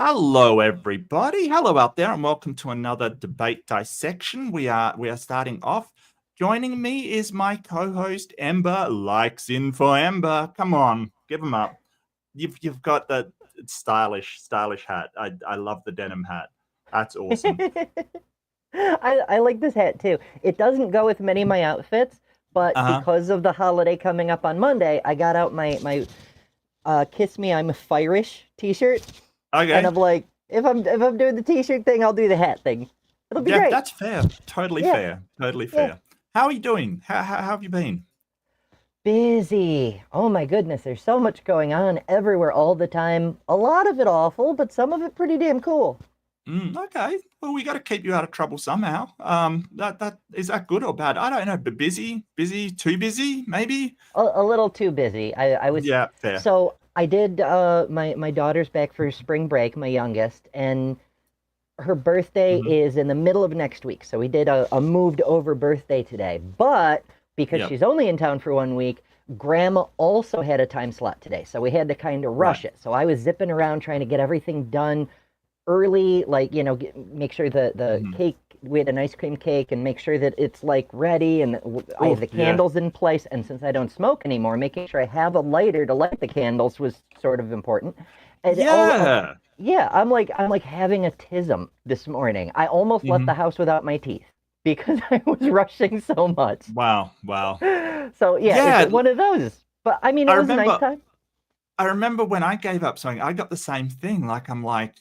Hello, everybody. Hello out there, and welcome to another debate dissection. We are starting off. Joining me is my co-host Ember. Likes in for Ember. Come on, give him up. You've got that stylish hat. I love the denim hat. That's awesome. I like this hat too. It doesn't go with many of my outfits, but Uh-huh. because of the holiday coming up on Monday, I got out my "Kiss Me, I'm Firish" T-shirt, and Okay. I'm like, if I'm doing the T-shirt thing, I'll do the hat thing. It'll be Yeah, great. that's fair. Totally Yeah, fair. Totally yeah. fair. How are you doing? How have you been? Busy. Oh my goodness, there's so much going on everywhere all the time. A lot of it awful, but some of it pretty damn cool. Okay. Well, we got to keep you out of trouble somehow. That is that good or bad? I don't know. But busy, too busy, maybe. A little too busy. I was Yeah, fair. so I did my daughter's back for spring break, my youngest, and her birthday Hmm. is in the middle of next week. So we did a moved over birthday today. But because Yep. she's only in town for 1 week, grandma also had a time slot today. So we had to kind of Right. rush it. So I was zipping around trying to get everything done early, like, make sure the Hmm. cake, we had an ice cream cake, and make sure that it's like ready and I have Oh, the yeah. candles in place. And since I don't smoke anymore, making sure I have a lighter to light the candles was sort of important. And Yeah. yeah, I'm like having a tism this morning. I almost left Hmm. the house without my teeth because I was rushing so much. Wow. Wow. So yeah, it's Yeah. one of those. But I mean, I it was a nice remember. time. I remember when I gave up something, I got the same thing. Like I'm like,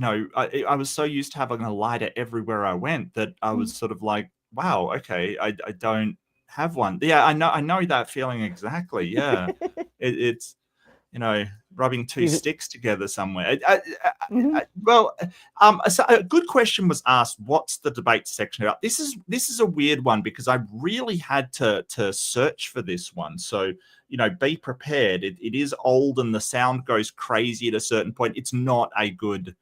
I was so used to having a lighter everywhere I went that I was sort of like, wow, okay, I don't have one. Yeah, I know that feeling exactly. Yeah, it's you know, rubbing two You, sticks together somewhere. mhm. Well, so a good question was asked. What's the debate section about? This is a weird one because I really had to search for this one. So be prepared. It is old and the sound goes crazy at a certain point. It's not a good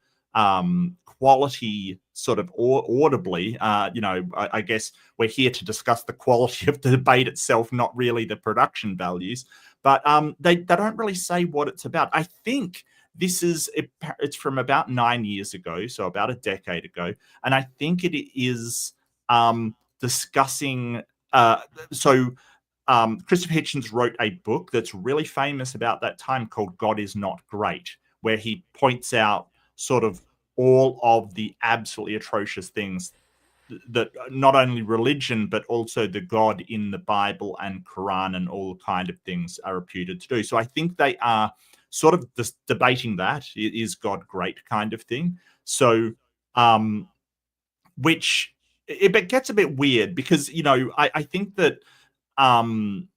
quality sort of audibly. I guess we're here to discuss the quality of the debate itself, not really the production values. But they don't really say what it's about. I think it's from about 9 years ago, so about a decade ago, and I think it is discussing. So Christopher Hitchens wrote a book that's really famous about that time called "God Is Not Great," where he points out sort of all of the absolutely atrocious things that not only religion but also the God in the Bible and Quran and all kind of things are reputed to do. So I think they are sort of debating that is God great kind of thing. So um, which it gets a bit weird because I think that um,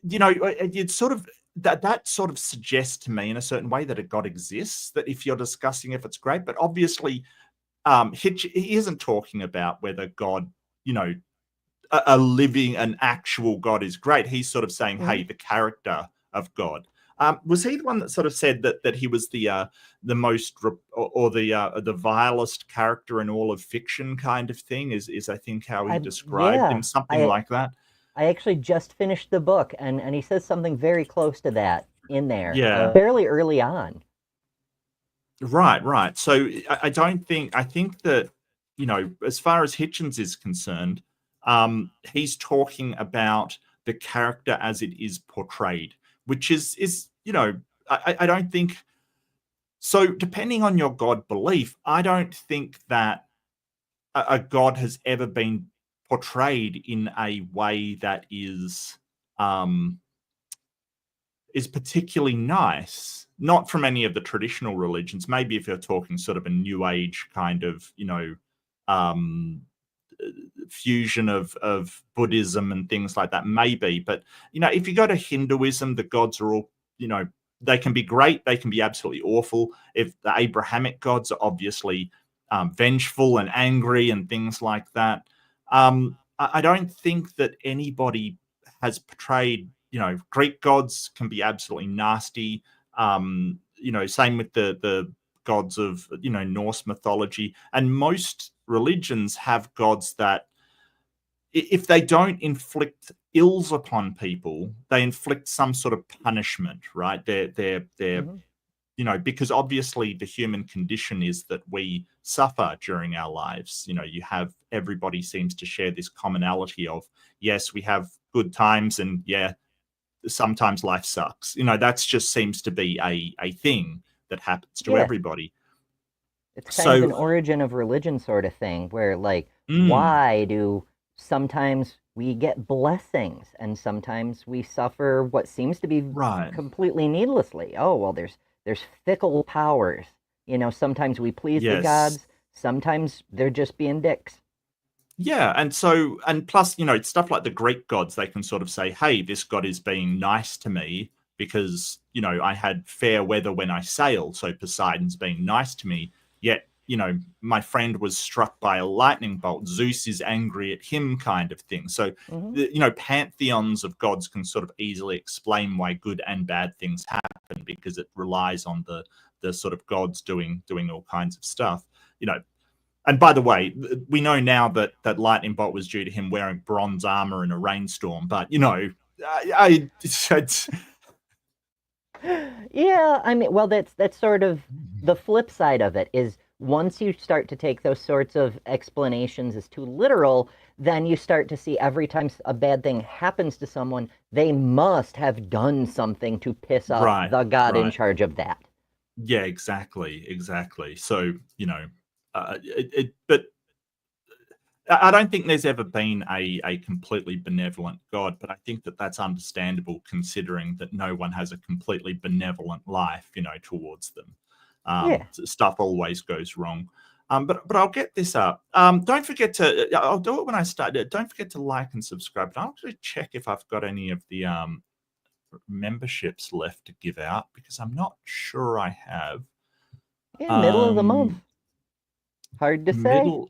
it's sort of that sort of suggests to me in a certain way that a God exists. That if you're discussing if it's great, but obviously he isn't talking about whether God, you know, a living, an actual God is great. He's sort of saying, Mhm. hey, the character of God. Was he the one that sort of said that he was the most or the vilest character in all of fiction kind of thing? Is I think how he described him, Yeah, something I like that. I actually just finished the book, and he says something very close to that in there, Yeah. fairly early on. Right, right. So I don't think I think that as far as Hitchens is concerned, he's talking about the character as it is portrayed, which is I don't think so. Depending on your God belief, I don't think that a God has ever been portrayed in a way that um, is particularly nice, not from any of the traditional religions. Maybe if you're talking sort of a new age kind of, um, fusion of Buddhism and things like that, maybe. But, if you go to Hinduism, the gods are all, they can be great, they can be absolutely awful. If the Abrahamic gods are obviously vengeful and angry and things like that. I don't think that anybody has portrayed, Greek gods can be absolutely nasty. Same with the gods of Norse mythology, and most religions have gods that if they don't inflict ills upon people, they inflict some sort of punishment, right? They're Hmm. because obviously the human condition is that we suffer during our lives. You have, everybody seems to share this commonality of, yes, we have good times, and yeah, sometimes life sucks. That's just seems to be a thing that happens to Yeah. everybody. It's kind of an So, origin of religion sort of thing, where, like, mm, why do sometimes we get blessings and sometimes we suffer what seems to be right. completely needlessly? Oh, well, there's fickle powers. Sometimes we please the Yes. gods, sometimes they're just being dicks. Yeah, and plus, it's stuff like the Greek gods, they can sort of say, hey, this god is being nice to me because, I had fair weather when I sailed, so Poseidon's being nice to me. Yet, my friend was struck by a lightning bolt. Zeus is angry at him, kind of thing. So, Hmm. pantheons of gods can sort of easily explain why good and bad things happen, because it relies on the sort of gods doing all kinds of stuff. And by the way, we know now that lightning bolt was due to him wearing bronze armor in a rainstorm. But it's Yeah, I mean, well, that's sort of the flip side of it is once you start to take those sorts of explanations as too literal, then you start to see every time a bad thing happens to someone, they must have done something to piss off right, the god in right, charge of that. yeah, exactly. So but I don't think there's ever been a completely benevolent God, but I think that that's understandable considering that no one has a completely benevolent life, towards them. Yeah. Stuff always goes wrong. But I'll get this up. Don't forget to. I'll do it when I start. Don't forget to like and subscribe. But I'll actually check if I've got any of the memberships left to give out, because I'm not sure I have. Yeah, middle of the month. Um, Hard to say. Middle.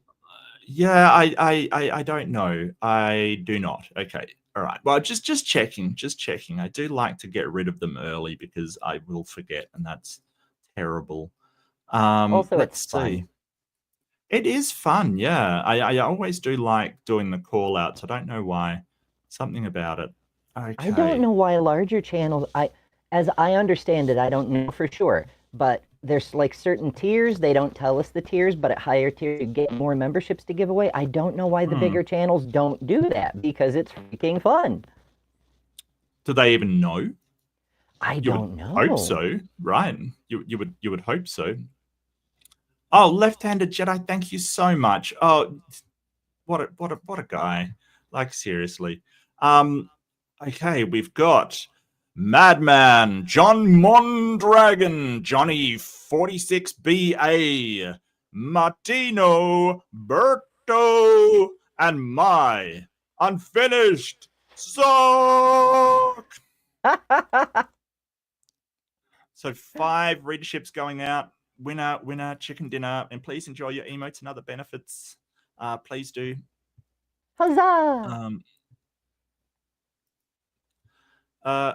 Yeah, I don't know. I do not. Okay. All right. Well, just checking. Just checking. I do like to get rid of them early because I will forget, and that's terrible. Also, it's Let's see. fun. It is fun. Yeah. I always do like doing the call outs. I don't know why. Something about it. I don't Okay. know why larger channels, as I understand it, I don't know for sure, but there's like certain tiers. They don't tell us the tiers, but at higher tiers, you get more memberships to give away. I don't know why the Hmm. bigger channels don't do that because it's freaking fun. Do they even know? I You would don't hope know. so, right? You would hope so. Oh, left-handed Jedi, thank you so much. Oh, what a guy. Like, seriously. Okay, we've got Madman, John Mondragon, Johnny 46BA, Martino, Berto, and my unfinished Sock. So 5 readerships going out. Winner, chicken dinner, and please enjoy your emotes and other benefits. Please do. Huzzah! Um, uh,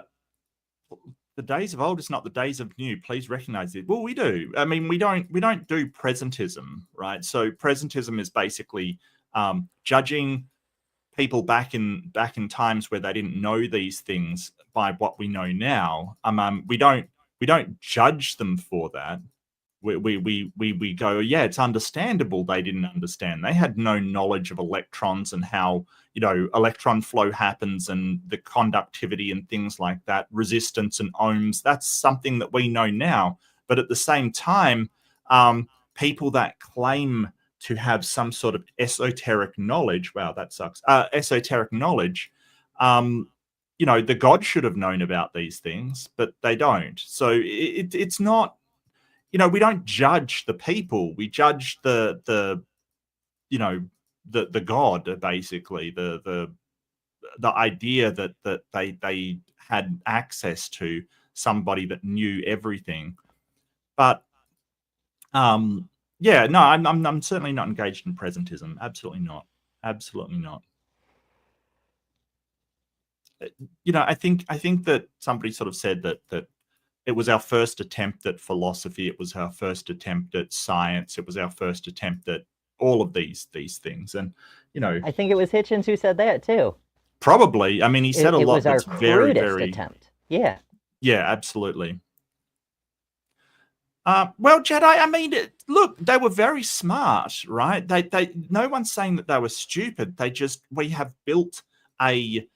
the days of old is not the days of new. Please recognize it. Well, we do. I mean, we don't do presentism, right? So presentism is basically judging people back in times where they didn't know these things by what we know now. We don't judge them for that. We go, yeah, it's understandable they didn't understand. They had no knowledge of electrons and how, electron flow happens and the conductivity and things like that, resistance and ohms. That's something that we know now. But at the same time, people that claim to have some sort of esoteric knowledge, wow, that sucks, esoteric knowledge, the god should have known about these things, but they don't. So it's not, we don't judge the people. We judge the you know the god, basically the idea that they had access to somebody that knew everything. But yeah, no, I'm certainly not engaged in presentism. Absolutely not. Absolutely not. I think that somebody sort of said that it was our first attempt at philosophy. It was our first attempt at science. It was our first attempt at all of these things. And I think it was Hitchens who said that too. probably, I mean, he said a It lot was our that's very, crudest very, attempt. Yeah. yeah, absolutely. Well, Jedi, I mean, look, they were very smart, right? No one's saying that they were stupid. We have built a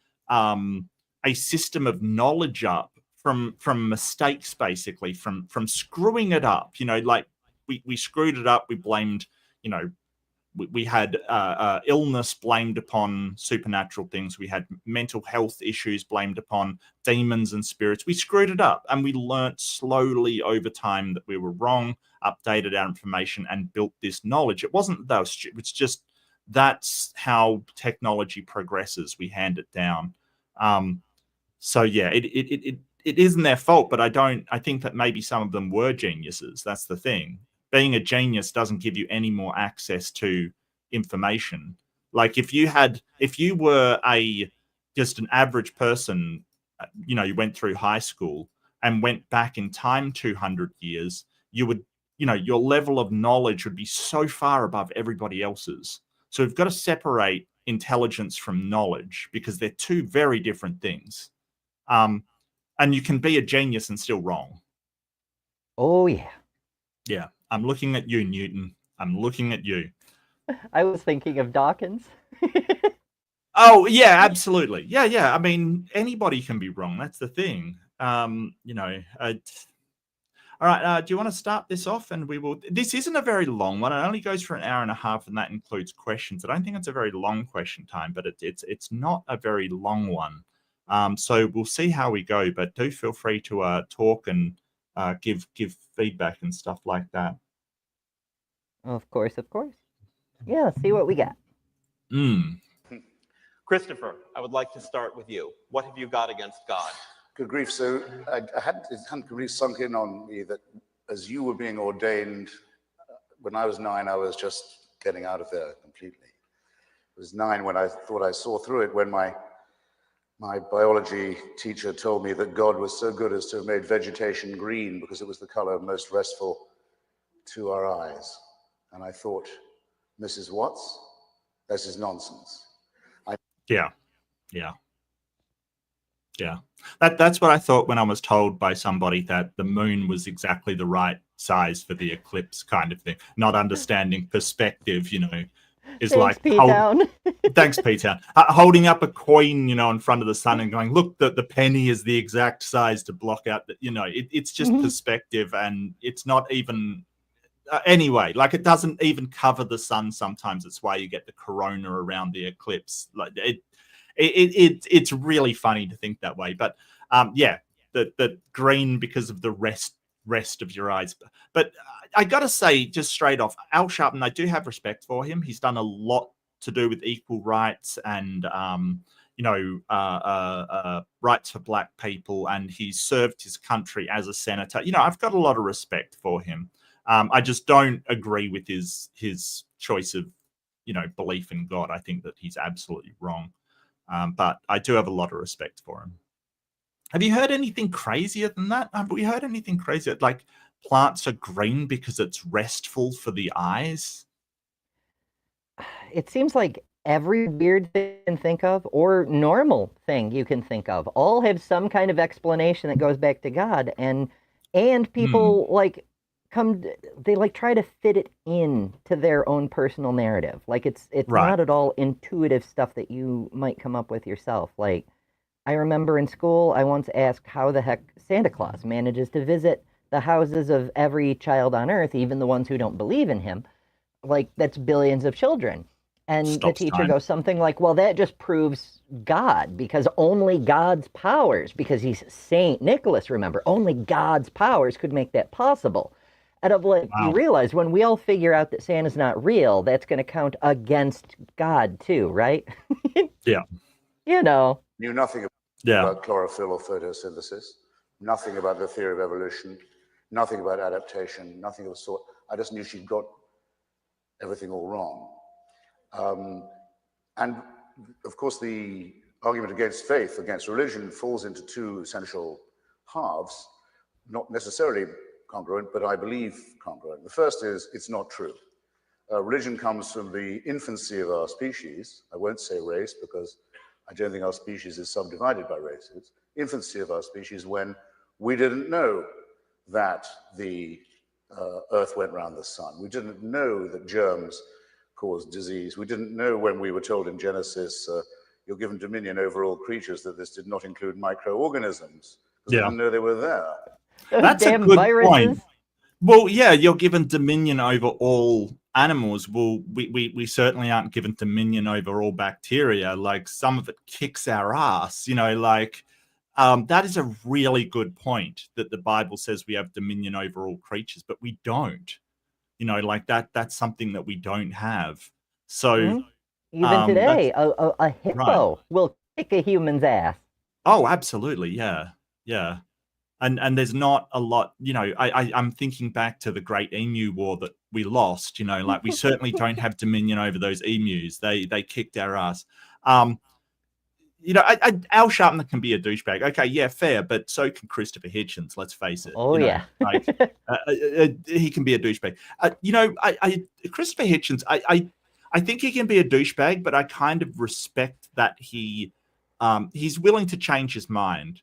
system of knowledge up from mistakes, basically, from screwing it up. You know, like we screwed it up. We blamed, you know, we had illness blamed upon supernatural things. We had mental health issues blamed upon demons and spirits. We screwed it up, and we learnt slowly over time that we were wrong, updated our information, and built this knowledge. It wasn't that they were stupid. It's just that's how technology progresses. We hand it down. So yeah, it isn't their fault, but I think that maybe some of them were geniuses. That's the thing. Being a genius doesn't give you any more access to information. Like if you were just an average person, you know, you went through high school and went back in time 200 years, you would, you know, your level of knowledge would be so far above everybody else's. So we've got to separate intelligence from knowledge because they're two very different things. And you can be a genius and still wrong. Oh, yeah. Yeah. I'm looking at you, Newton. I'm looking at you. I was thinking of Dawkins. Oh, yeah, absolutely. Yeah. I mean, anybody can be wrong. That's the thing. You know, all right. Do you want to start this off? And we will. This isn't a very long one. It only goes for an hour and a half, and that includes questions. I don't think it's a very long question time, but it's not a very long one. So we'll see how we go. But do feel free to talk and give feedback and stuff like that. Of course. Yeah, see what we got. Christopher, I would like to start with you. What have you got against God? Good grief. So it hadn't really sunk in on me that as you were being ordained, when I was 9, I was just getting out of there completely. It was 9 when I thought I saw through it, when my biology teacher told me that God was so good as to have made vegetation green because it was the color most restful to our eyes. And I thought, Mrs. Watts, this is nonsense. Yeah. That's what I thought when I was told by somebody that the moon was exactly the right size for the eclipse, kind of thing. Not understanding perspective, you know, is Thanks, like P-Town. Thanks, P-Town. Holding up a coin, you know, in front of the sun and going, look, the penny is the exact size to block out the, you know, it's just perspective, and it's not even anyway, like it doesn't even cover the sun sometimes. It's why you get the corona around the eclipse. Like it's really funny to think that way. But yeah, the green because of the rest of your eyes. But I gotta say, just straight off, Al Sharpton, I do have respect for him. He's done a lot to do with equal rights and you know, rights for black people, and he's served his country as a senator. You know, I've got a lot of respect for him. I just don't agree with his choice of, you know, belief in God. I think that he's absolutely wrong. But I do have a lot of respect for him. Have you heard anything crazier than that? Have we heard anything crazier? Like plants are green because it's restful for the eyes? It seems like every weird thing you can think of or normal thing you can think of all have some kind of explanation that goes back to God, and people like they like try to fit it in to their own personal narrative. Like it's Right. not at all intuitive stuff that you might come up with yourself. Like I remember in school I once asked how the heck Santa Claus manages to visit the houses of every child on earth, even the ones who don't believe in him. Like that's billions of children. And the Stops teacher time. goes something like, well, that just proves God, because only God's powers, because he's Saint Nicholas, remember, only God's powers could make that possible. And I'm like, Wow. you realize when we all figure out that Santa's not real, that's going to count against God too, right? Yeah. You know. Knew nothing about chlorophyll or photosynthesis, nothing about the theory of evolution, nothing about adaptation, nothing of the sort. I just knew she'd got everything all wrong. And of course, the argument against faith, against religion, falls into two essential halves, not necessarily congruent, but I believe congruent. The first is it's not true. Religion comes from the infancy of our species. I won't say race because I don't think our species is subdivided by races. Infancy of our species when we didn't know that the Earth went round the sun. We didn't know that germs caused disease. We didn't know when we were told in Genesis, you're given dominion over all creatures, that this did not include microorganisms, because we didn't know they were there. Those That's a damn good viruses. point. Well, yeah, you're given dominion over all animals. Well, we certainly aren't given dominion over all bacteria. Like, some of it kicks our ass, like that is a really good point, that the Bible says we have dominion over all creatures, but we don't. Like that's something that we don't have. So even today, a hippo right. will kick a human's ass. Oh, absolutely, yeah. And there's not a lot, I'm thinking back to the Great Emu War that we lost, like we certainly don't have dominion over those emus. They kicked our ass. Al Sharpton can be a douchebag. Okay, yeah, fair, but so can Christopher Hitchens, let's face it. Oh, yeah. Like, he can be a douchebag. Christopher Hitchens, I think he can be a douchebag, but I kind of respect that he's willing to change his mind.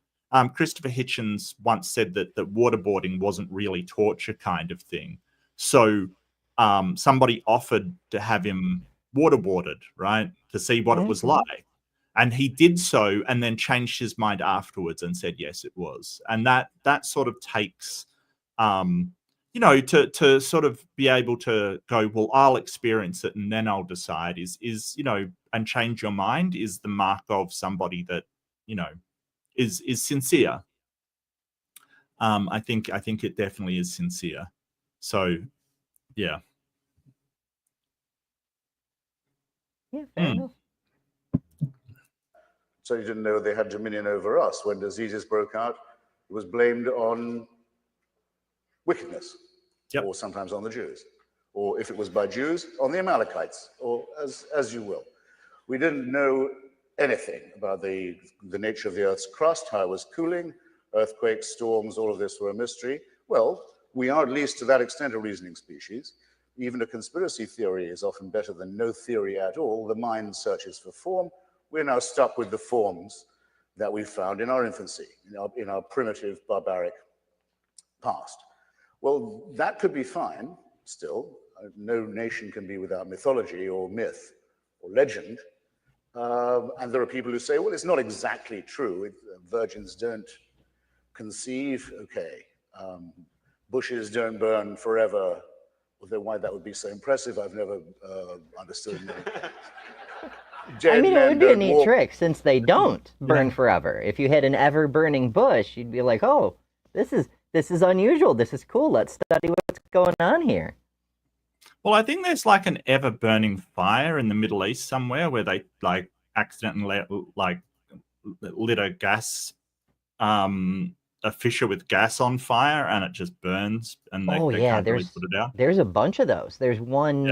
Christopher Hitchens once said that waterboarding wasn't really torture kind of thing. So somebody offered to have him waterboarded, right, to see what it was like. And he did so, and then changed his mind afterwards and said, yes, it was. And that sort of takes, to sort of be able to go, well, I'll experience it and then I'll decide is and change your mind is the mark of somebody that, is sincere. I think it definitely is sincere. So, yeah. Yeah, fair enough. So you didn't know they had dominion over us. When diseases broke out, it was blamed on wickedness, or sometimes on the Jews, or if it was by Jews, on the Amalekites, or as you will. We didn't know anything about the nature of the Earth's crust, how it was cooling, earthquakes, storms, all of this were a mystery. Well, we are, at least to that extent, a reasoning species. Even a conspiracy theory is often better than no theory at all. The mind searches for form. We're now stuck with the forms that we found in our infancy, in our primitive, barbaric past. Well, that could be fine still. No nation can be without mythology or myth or legend. And there are people who say, well, it's not exactly true. Virgins don't conceive. Okay. Bushes don't burn forever. Although why that would be so impressive, I've never understood. I mean, it would be a neat trick, since they don't burn forever. If you had an ever-burning bush, you'd be like, oh, this is unusual. This is cool. Let's study what's going on here. Well, I think there's like an ever-burning fire in the Middle East somewhere where they like accidentally lit a gas, a fissure with gas on fire, and it just burns, and they can't really put it out. There's a bunch of those. There's one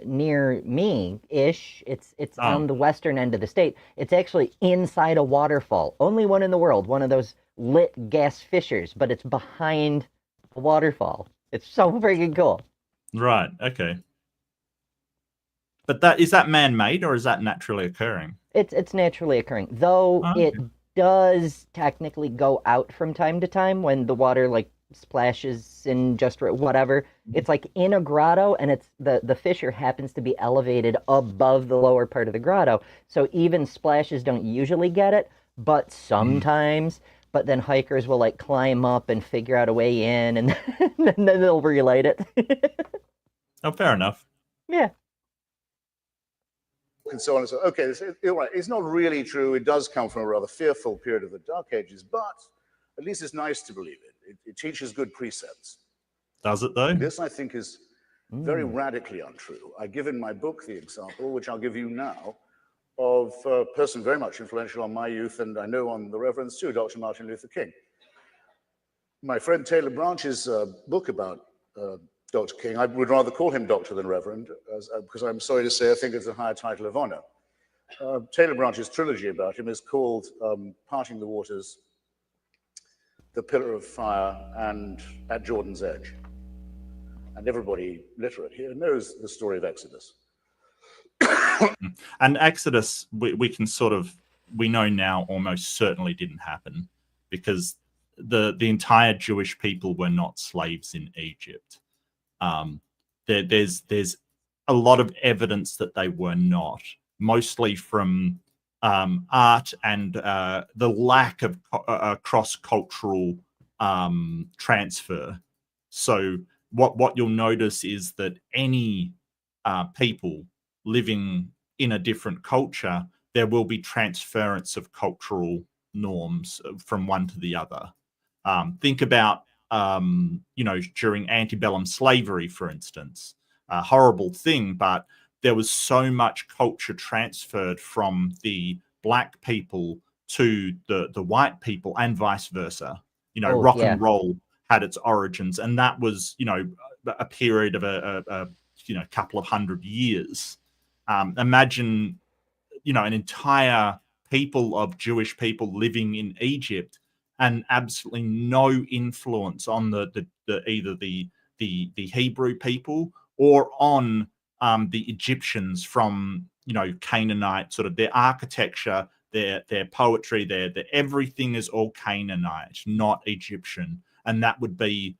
near me-ish. It's on the western end of the state. It's actually inside a waterfall. Only one in the world. One of those lit gas fissures, but it's behind a waterfall. It's so freaking cool. Right. Okay. But is that man-made, or is that naturally occurring? It's naturally occurring, though. It does technically go out from time to time when the water like splashes in just whatever. It's like in a grotto, and it's the fissure happens to be elevated above the lower part of the grotto, so even splashes don't usually get it, but sometimes. But then hikers will like climb up and figure out a way in, and then they'll relight it. Oh, fair enough. Yeah. And so on and so on. Okay, right. It's not really true. It does come from a rather fearful period of the Dark Ages, but at least it's nice to believe it. It teaches good precepts. Does it, though? This, I think, is very radically untrue. I give in my book the example, which I'll give you now, of a person very much influential on my youth, and I know on the Reverend's too, Dr. Martin Luther King. My friend Taylor Branch's book about Dr. King, I would rather call him Doctor than Reverend, because I'm sorry to say I think it's a higher title of honor. Taylor Branch's trilogy about him is called Parting the Waters, The Pillar of Fire, and At Jordan's Edge. And everybody literate here knows the story of Exodus. And Exodus, we know now almost certainly didn't happen, because the entire Jewish people were not slaves in Egypt. There's a lot of evidence that they were not, mostly from art and the lack of cross-cultural transfer. So what you'll notice is that any people living in a different culture, there will be transference of cultural norms from one to the other. Think about, during antebellum slavery, for instance, a horrible thing, but there was so much culture transferred from the black people to the white people and vice versa. Rock and roll had its origins, and that was, a period of a couple of 100 years. Imagine, an entire people of Jewish people living in Egypt and absolutely no influence on either the Hebrew people or on the Egyptians from, Canaanite, sort of their architecture, their poetry, their everything is all Canaanite, not Egyptian. And that would be,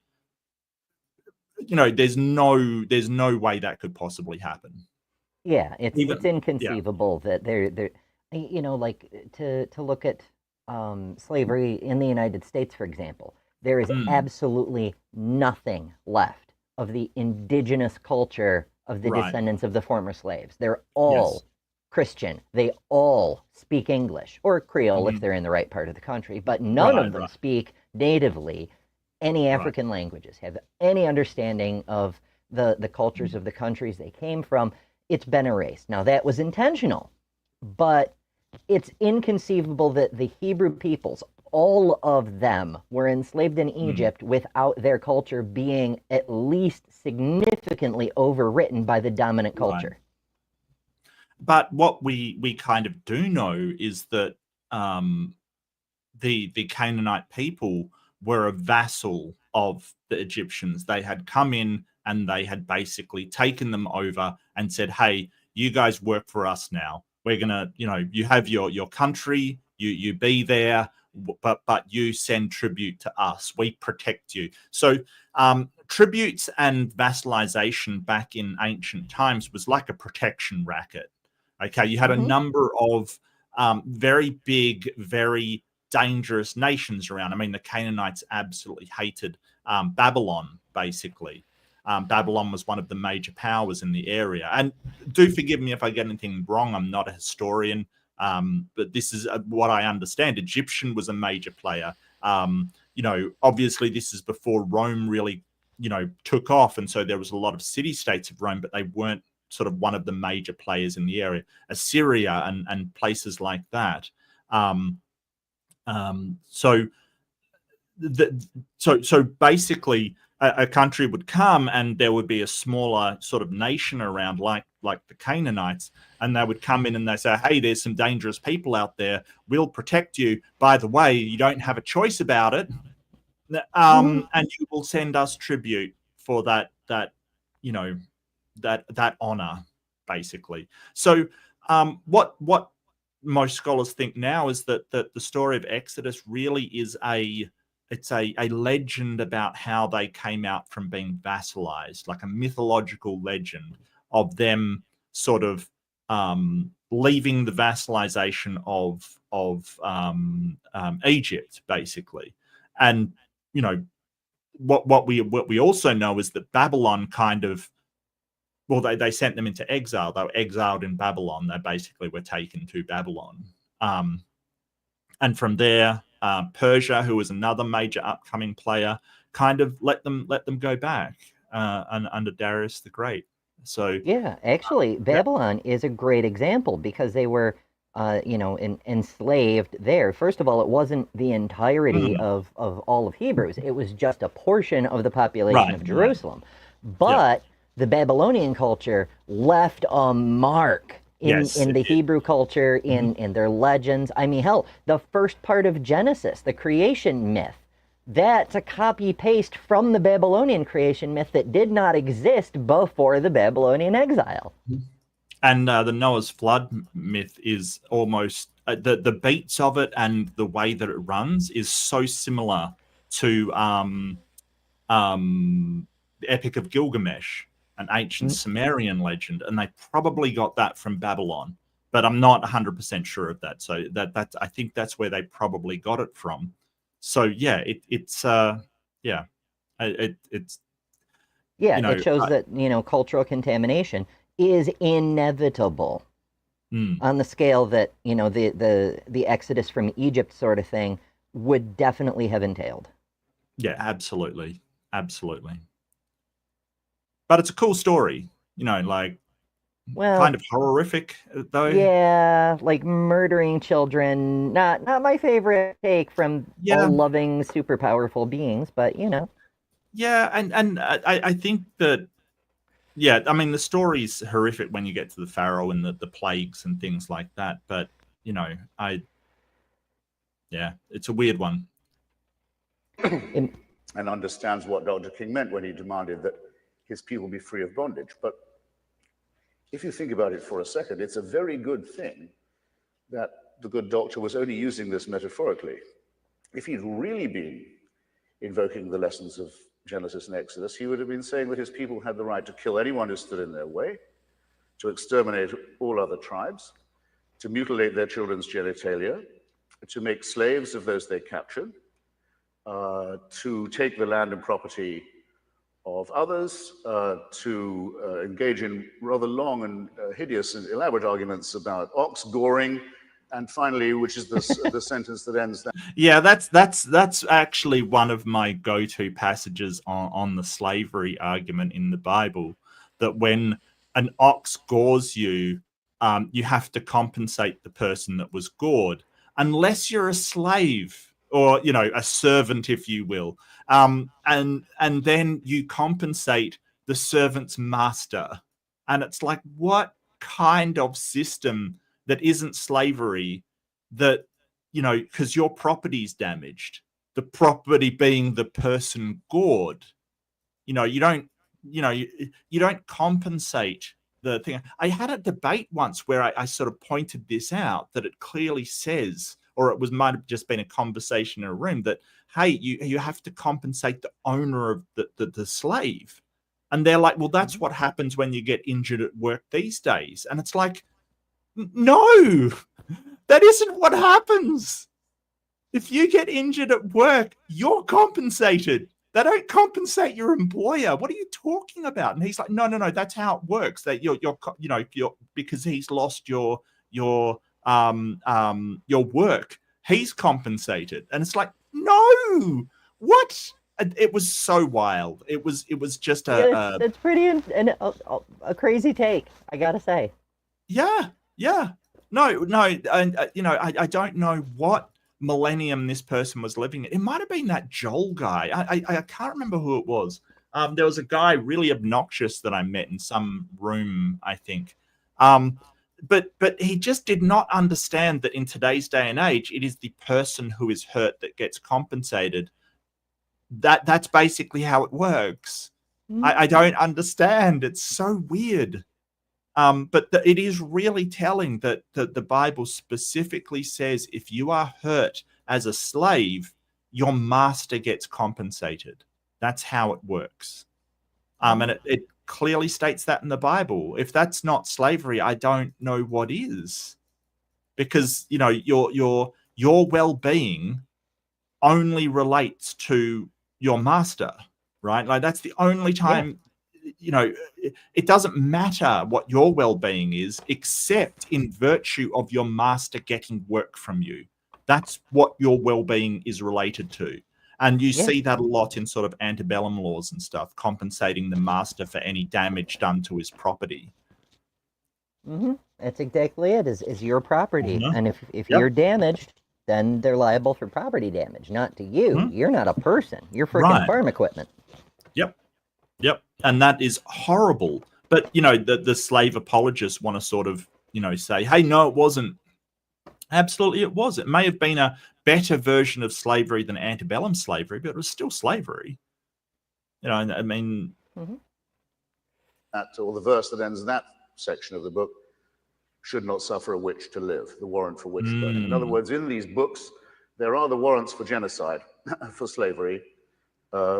there's no way that could possibly happen. Yeah, it's inconceivable that they're like to look at slavery in the United States, for example. There is absolutely nothing left of the indigenous culture of the descendants of the former slaves. They're all Christian. They all speak English or Creole if they're in the right part of the country, but none of them speak natively any African languages, have any understanding of the cultures of the countries they came from. It's been erased. Now, that was intentional, but it's inconceivable that the Hebrew peoples, all of them, were enslaved in Egypt without their culture being at least significantly overwritten by the dominant culture. But what we kind of do know is that the Canaanite people were a vassal of the Egyptians. They had come in and they had basically taken them over and said, hey, you guys work for us now. We're going to, you have your country, you be there, but you send tribute to us. We protect you. So tributes and vassalization back in ancient times was like a protection racket. Okay, you had a number of very big, very dangerous nations around. I mean, the Canaanites absolutely hated Babylon, basically. Babylon was one of the major powers in the area. And do forgive me if I get anything wrong. I'm not a historian, but this is what I understand. Egyptian was a major player. Obviously this is before Rome really, took off. And so there was a lot of city-states of Rome, but they weren't sort of one of the major players in the area. Assyria and places like that. So basically a country would come and there would be a smaller sort of nation around like the Canaanites, and they would come in and they say, hey, there's some dangerous people out there. We'll protect you. By the way, you don't have a choice about it. And you will send us tribute for that honor, basically. So what most scholars think now is that the story of Exodus really is a legend about how they came out from being vassalized, like a mythological legend of them sort of leaving the vassalization of Egypt, basically. And what we also know is that Babylon kind of, well, they sent them into exile. They were exiled in Babylon. They basically were taken to Babylon. And from there, Persia, who was another major upcoming player, kind of let them go back under Darius the Great. So yeah, actually, Babylon is a great example because they were, enslaved there. First of all, it wasn't the entirety of all of Hebrews. It was just a portion of the population of Jerusalem. But the Babylonian culture left a mark in the Hebrew culture, in their legends. I mean, hell, the first part of Genesis, the creation myth, that's a copy-paste from the Babylonian creation myth that did not exist before the Babylonian exile. And the Noah's flood myth is almost, the beats of it and the way that it runs is so similar to the Epic of Gilgamesh, an ancient Sumerian legend, and they probably got that from Babylon, but I'm not 100% sure of that. So that I think that's where they probably got it from. So yeah, it's yeah, it's Yeah, you know, it shows that, you know, cultural contamination is inevitable on the scale that, you know, the exodus from Egypt sort of thing would definitely have entailed. yeah, absolutely, absolutely. But it's a cool story, you know, like Well, kind of horrific though. yeah, like murdering children, not my favorite take from Yeah. all loving, super powerful beings, but you know. Yeah, and I think that, yeah, I mean the story's horrific when you get to the Pharaoh and the plagues and things like that. But you know, yeah, it's a weird one. And understands what Dr. King meant when he demanded that his people be free of bondage. But if you think about it for a second, it's a very good thing that the good doctor was only using this metaphorically. If he'd really been invoking the lessons of Genesis and Exodus, he would have been saying that his people had the right to kill anyone who stood in their way, to exterminate all other tribes, to mutilate their children's genitalia, to make slaves of those they captured, to take the land and property of others, to engage in rather long and hideous and elaborate arguments about ox goring, and finally, which is the sentence that ends that. Yeah, that's actually one of my go-to passages on the slavery argument in the Bible, that when an ox gores you, you have to compensate the person that was gored, unless you're a slave or, you know, a servant, if you will, and then you compensate the servant's master. And it's like, what kind of system that isn't slavery, that, you know, because your property's damaged, the property being the person gored, you know, you don't, you know, you don't compensate the thing. I had a debate once where I sort of pointed this out, that it clearly says, or it might have just been a conversation in a room, that, hey, you have to compensate the owner of the slave. And they're like, well, that's what happens when you get injured at work these days. And it's like, no, that isn't what happens. If you get injured at work, you're compensated. They don't compensate your employer. What are you talking about? And he's like, no, that's how it works. That you're because he's lost your work, he's compensated. And it's like, no, what? It was so wild. It was just it's pretty a crazy take, I gotta say. Yeah. No, and you know, I don't know what millennium this person was living in. It might have been that Joel guy. I can't remember who it was. There was a guy really obnoxious that I met in some room, I think. But he just did not understand that in today's day and age, it is the person who is hurt that gets compensated. That's basically how it works. I don't understand. It's so weird. But it is really telling that the Bible specifically says if you are hurt as a slave, your master gets compensated. That's how it works. And it clearly states that in the Bible. If that's not slavery, I don't know what is. Because, you know, your well-being only relates to your master, right? Like that's the only time. You know, it doesn't matter what your well-being is, except in virtue of your master getting work from you. That's what your well-being is related to. And you see that a lot in sort of antebellum laws and stuff, compensating the master for any damage done to his property. That's exactly it, is your property. And if Yep. you're damaged, then they're liable for property damage, not to you. You're not a person. You're freaking farm equipment. Yep. And that is horrible. But, you know, the slave apologists want to sort of, you know, say, hey, no, it wasn't. Absolutely it was. It may have been a better version of slavery than antebellum slavery, but it was still slavery. You know, I mean... Or the verse that ends that section of the book, should not suffer a witch to live, the warrant for witch burning. In other words, in these books, there are the warrants for genocide, for slavery,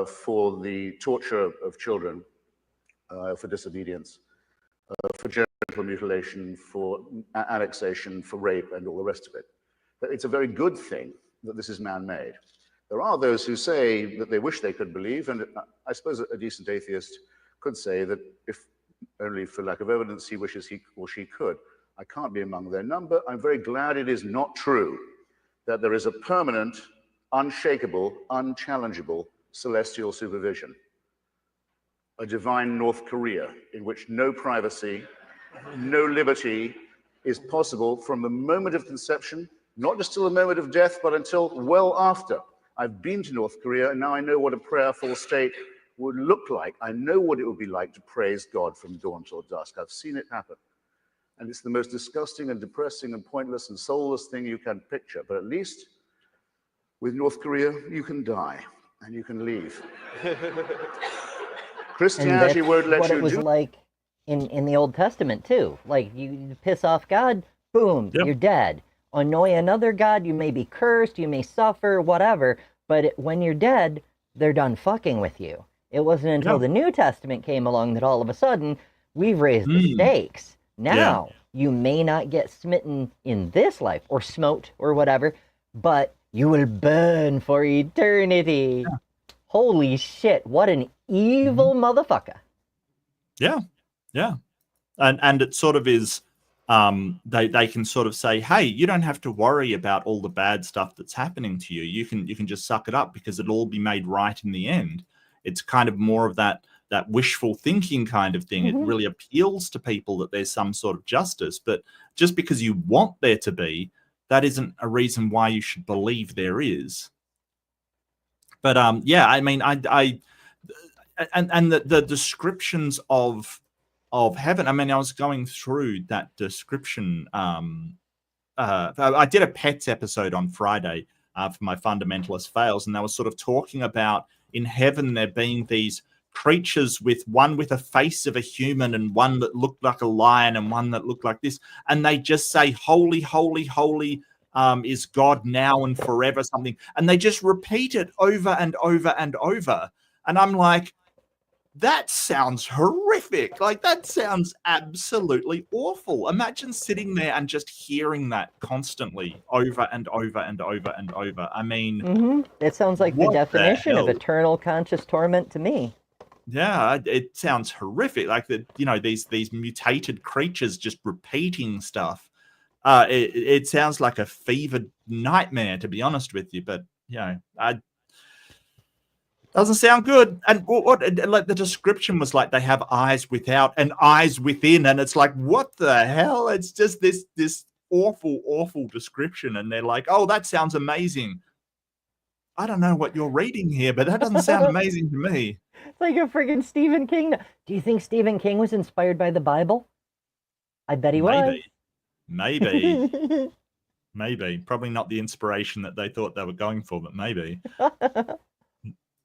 for the torture of children, for disobedience, for genital mutilation, for annexation, for rape, and all the rest of it. But it's a very good thing that this is man-made. There are those who say that they wish they could believe, and I suppose a decent atheist could say that if only for lack of evidence he wishes he or she could. I can't be among their number. I'm very glad it is not true that there is a permanent, unshakable, unchallengeable celestial supervision. A divine North Korea in which no privacy, no liberty is possible from the moment of conception, not just till the moment of death, but until well after. I've been to North Korea, and now I know what a prayerful state would look like. I know what it would be like to praise God from dawn till dusk. I've seen it happen. And it's the most disgusting and depressing and pointless and soulless thing you can picture. But at least with North Korea, you can die and you can leave. Christianity won't let you do. What it was like in the Old Testament too. Like you piss off God, boom, you're dead. Annoy another god, you may be cursed, you may suffer, whatever. But when you're dead, they're done fucking with you. It wasn't until the New Testament came along that all of a sudden we've raised the stakes. Now you may not get smitten in this life or smote or whatever, but you will burn for eternity. Yeah. Holy shit, what an evil motherfucker. Yeah, yeah. And it sort of is, they can sort of say, hey, you don't have to worry about all the bad stuff that's happening to you. You can just suck it up because it'll all be made right in the end. It's kind of more of that wishful thinking kind of thing. It really appeals to people that there's some sort of justice, but just because you want there to be, that isn't a reason why you should believe there is. But yeah, I mean, I and the descriptions of heaven. I mean, I was going through that description. I did a pets episode on Friday for my fundamentalist fails, and they were sort of talking about in heaven there being these creatures with one with a face of a human and one that looked like a lion and one that looked like this, and they just say holy, holy, holy is God now and forever, something, and they just repeat it over and over and over. And I'm like, that sounds horrific. Like, that sounds absolutely awful. Imagine sitting there and just hearing that constantly over and over and over and over. I mean, it sounds like the definition of eternal conscious torment to me. Yeah, it sounds horrific. Like that, you know, these mutated creatures just repeating stuff. It sounds like a fevered nightmare, to be honest with you. But you know, doesn't sound good. And what like the description was like, they have eyes without and eyes within, and it's like, what the hell? It's just this awful description, and they're like, oh, that sounds amazing. I don't know what you're reading here, but that doesn't sound amazing to me. It's like a friggin' Stephen King. Do you think Stephen King was inspired by the Bible? I bet he was. Maybe. Maybe. Probably not the inspiration that they thought they were going for, but maybe.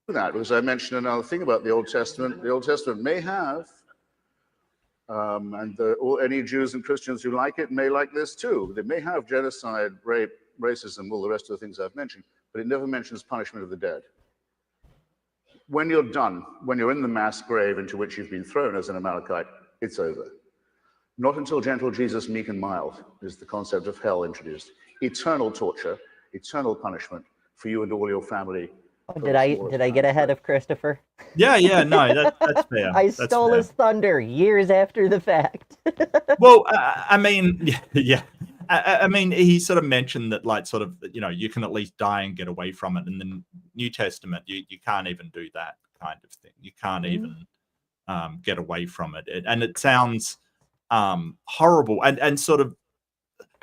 That was, I mentioned another thing about the Old Testament. The Old Testament may have, any Jews and Christians who like it may like this too. They may have genocide, rape, racism, all the rest of the things I've mentioned, but it never mentions punishment of the dead. When you're done, when you're in the mass grave into which you've been thrown as an Amalekite, it's over. Not until gentle Jesus, meek and mild, is the concept of hell introduced. Eternal torture, eternal punishment for you and all your family. Did I get ahead of Christopher? Yeah, no, that's fair. I stole his thunder years after the fact. Well, I mean, yeah. I mean, he sort of mentioned that, like, sort of, you know, you can at least die and get away from it. In the New Testament, you can't even do that kind of thing. You can't even get away from it. And it sounds horrible. And sort of,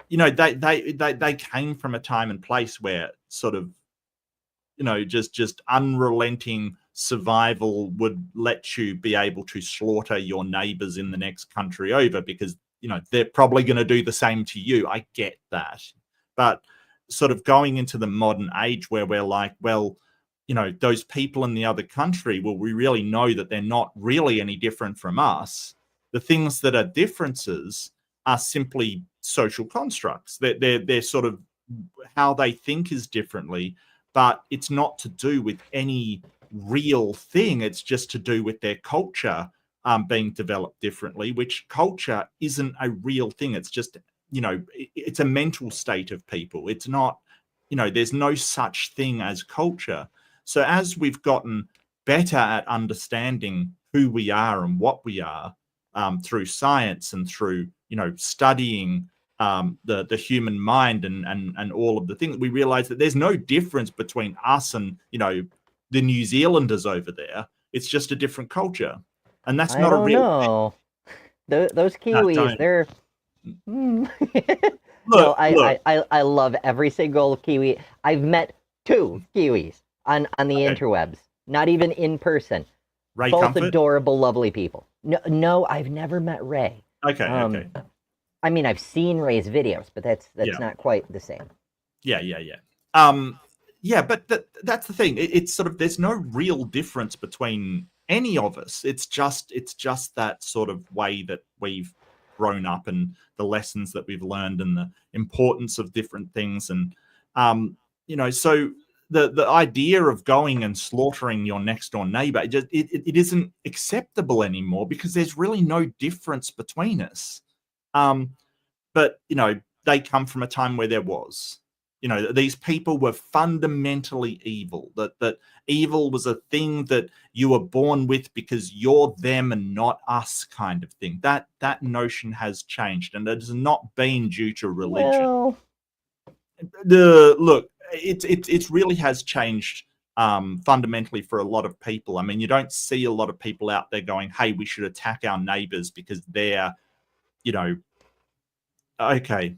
you know, they came from a time and place where sort of, you know, just unrelenting survival would let you be able to slaughter your neighbors in the next country over because, you know, they're probably going to do the same to you. I get that. But sort of going into the modern age where we're like, well, you know, those people in the other country, well, we really know that they're not really any different from us. The things that are differences are simply social constructs. They're sort of how they think is differently, but it's not to do with any real thing. It's just to do with their culture being developed differently, which culture isn't a real thing. It's just, it's a mental state of people. It's not, there's no such thing as culture. So as we've gotten better at understanding who we are and what we are through science and through, studying the human mind and all of the things, we realize that there's no difference between us and, the New Zealanders over there. It's just a different culture. And that's not a real know. Those Kiwis, they're... No, Look. I love every single Kiwi. I've met 2 Kiwis on the interwebs, not even in person. Ray Both Comfort? adorable, lovely people. No, I've never met Ray. Okay. I mean, I've seen Ray's videos, but that's not quite the same. Yeah. But that's the thing. It's sort of, there's no real difference between any of us. It's just that sort of way that we've grown up and the lessons that we've learned and the importance of different things. And, so the idea of going and slaughtering your next door neighbor, it isn't acceptable anymore because there's really no difference between us. But, they come from a time where there was. These people were fundamentally evil, that evil was a thing that you were born with because you're them and not us kind of thing. That notion has changed, and it has not been due to religion. Well... Look, it really has changed fundamentally for a lot of people. I mean, you don't see a lot of people out there going, hey, we should attack our neighbors because they're, okay.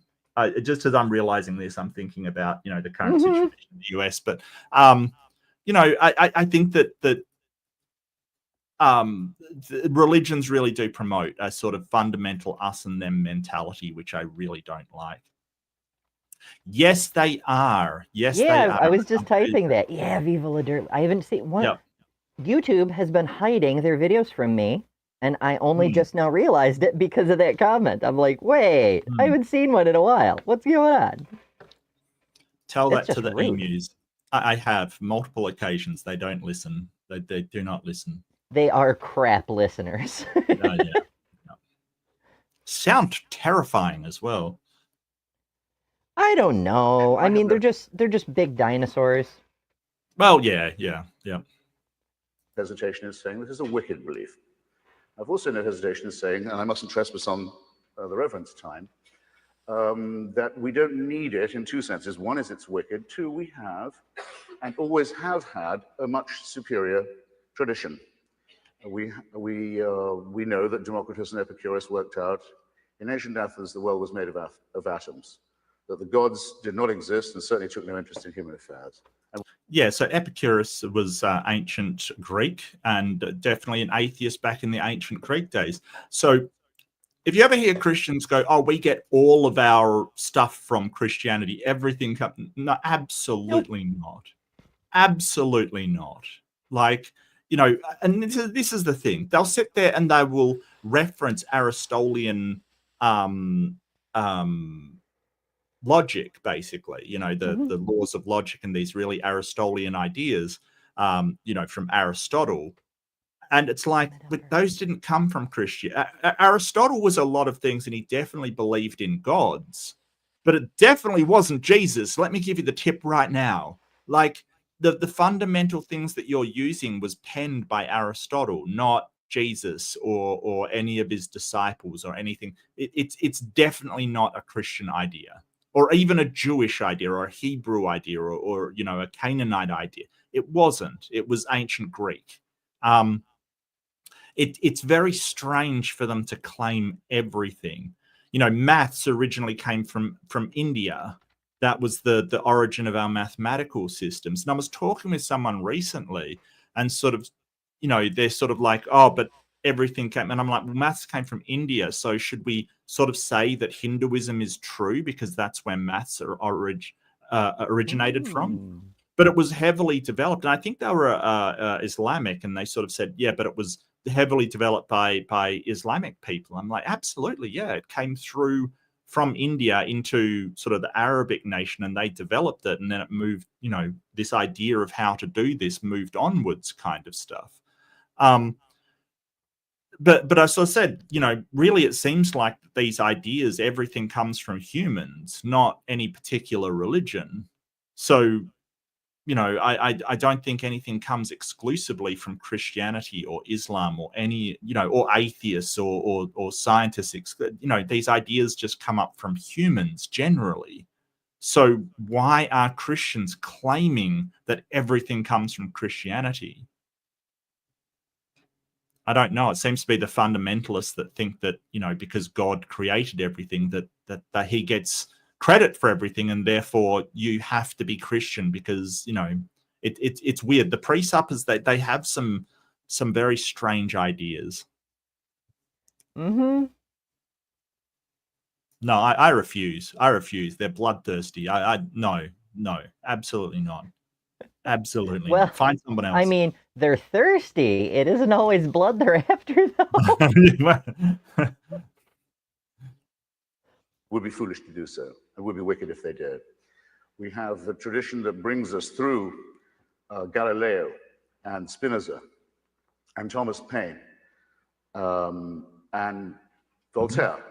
Just as I'm realizing this, I'm thinking about, the current situation in the US. But, I think that religions really do promote a sort of fundamental us and them mentality, which I really don't like. Yes, they are. Yes, they are. I was just typing that. Yeah, Viva la Dirt. I haven't seen one. Yep. YouTube has been hiding their videos from me. And I only just now realized it because of that comment. I'm like, wait, I haven't seen one in a while. What's going on? Tell that to the emus. I have multiple occasions. They don't listen. They do not listen. They are crap listeners. Yeah. Sound terrifying as well. I don't know. I mean, they're just big dinosaurs. Well, yeah. Hesitation is saying this is a wicked belief. I've also no hesitation in saying, and I mustn't trespass on the reverend's time, that we don't need it in 2 senses. One is it's wicked. 2, we have and always have had a much superior tradition. We know that Democritus and Epicurus worked out in ancient Athens the world was made of atoms, that the gods did not exist and certainly took no interest in human affairs. Yeah, so Epicurus was ancient Greek and definitely an atheist back in the ancient Greek days. So if you ever hear Christians go, oh, we get all of our stuff from Christianity, everything comes... No, absolutely not. Absolutely not. Like, and this is the thing. They'll sit there and they will reference Aristotelian logic, basically, the laws of logic and these really Aristotelian ideas, from Aristotle. And it's like, but those didn't come from Christian. Aristotle was a lot of things, and he definitely believed in gods, but it definitely wasn't Jesus. Let me give you the tip right now. Like, the fundamental things that you're using was penned by Aristotle, not Jesus or any of his disciples or anything. It's definitely not a Christian idea, or even a Jewish idea, or a Hebrew idea, or a Canaanite idea. It wasn't. It was ancient Greek. It's very strange for them to claim everything. Maths originally came from India. That was the origin of our mathematical systems. And I was talking with someone recently, and sort of, they're sort of like, oh, but everything came, and I'm like, well, maths came from India, so should we sort of say that Hinduism is true because that's where maths originated from? But it was heavily developed, and I think they were Islamic, and they sort of said, yeah, but it was heavily developed by Islamic people. I'm like, absolutely, yeah, it came through from India into sort of the Arabic nation, and they developed it, and then it moved, you know, this idea of how to do this moved onwards kind of stuff. But as I said, you know, really it seems like these ideas, everything comes from humans, not any particular religion. So, you know, I don't think anything comes exclusively from Christianity or Islam or any, you know, or atheists or scientists. You know, these ideas just come up from humans generally. So why are Christians claiming that everything comes from Christianity? I don't know. It seems to be the fundamentalists that think that, you know, because God created everything, that he gets credit for everything, and therefore you have to be Christian because, you know, it's weird. The pre-suppers, they have some very strange ideas. Mm-hmm. No, I refuse. I refuse. They're bloodthirsty. No, absolutely not. Absolutely Well, not. Find someone else. I mean, they're thirsty. It isn't always blood they're after, though. Would be foolish to do so. It would be wicked if they did. We have the tradition that brings us through Galileo and Spinoza and Thomas Paine and Voltaire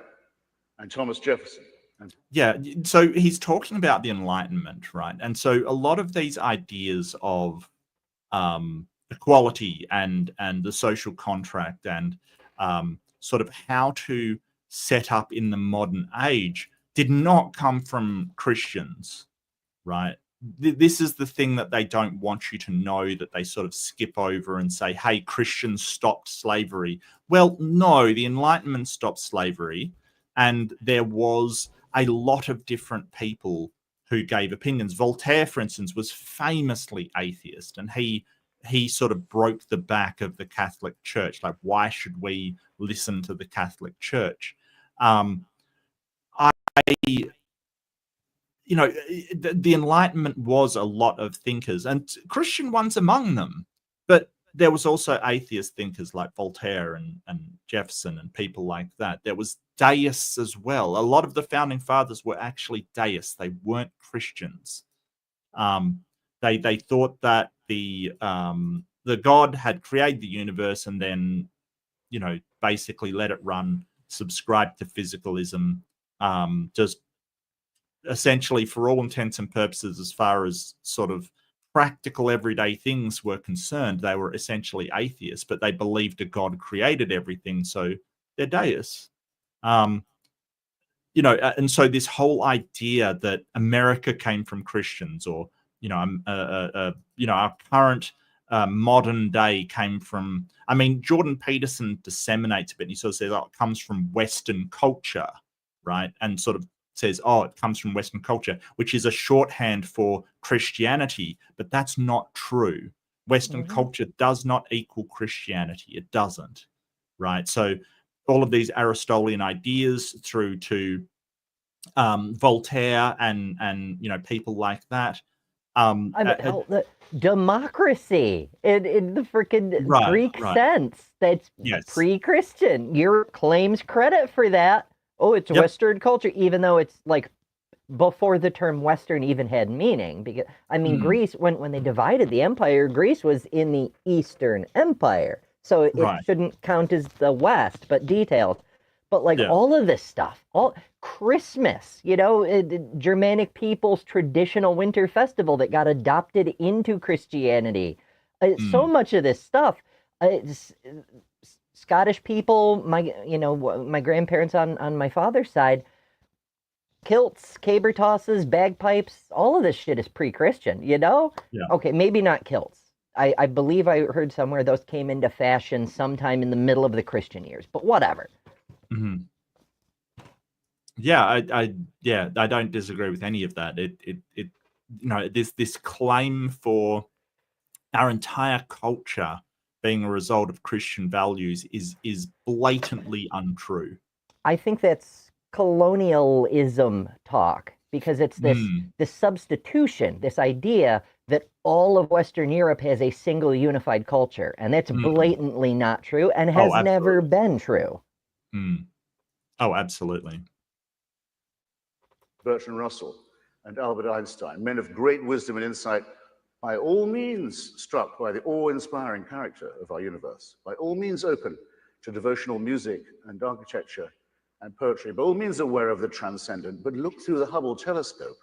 and Thomas Jefferson. Yeah, so he's talking about the Enlightenment, right? And so a lot of these ideas of equality and the social contract and sort of how to set up in the modern age did not come from Christians, right? This is the thing that they don't want you to know, that they sort of skip over and say, hey, Christians stopped slavery. Well, no, the Enlightenment stopped slavery, and there was a lot of different people who gave opinions. Voltaire, for instance, was famously atheist, and he sort of broke the back of the Catholic Church. Like, why should we listen to the Catholic Church? You know, the Enlightenment was a lot of thinkers, and Christian ones among them. But there was also atheist thinkers like Voltaire and Jefferson and people like that. There was deists as well. A lot of the founding fathers were actually deists. They weren't Christians. They thought that the God had created the universe and then, you know, basically let it run, subscribe to physicalism, just essentially, for all intents and purposes, as far as sort of practical everyday things were concerned, they were essentially atheists, but they believed a God created everything, so they're deists. You know, and so this whole idea that America came from Christians, or you know, our current modern day came from. I mean, Jordan Peterson disseminates a bit, and he sort of says, "Oh, it comes from Western culture," right? And sort of says, "Oh, it comes from Western culture," which is a shorthand for Christianity, but that's not true. Western culture does not equal Christianity. It doesn't, right? So all of these Aristotelian ideas through to Voltaire and you know, people like that. The democracy in the freaking Greek sense, that's pre-Christian. Your claims credit for that. Oh, it's Western culture, even though it's like before the term Western even had meaning. Because I mean, Greece, when they divided the empire, Greece was in the Eastern Empire, so it shouldn't count as the West, but details. But like all of this stuff, all Christmas, you know, Germanic people's traditional winter festival that got adopted into Christianity. So much of this stuff. Scottish people, my grandparents on my father's side, kilts, caber tosses, bagpipes, all of this shit is pre-Christian, you know? Yeah. Okay, maybe not kilts. I believe I heard somewhere those came into fashion sometime in the middle of the Christian years, but whatever. Mm-hmm. Yeah, I don't disagree with any of that. It you know, this claim for our entire culture being a result of Christian values is blatantly untrue. I think that's colonialism talk, because it's this substitution, this idea that all of Western Europe has a single unified culture, and that's blatantly not true and has never been true. Oh, absolutely. Bertrand Russell, and Albert Einstein, men of great wisdom and insight, by all means struck by the awe-inspiring character of our universe, by all means open to devotional music and architecture and poetry, by all means aware of the transcendent, but look through the Hubble telescope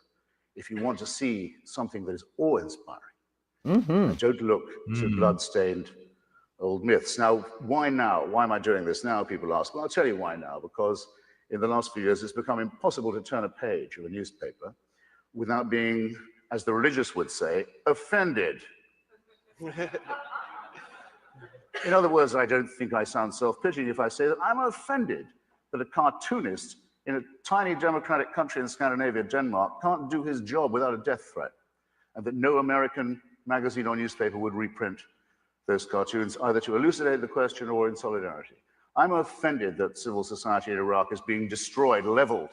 if you want to see something that is awe-inspiring. And don't look to blood-stained old myths. Now, why now? Why am I doing this now, people ask? Well, I'll tell you why now, because in the last few years, it's become impossible to turn a page of a newspaper without being, as the religious would say, offended. In other words, I don't think I sound self-pitying if I say that I'm offended that a cartoonist in a tiny democratic country in Scandinavia, Denmark, can't do his job without a death threat, and that no American magazine or newspaper would reprint those cartoons, either to elucidate the question or in solidarity. I'm offended that civil society in Iraq is being destroyed, leveled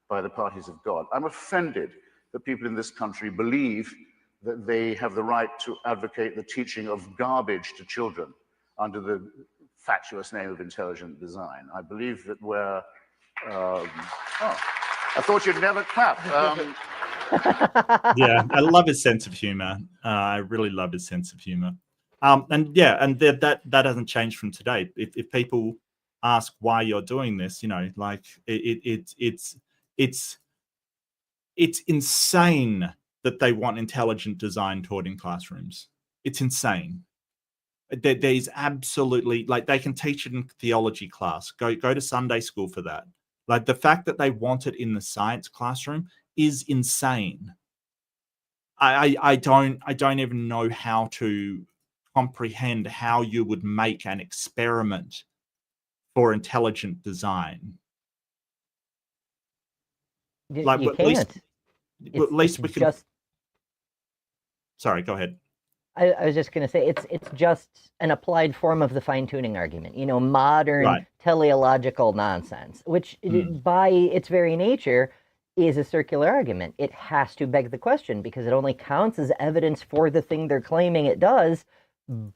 by the parties of God. I'm offended that people in this country believe that they have the right to advocate the teaching of garbage to children under the fatuous name of intelligent design. I believe that we're, I thought you'd never clap. Yeah, I love his sense of humor. I really love his sense of humor. And yeah, and that hasn't changed from today. If people ask why you're doing this, you know, like it's insane that they want intelligent design taught in classrooms. It's insane. There's absolutely, like, they can teach it in theology class. Go to Sunday school for that. Like, the fact that they want it in the science classroom is insane. I don't even know how to comprehend how you would make an experiment for intelligent design. Like, you at can't. least we can. Sorry, go ahead. I was just going to say, it's just an applied form of the fine-tuning argument, you know, modern teleological nonsense, which by its very nature is a circular argument. It has to beg the question because it only counts as evidence for the thing they're claiming it does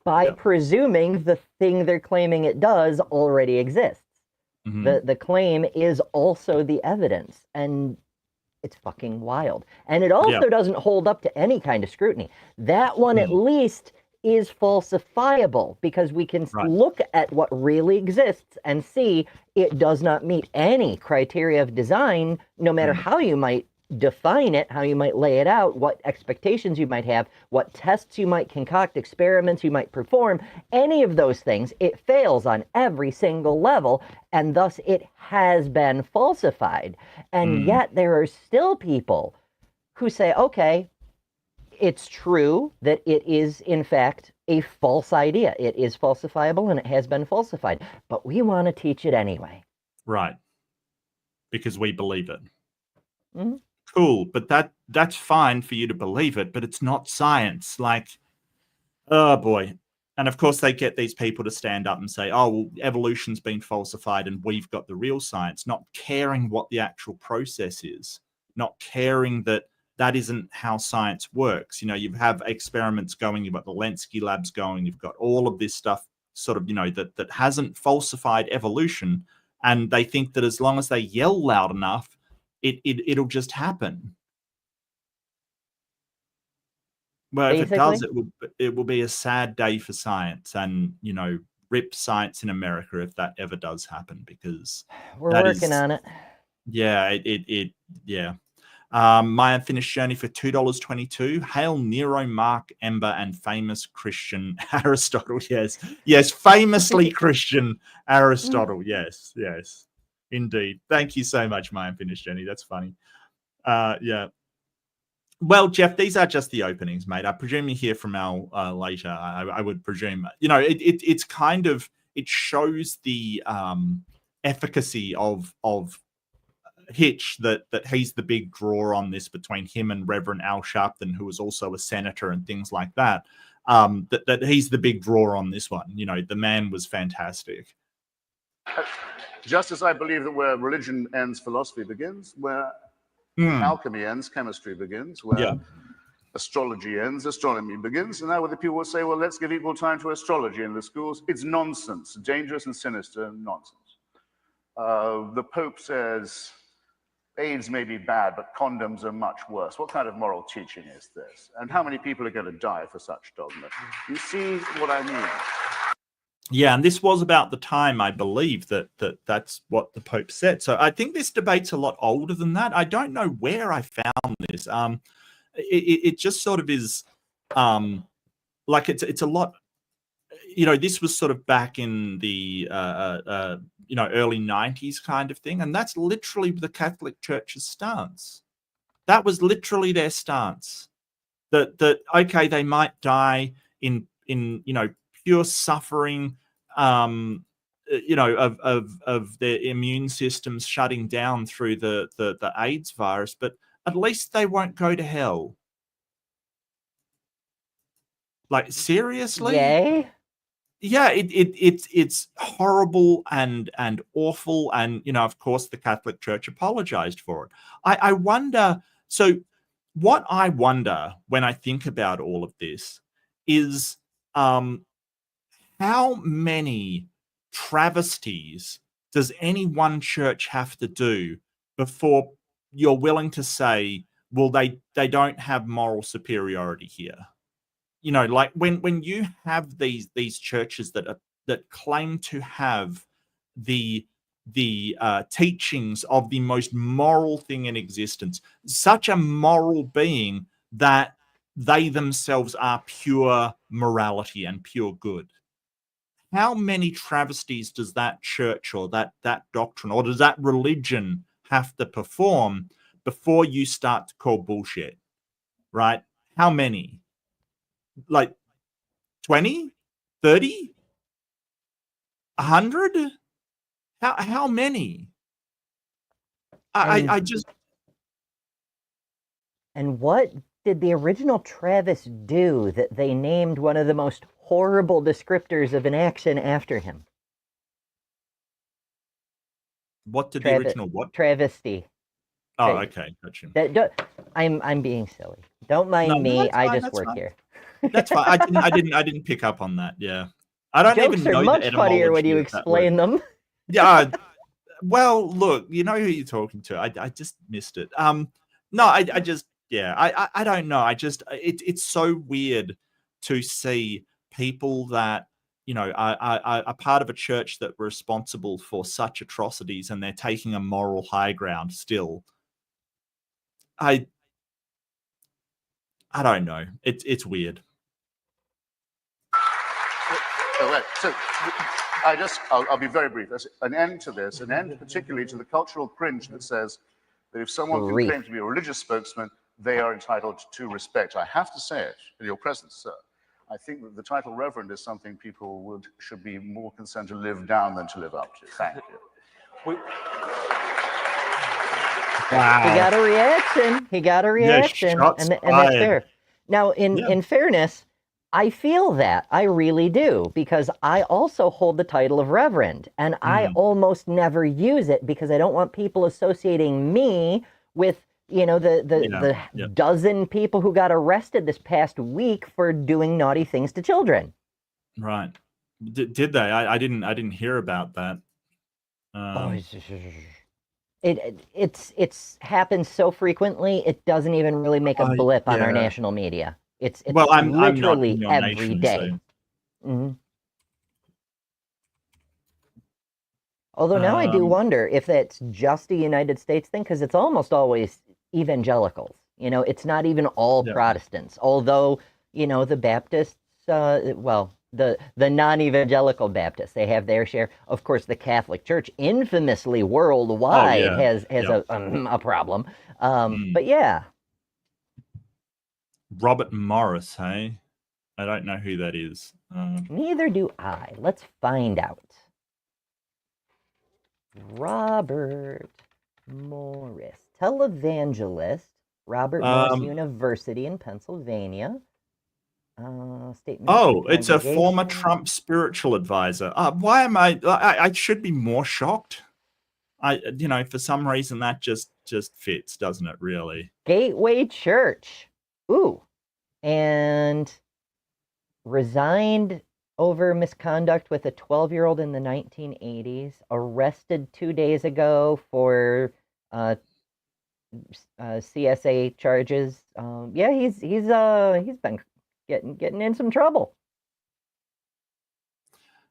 by presuming the thing they're claiming it does already exists. The claim is also the evidence, and it's fucking wild. And it also doesn't hold up to any kind of scrutiny. That one at least is falsifiable because we can look at what really exists and see it does not meet any criteria of design, no matter how you might define it, how you might lay it out, what expectations you might have, what tests you might concoct, experiments you might perform, any of those things. It fails on every single level, and thus it has been falsified. And yet there are still people who say, okay, it's true that it is, in fact, a false idea. It is falsifiable and it has been falsified, but we want to teach it anyway. Right. Because we believe it. Cool, but that's fine for you to believe it, but it's not science. Like, oh boy. And of course they get these people to stand up and say, oh, well, evolution's been falsified and we've got the real science, not caring what the actual process is, not caring that isn't how science works. You know, you have experiments going, you've got the Lenski labs going, you've got all of this stuff sort of, you know, that hasn't falsified evolution. And they think that as long as they yell loud enough, it'll just happen. Well, if it does, it will be a sad day for science, and, you know, rip science in America if that ever does happen, because we're working on it. Yeah, yeah. My Unfinished Journey for $2.22. Hail Nero, Mark, Ember, and famous Christian Aristotle. Yes, famously Christian Aristotle. Yes, indeed. Thank you so much, My Unfinished Journey. That's funny. Yeah. Well, Jeff, these are just the openings, mate. I presume you hear from Al later. I would presume. You know, it's kind of, it shows the efficacy of Hitch, that he's the big draw on this between him and Reverend Al Sharpton, who was also a senator and things like that. That he's the big draw on this one. You know, the man was fantastic. Just as I believe that where religion ends, philosophy begins, where alchemy ends, chemistry begins, where astrology ends, astronomy begins. And now when the people will say, well, let's give equal time to astrology in the schools, it's nonsense, dangerous and sinister nonsense. The Pope says AIDS may be bad, but condoms are much worse. What kind of moral teaching is this? And how many people are going to die for such dogma? You see what I mean? Yeah, and this was about the time, I believe, that's what the Pope said. So I think this debate's a lot older than that. I don't know where I found this. It just sort of is like it's a lot. This was sort of back in the early 90s kind of thing, and that's literally the Catholic Church's stance. That was literally their stance. That okay, they might die in pure suffering, of their immune systems shutting down through the AIDS virus, but at least they won't go to hell. Like, seriously? Yay? Yeah, it's horrible and awful, and of course the Catholic Church apologized for it. I wonder. So, what I wonder when I think about all of this is how many travesties does any one church have to do before you're willing to say, well, they don't have moral superiority here? Like when you have these churches that claim to have the teachings of the most moral thing in existence, such a moral being that they themselves are pure morality and pure good. How many travesties does that church or that doctrine or does that religion have to perform before you start to call bullshit? Right? How many? Like 20, 30, 100? How many? I just... And what did the original Travis do that they named one of the most horrible descriptors of an action after him? What did the original what? Travesty. Oh, okay, gotcha. I'm being silly. Don't mind me. I just work here. That's fine. I didn't pick up on that. Yeah, I don't Jokes even know are much the funnier when etymology you of that explain word. them. Yeah. Well, look, you know who you're talking to. I just missed it. No, I just, yeah, I don't know. It's so weird to see people that are part of a church that were responsible for such atrocities, and they're taking a moral high ground still. I don't know. It's weird. So I'll be very brief. There's an end to this, an end particularly to the cultural cringe that says that if someone can claim to be a religious spokesman, they are entitled to respect. I have to say it in your presence, sir. I think that the title Reverend is something people should be more concerned to live down than to live up to. Thank you. Wow. He got a reaction. He got a reaction. Yeah, and that's fair. Now, in fairness, I feel that. I really do, because I also hold the title of Reverend, and I almost never use it because I don't want people associating me with, the dozen people who got arrested this past week for doing naughty things to children. Right. Did they? I didn't hear about that. It's happened so frequently, it doesn't even really make a blip on our national media. It's I'm literally not every nation, day. So. Mm-hmm. Although now I do wonder if that's just a United States thing, because it's almost always evangelicals. It's not even all Protestants. Although, the Baptists, the non-evangelical Baptists, they have their share. Of course, the Catholic Church, infamously worldwide, has a problem. But yeah. Robert Morris, hey? I don't know who that is. Neither do I. Let's find out. Robert Morris, televangelist, Robert Morris University in Pennsylvania. It's a former Trump spiritual advisor. Why am I should be more shocked. For some reason that just fits, doesn't it, really? Gateway Church. Ooh. And resigned over misconduct with a 12-year-old in the 1980s. Arrested 2 days ago for CSA charges. Yeah, he's been getting in some trouble.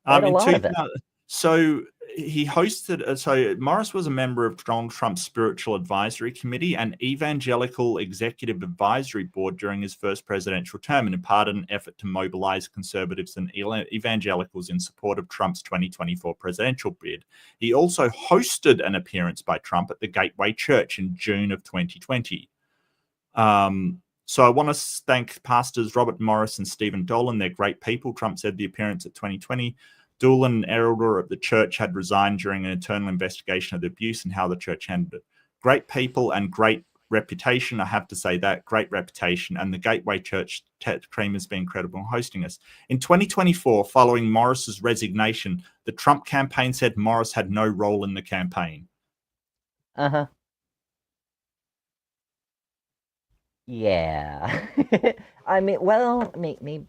Quite a lot of it. So he hosted. So Morris was a member of Donald Trump's Spiritual Advisory Committee and Evangelical Executive Advisory Board during his first presidential term, in part an effort to mobilize conservatives and evangelicals in support of Trump's 2024 presidential bid. He also hosted an appearance by Trump at the Gateway Church in June of 2020. So I want to thank pastors Robert Morris and Stephen Dolan. They're great people. Trump said the appearance at 2020. Dolan, elder of the church, had resigned during an internal investigation of the abuse and how the church handled it. Great people and great reputation. I have to say that. Great reputation. And the Gateway Church team has been incredible in hosting us. In 2024, following Morris's resignation, the Trump campaign said Morris had no role in the campaign. Uh-huh. Yeah. I mean, well, maybe.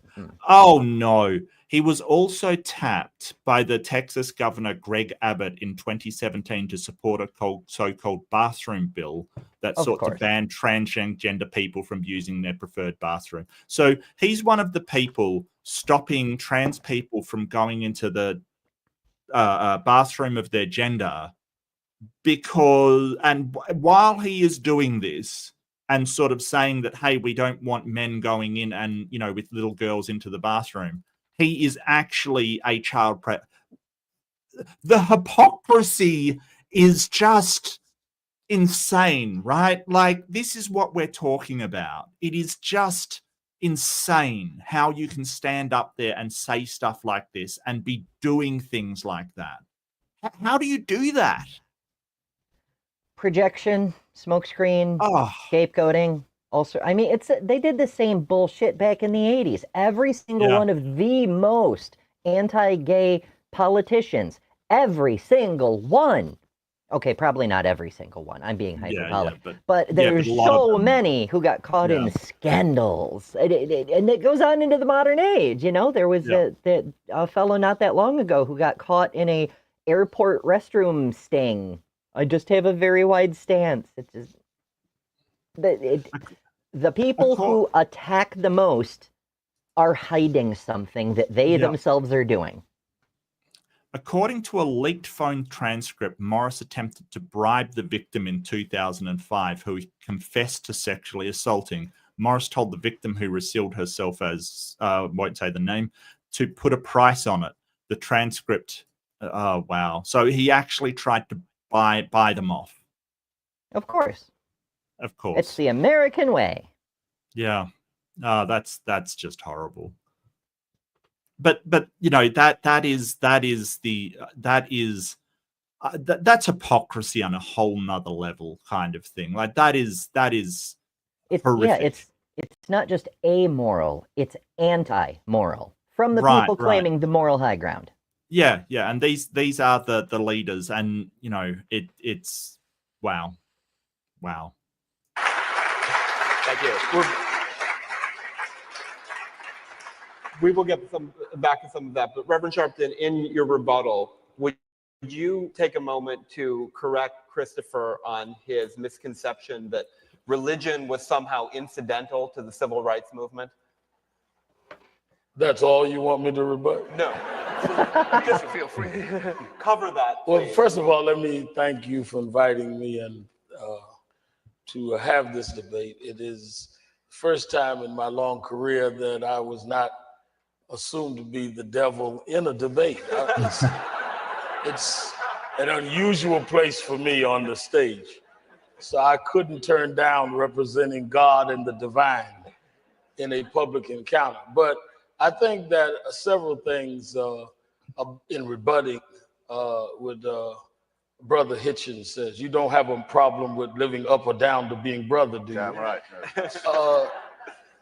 Oh, no. He was also tapped by the Texas Governor Greg Abbott in 2017 to support a so-called bathroom bill that sought to ban transgender people from using their preferred bathroom. So he's one of the people stopping trans people from going into the bathroom of their gender and while he is doing this, and sort of saying that, hey, we don't want men going in and, with little girls into the bathroom, he is actually a child The hypocrisy is just insane, right? Like, this is what we're talking about. It is just insane how you can stand up there and say stuff like this and be doing things like that. How do you do that? Projection, smokescreen, scapegoating. Also, I mean, they did the same bullshit back in the 80s. Every single one of the most anti-gay politicians, every single one. Okay, probably not every single one. I'm being hyperbolic. But there's so many who got caught in scandals. And it goes on into the modern age. There was a fellow not that long ago who got caught in a airport restroom sting. I just have a very wide stance. It's just the people who attack the most are hiding something that they themselves are doing. According to a leaked phone transcript, Morris attempted to bribe the victim in 2005, who he confessed to sexually assaulting. Morris told the victim, who revealed herself as, won't say the name, to put a price on it. The transcript, oh, wow. So he actually tried to buy them off. Of course. It's the American way. Yeah. That's just horrible. But that's hypocrisy on a whole nother level kind of thing. Like that is horrific. Yeah, it's not just amoral, it's anti-moral from the people claiming the moral high ground. Yeah, and these are the leaders, and it's wow. Thank you. We will get back to some of that, but Reverend Sharpton, in your rebuttal, would you take a moment to correct Christopher on his misconception that religion was somehow incidental to the civil rights movement? That's all you want me to rebut? No. Just feel free to cover that. Well, first of all, let me thank you for inviting me and to have this debate. It is the first time in my long career that I was not assumed to be the devil in a debate. It's an unusual place for me on the stage. So I couldn't turn down representing God and the divine in a public encounter. But I think that several things in rebutting with Brother Hitchens says, you don't have a problem with living up or down to being brother, do you? Damn right.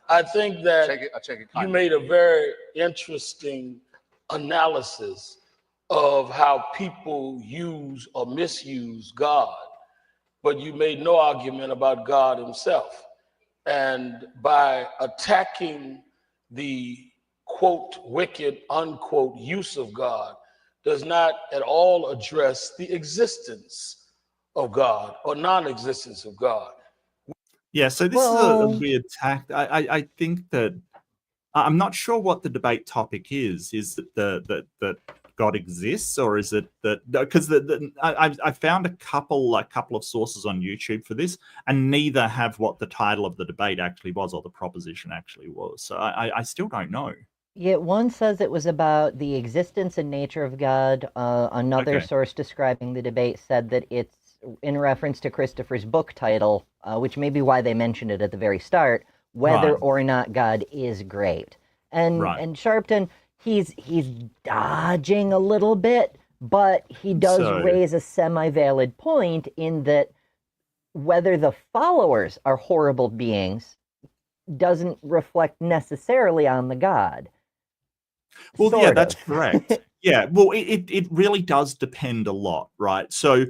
I think that you made a very interesting analysis of how people use or misuse God, but you made no argument about God himself. And by attacking the quote, wicked, unquote, use of God, does not at all address the existence of God or non-existence of God. Yeah, so this is a weird tact. I think that I'm not sure what the debate topic is. Is it that God exists, or is it that because I found a couple of sources on YouTube for this, and neither have what the title of the debate actually was or the proposition actually was. So I still don't know. Yeah, one says it was about the existence and nature of God. Another Okay. source describing the debate said that it's in reference to Christopher's book title, which may be why they mentioned it at the very start, whether Right. or not God is great. And Right. and Sharpton, he's dodging a little bit, but he does So- raise a semi-valid point in that whether the followers are horrible beings doesn't reflect necessarily on the God. Well, yeah, Sort that's of. correct. Yeah, well, it really does depend a lot, right? So,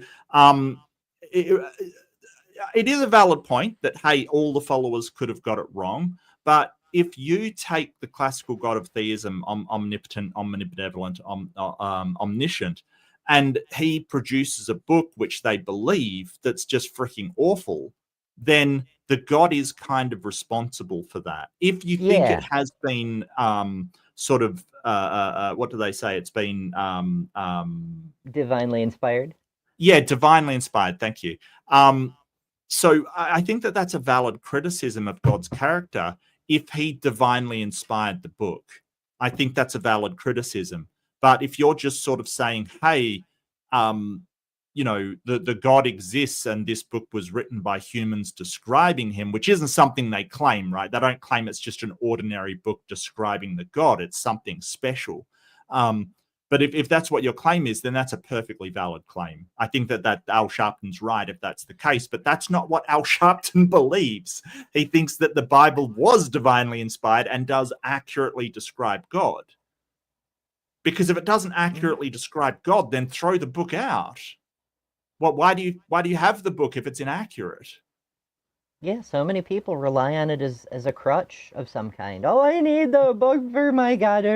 it is a valid point that, hey, all the followers could have got it wrong. But if you take the classical God of theism, omnipotent, omnibenevolent, omniscient, and he produces a book which they believe that's just freaking awful, then the God is kind of responsible for that. If you think Yeah. it has been sort of, what do they say? It's been Divinely inspired. yeah, divinely inspired. Thank you. So I think that that's a valid criticism of God's character. If he divinely inspired the book, I think that's a valid criticism. But if you're just sort of saying, hey, the God exists and this book was written by humans describing him, which isn't something they claim, right? They don't claim it's just an ordinary book describing the God. It's something special. But if that's what your claim is, then that's a perfectly valid claim. I think that Al Sharpton's right if that's the case, but that's not what Al Sharpton believes. He thinks that the Bible was divinely inspired and does accurately describe God. Because if it doesn't accurately describe God, then throw the book out. Why do you have the book if it's inaccurate? Yeah, so many people rely on it as a crutch of some kind. Oh, I need the book for my God.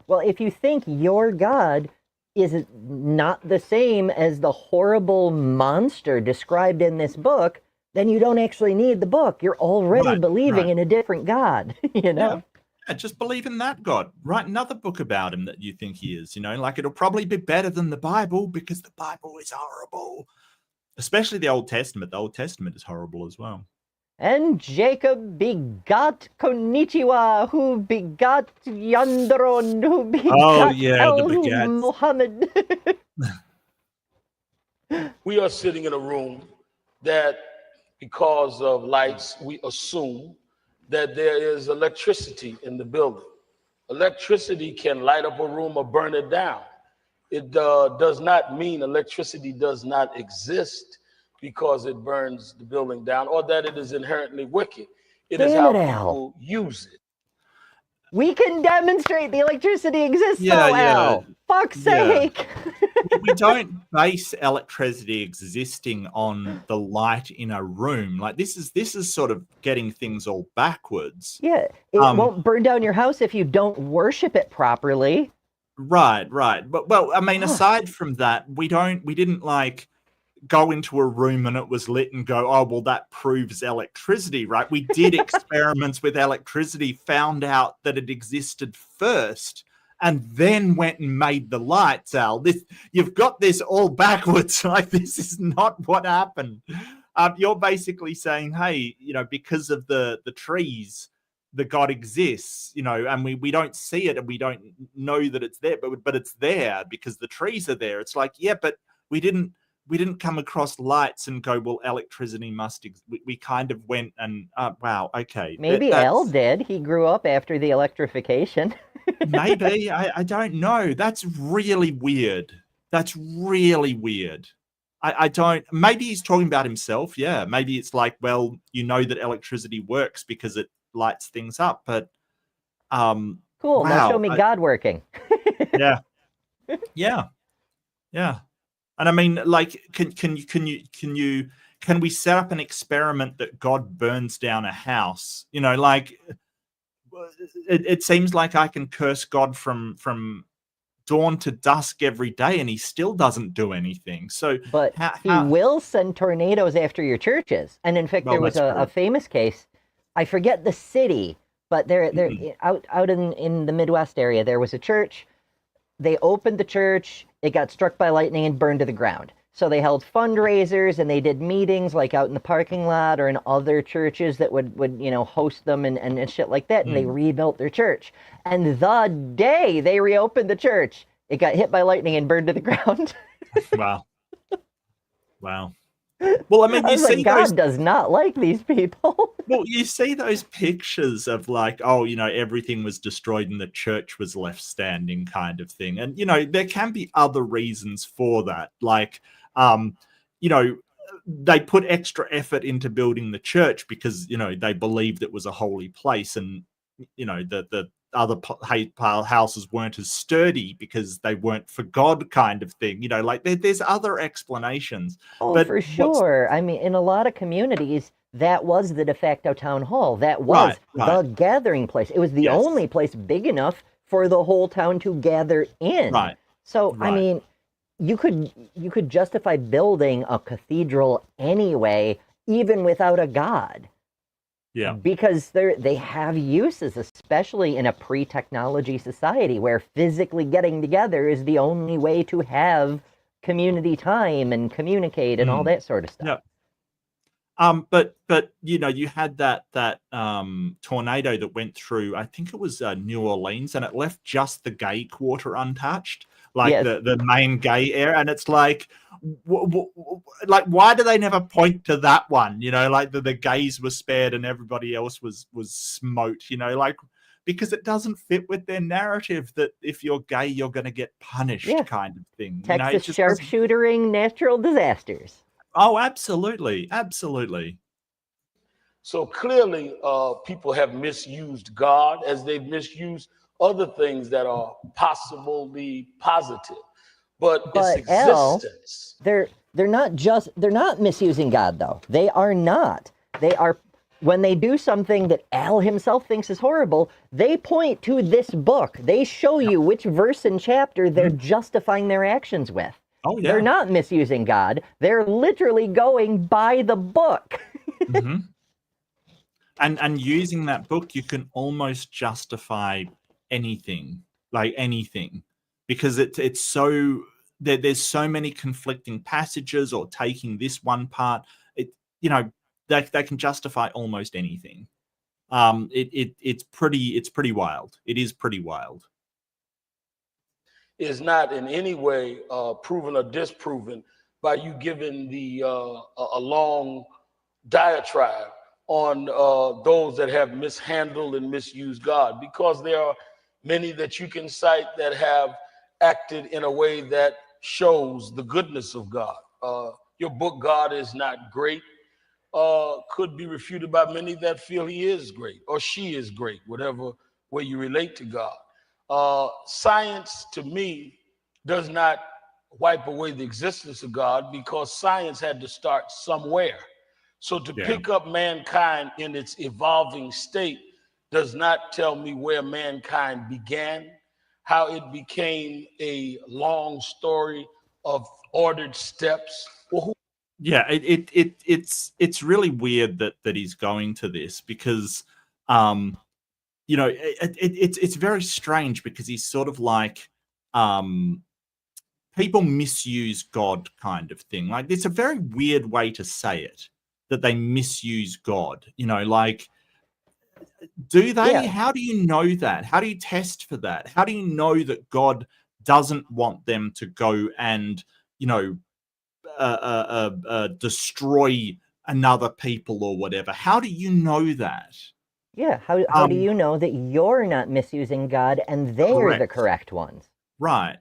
Well, if you think your God is not the same as the horrible monster described in this book, then you don't actually need the book. You're already believing in a different God, you know? Yeah, just believe in that God. Write another book about him that you think he is, like it'll probably be better than the Bible because the Bible is horrible. Especially the Old Testament. The Old Testament is horrible as well. And Jacob begot Konnichiwa, who begot Yandron, who begot the Muhammad. We are sitting in a room that, because of lights, we assume that there is electricity in the building. Electricity can light up a room or burn it down. It does not mean electricity does not exist because it burns the building down, or that it is inherently wicked. It is how people use it. We can demonstrate the electricity exists, though, Al. Fuck's sake. We don't base electricity existing on the light in a room. Like this is sort of getting things all backwards. Yeah, it won't burn down your house if you don't worship it properly. Right. But well, I mean, aside from that, we didn't like go into a room and it was lit and go, oh, well, that proves electricity, right? We did experiments with electricity, found out that it existed first, and then went and made the lights, Al. You've got this all backwards. Like, this is not what happened. You're basically saying, hey, because of the trees, the God exists, and we don't see it and we don't know that it's there, but it's there because the trees are there. It's like, yeah, but we didn't come across lights and go, well, electricity must we kind of went and wow, okay. Maybe Al did. He grew up after the electrification. Maybe. I don't know. That's really weird. I don't, maybe he's talking about himself. Yeah. Maybe it's like, well, that electricity works because it lights things up, but cool. Wow, now show me God working. Yeah. And I mean, like, can we set up an experiment that God burns down a house? Like, it seems like I can curse God from dawn to dusk every day, and he still doesn't do anything. So, But he will send tornadoes after your churches. And in fact, Well, there was that's a true. famous case. I forget the city, but there out in the Midwest area, there was a church. They opened the church, it got struck by lightning and burned to the ground. So they held fundraisers and they did meetings like out in the parking lot or in other churches that would host them and shit like that. And they rebuilt their church. And the day they reopened the church, it got hit by lightning and burned to the ground. Wow. Wow. Well, I mean, I was like, God does not like these people. Well, you see those pictures of like, oh, everything was destroyed and the church was left standing kind of thing. And, there can be other reasons for that. Like, they put extra effort into building the church because, they believed it was a holy place. And, the other houses weren't as sturdy because they weren't for God kind of thing. Like there's other explanations. Oh, but for sure. I mean, in a lot of communities, that was the de facto town hall. That was the gathering place. It was the only place big enough for the whole town to gather in. Right. So, I mean, you could justify building a cathedral anyway, even without a god. Yeah. Because they have uses, especially in a pre-technology society where physically getting together is the only way to have community time and communicate and all that sort of stuff. Yeah. But you had that tornado that went through, I think it was New Orleans, and it left just the gay quarter untouched, like the main gay area, and it's like, like, why do they never point to that one? Like the gays were spared and everybody else was smote. Like, because it doesn't fit with their narrative that if you're gay you're going to get punished, kind of thing. Texas sharpshootering natural disasters. Oh, absolutely, absolutely. So clearly, people have misused God as they've misused other things that are possibly positive. But its existence. They're not misusing God though. They are not. They are, when they do something that Al himself thinks is horrible, they point to this book. They show you which verse and chapter they're justifying their actions with. Oh yeah. They're not misusing God. They're literally going by the book. And using that book, you can almost justify anything, like anything, because it's so there's so many conflicting passages, or taking this one part, they can justify almost anything. It's pretty wild. It is pretty wild. Is not in any way proven or disproven by you giving a long diatribe on those that have mishandled and misused God, because there are many that you can cite that have acted in a way that shows the goodness of God. Your book, God Is Not Great, could be refuted by many that feel he is great or she is great, whatever way you relate to God. Science, to me, does not wipe away the existence of God, because science had to start somewhere. So to pick up mankind in its evolving state does not tell me where mankind began, how it became a long story of ordered steps. Yeah, it's really weird that he's going to this, because it's very strange, because he's sort of like people misuse God kind of thing. Like, it's a very weird way to say it, that they misuse God. Like, do they? Yeah. How do you know that? How do you test for that? How do you know that God doesn't want them to go and destroy another people or whatever? How do you know that? Yeah, how do you know that you're not misusing God and they're the correct ones? Right.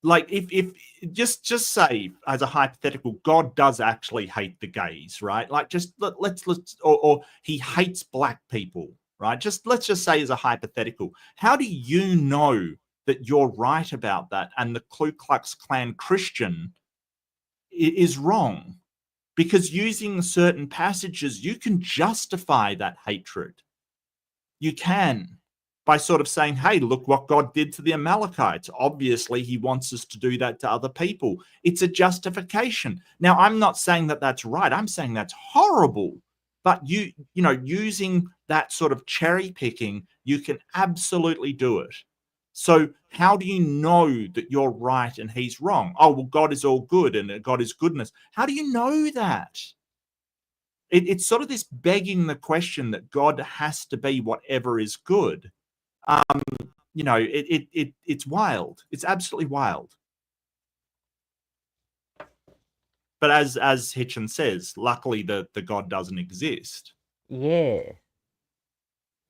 Like, if just say, as a hypothetical, God does actually hate the gays, right? Like, just let's or he hates black people, right? Let's just say, as a hypothetical, how do you know that you're right about that and the Ku Klux Klan Christian is wrong? Because using certain passages, you can justify that hatred. You can. by sort of saying, hey, look what God did to the Amalekites. Obviously, he wants us to do that to other people. It's a justification. Now, I'm not saying that that's right. I'm saying that's horrible. But you know, using that sort of cherry picking, you can absolutely do it. So how do you know that you're right and he's wrong? Oh, well, God is all good and God is goodness. How do you know that? It's sort of this begging the question that God has to be whatever is good. You know, it's wild. It's absolutely wild. But as Hitchens says, luckily the God doesn't exist. Yeah.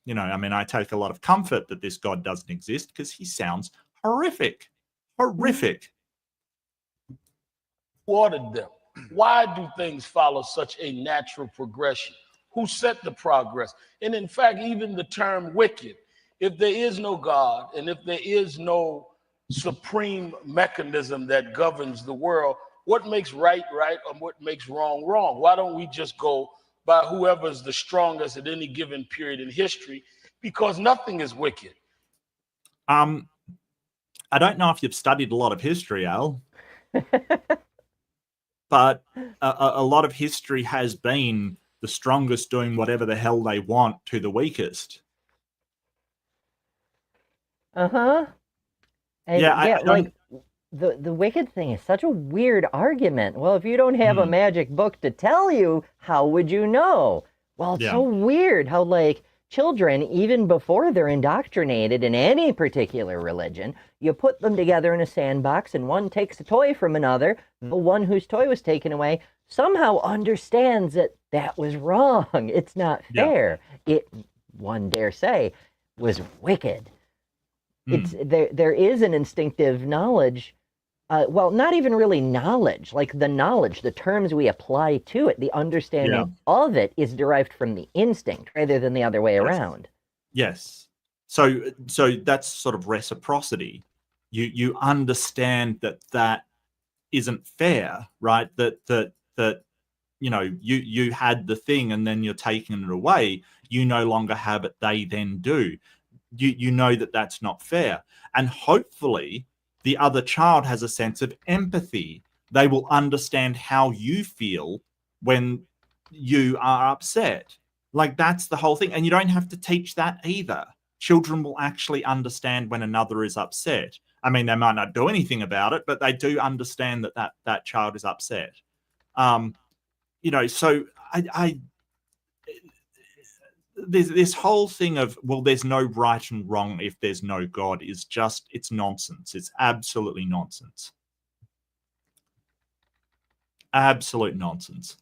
You know, I mean, I take a lot of comfort that this God doesn't exist because he sounds horrific. Horrific. Who ordered them? Why do things follow such a natural progression? Who set the progress? And in fact, even the term wicked, if there is no God and if there is no supreme mechanism that governs the world, what makes right right and what makes wrong wrong? Why don't we just go by whoever's the strongest at any given period in history? Because nothing is wicked. I don't know if you've studied a lot of history, Al, but a lot of history has been the strongest doing whatever the hell they want to the weakest. Uh-huh. And Yeah, like the wicked thing is such a weird argument. Well, if you don't have a magic book to tell you, how would you know? Well, it's so weird how like children, even before they're indoctrinated in any particular religion, you put them together in a sandbox and one takes a toy from another. The one whose toy was taken away somehow understands that that was wrong. It's not fair. It, one dare say, was wicked. It's there is an instinctive knowledge, well, not even really knowledge, like the knowledge, the terms we apply to it, the understanding of it is derived from the instinct rather than the other way around. Yes. So that's sort of reciprocity. You understand that isn't fair, right? That you know, you had the thing and then you're taking it away. You no longer have it, they then do. You know that that's not fair. And hopefully the other child has a sense of empathy. They will understand how you feel when you are upset. Like, that's the whole thing. And you don't have to teach that either. Children will actually understand when another is upset. I mean, they might not do anything about it, but they do understand that child is upset. You know, so there's this whole thing of, well, there's no right and wrong if there's no God, is just, it's nonsense. It's absolutely nonsense. Absolute nonsense.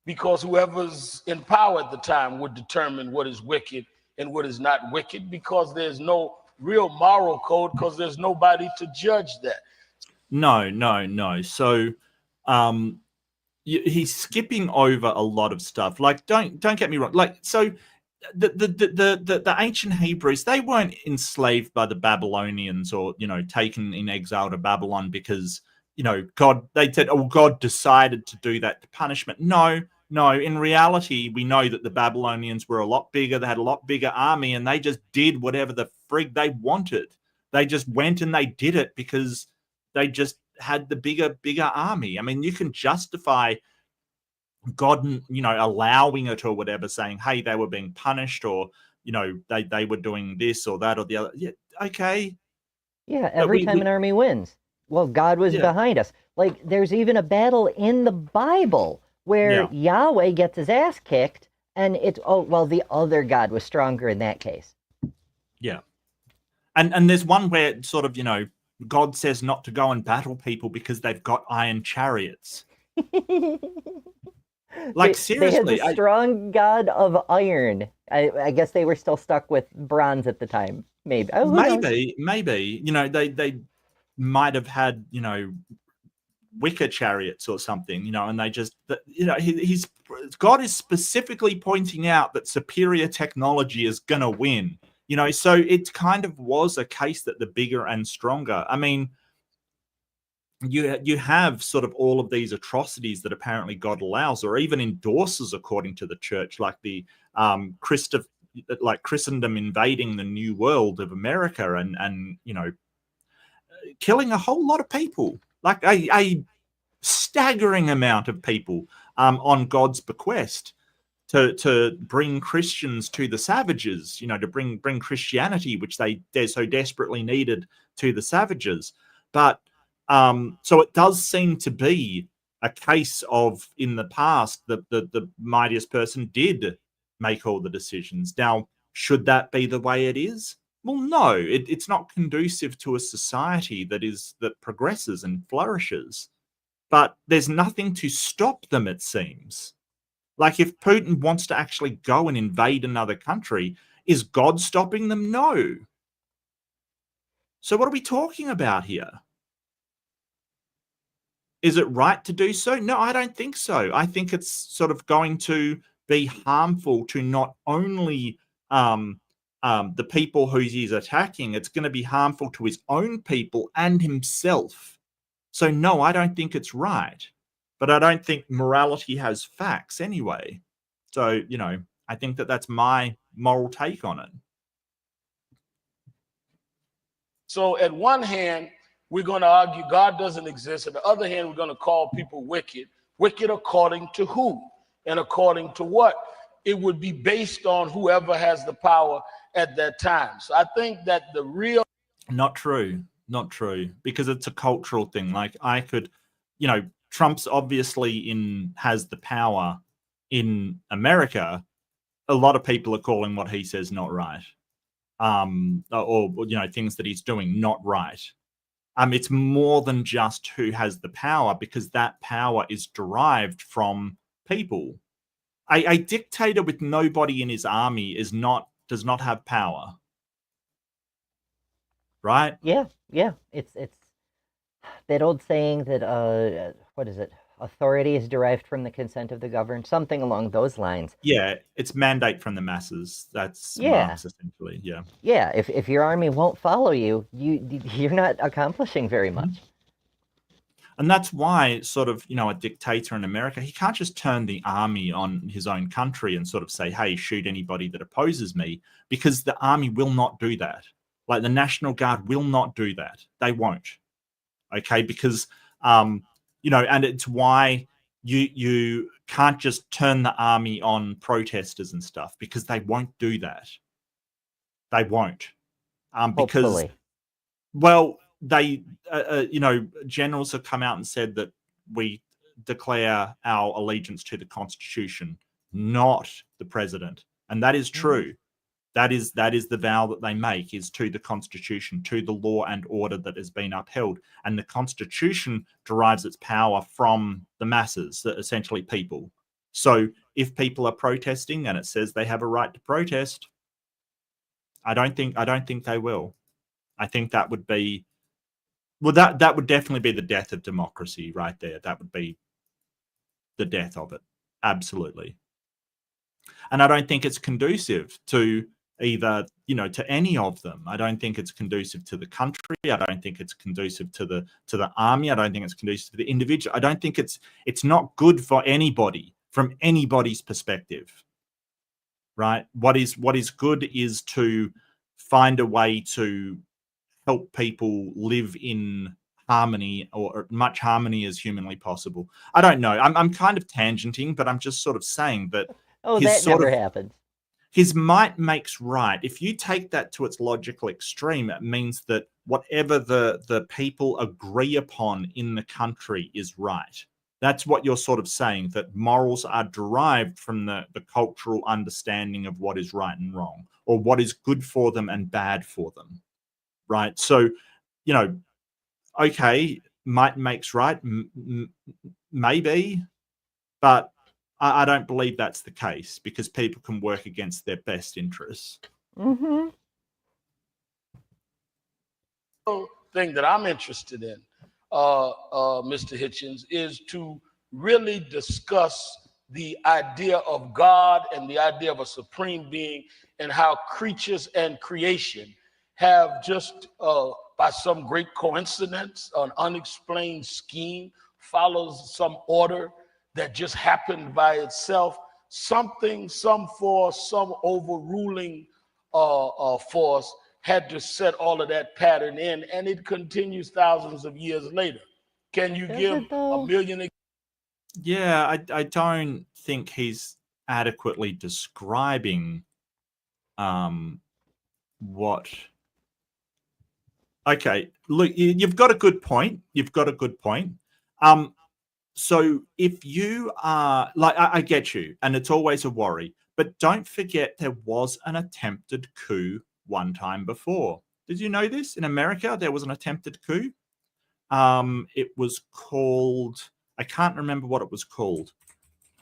Because whoever's in power at the time would determine what is wicked and what is not wicked, because there's no real moral code, because there's nobody to judge that. No. So he's skipping over a lot of stuff. Like, don't get me wrong. Like, so the ancient Hebrews, they weren't enslaved by the Babylonians or, you know, taken in exile to Babylon because, you know, they said, oh, God decided to do that to punishment. No. In reality, we know that the Babylonians were a lot bigger. They had a lot bigger army, and they just did whatever the frig they wanted. They just went and they did it because they just had the bigger army. I mean, you can justify God, you know, allowing it or whatever, saying, hey, they were being punished, or, you know, they were doing this or that or the other. Yeah, okay. Yeah, every time an army wins, well, God was behind us. Like, there's even a battle in the Bible where Yahweh gets his ass kicked, and it's, oh, well, the other God was stronger in that case. Yeah. And there's one where sort of, you know, God says not to go and battle people because they've got iron chariots. Like, seriously. They had a strong god of iron. I guess they were still stuck with bronze at the time. Maybe. Oh, maybe. You know, they might have had, you know, wicker chariots or something, you know, and they just, you know, God is specifically pointing out that superior technology is going to win. You know, so it kind of was a case that the bigger and stronger. I mean, you have sort of all of these atrocities that apparently God allows or even endorses according to the church, like the like Christendom invading the new world of America and you know, killing a whole lot of people, like a staggering amount of people on God's bequest to bring Christians to the savages, you know, to bring Christianity, which they so desperately needed, to the savages. But so it does seem to be a case of, in the past, the mightiest person did make all the decisions. Now, should that be the way it is? Well, no, it's not conducive to a society that progresses and flourishes. But there's nothing to stop them, it seems. Like, if Putin wants to actually go and invade another country, is God stopping them? No. So what are we talking about here? Is it right to do so? No, I don't think so. I think it's sort of going to be harmful to not only the people who he's attacking, it's going to be harmful to his own people and himself. So no, I don't think it's right. But I don't think morality has facts anyway. So, you know, I think that's my moral take on it. So at one hand, we're going to argue God doesn't exist. On the other hand, we're going to call people wicked. Wicked according to who? And according to what? It would be based on whoever has the power at that time. So I think that the real... Not true. Not true. Because it's a cultural thing. Like, I could, you know, Trump's obviously has the power in America. A lot of people are calling what he says not right. Or, you know, things that he's doing not right. It's more than just who has the power, because that power is derived from people. A dictator with nobody in his army does not have power. Right? Yeah. It's that old saying that what is it? Authority is derived from the consent of the governed, something along those lines. Yeah, it's mandate from the masses. That's Marx, essentially. Yeah. Yeah, if your army won't follow you, you're not accomplishing very much. And that's why, sort of, you know, a dictator in America, he can't just turn the army on his own country and sort of say, hey, shoot anybody that opposes me, because the army will not do that. Like, the National Guard will not do that. They won't. Okay, because you know, and it's why you can't just turn the army on protesters and stuff, because they won't do that. They won't. Because, Hopefully. well, they, you know, generals have come out and said that we declare our allegiance to the Constitution, not the president. And that is true. That is the vow that they make, is to the Constitution, to the law and order that has been upheld. And the Constitution derives its power from the masses, essentially people. So if people are protesting and it says they have a right to protest, I don't think they will. I think that would be, well, that would definitely be the death of democracy right there. That would be the death of it. Absolutely. And I don't think it's conducive to either, you know, to any of them. I don't think it's conducive to the country. I don't think it's conducive to the army. I don't think it's conducive to the individual. I don't think it's not good for anybody from anybody's perspective. Right? What is good is to find a way to help people live in harmony, or much harmony as humanly possible. I don't know. I'm kind of tangenting, but I'm just sort of saying that. Oh, that never happens. His might makes right. If you take that to its logical extreme, it means that whatever the people agree upon in the country is right. That's what you're sort of saying, that morals are derived from the cultural understanding of what is right and wrong, or what is good for them and bad for them. Right? So, you know, okay, might makes right, maybe, but I don't believe that's the case, because people can work against their best interests. Mm-hmm. Thing that I'm interested in, Mr. Hitchens, is to really discuss the idea of God and the idea of a supreme being, and how creatures and creation have just, by some great coincidence, an unexplained scheme, follows some order that just happened by itself, something, some force, some overruling force had to set all of that pattern in, and it continues thousands of years later. Can you give a million? Yeah, I don't think he's adequately describing what. Okay, look, you've got a good point. You've got a good point. So if you are like, I get you, and it's always a worry, but don't forget there was an attempted coup one time before. Did you know this? In America, there was an attempted coup. It was called, I can't remember what it was called.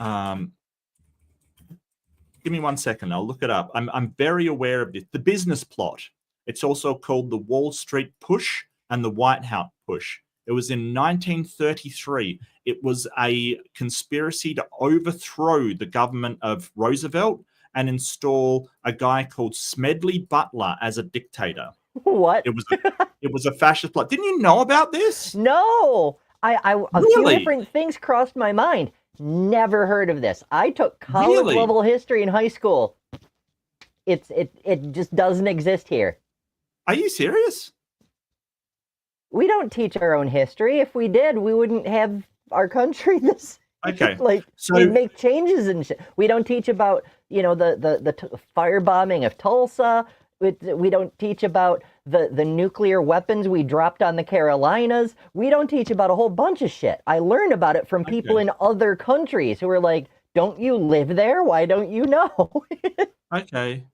Give me 1 second. I'll look it up. I'm very aware of this. The business plot. It's also called the Wall Street Push and the White House Push. It was in 1933. It was a conspiracy to overthrow the government of Roosevelt and install a guy called Smedley Butler as a dictator. What? It was a fascist plot. Didn't you know about this? No. A Really? few different things crossed my mind. Never heard of this. I took college level history in high school. It just doesn't exist here. Are you serious? We don't teach our own history. If we did, we wouldn't have our country this. Okay. Like, so we make changes and shit. We don't teach about, the firebombing of Tulsa. We don't teach about the nuclear weapons we dropped on the Carolinas. We don't teach about a whole bunch of shit. I learned about it from people in other countries who are like, don't you live there? Why don't you know? Okay.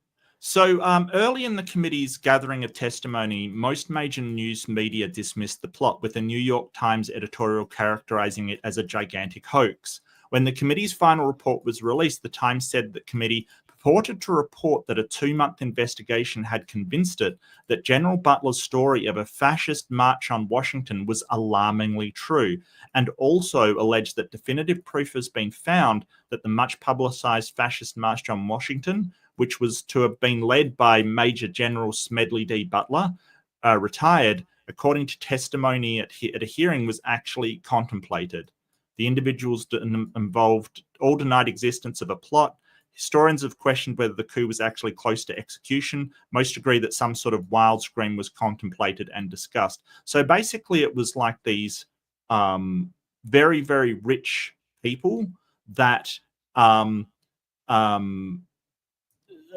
So early in the committee's gathering of testimony, most major news media dismissed the plot, with the New York Times editorial characterizing it as a gigantic hoax. When the committee's final report was released, the Times said the committee purported to report that a 2-month investigation had convinced it that General Butler's story of a fascist march on Washington was alarmingly true, and also alleged that definitive proof has been found that the much publicized fascist march on Washington, which was to have been led by Major General Smedley D. Butler, retired, according to testimony at a hearing, was actually contemplated. The individuals involved all denied existence of a plot. Historians have questioned whether the coup was actually close to execution. Most agree that some sort of wild scream was contemplated and discussed. So basically it was like these very, very rich people that,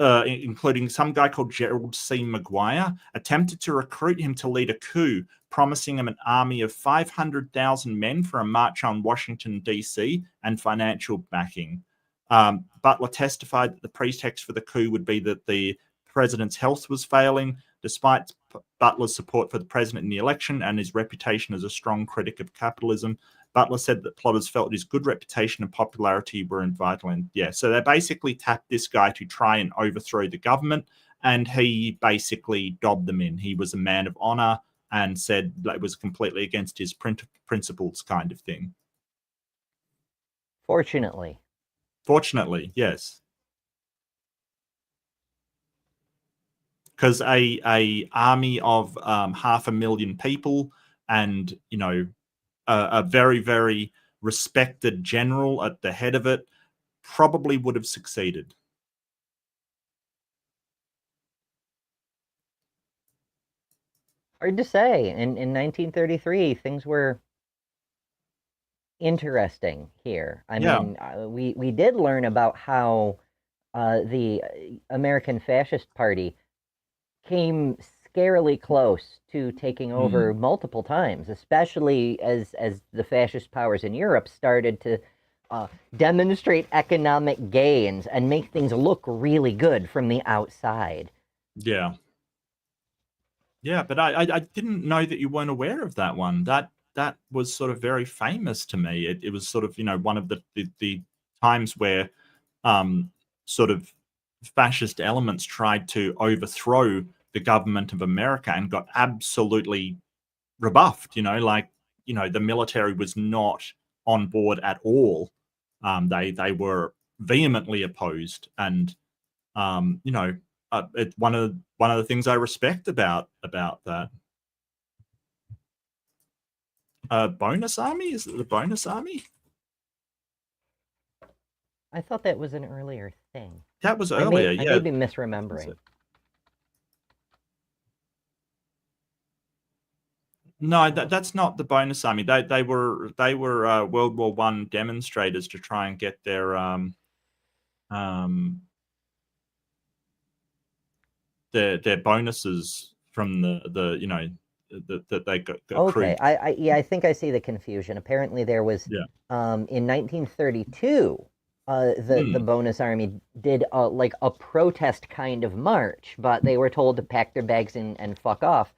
including some guy called Gerald C. Maguire, attempted to recruit him to lead a coup, promising him an army of 500,000 men for a march on Washington, D.C. and financial backing. Butler testified that the pretext for the coup would be that the president's health was failing. Despite Butler's support for the president in the election and his reputation as a strong critic of capitalism, Butler said that plotters felt his good reputation and popularity were in vital. And so they basically tapped this guy to try and overthrow the government, and he basically dobbed them in. He was a man of honor and said that it was completely against his principles, kind of thing. Fortunately, yes. Because a army of 500,000 people and, a very, very respected general at the head of it probably would have succeeded. hard to say. In 1933, things were interesting here. I mean, we did learn about how the American Fascist Party came scarily close to taking over multiple times, especially as the fascist powers in Europe started to demonstrate economic gains and make things look really good from the outside. Yeah. Yeah, but I didn't know that you weren't aware of that one. That was sort of very famous to me. It was sort of, one of the times where sort of fascist elements tried to overthrow the government of America and got absolutely rebuffed. The military was not on board at all. They were vehemently opposed, and it's one of the things I respect about that. Bonus army? Is it the bonus army? I thought that was an earlier thing. That was earlier, I yeah. may be misremembering. No, that's not the bonus army. They were World War I demonstrators to try and get their bonuses from the that they got Okay, accrued. I think I see the confusion. Apparently, there was in 1932, the bonus army did like a protest kind of march, but they were told to pack their bags and fuck off.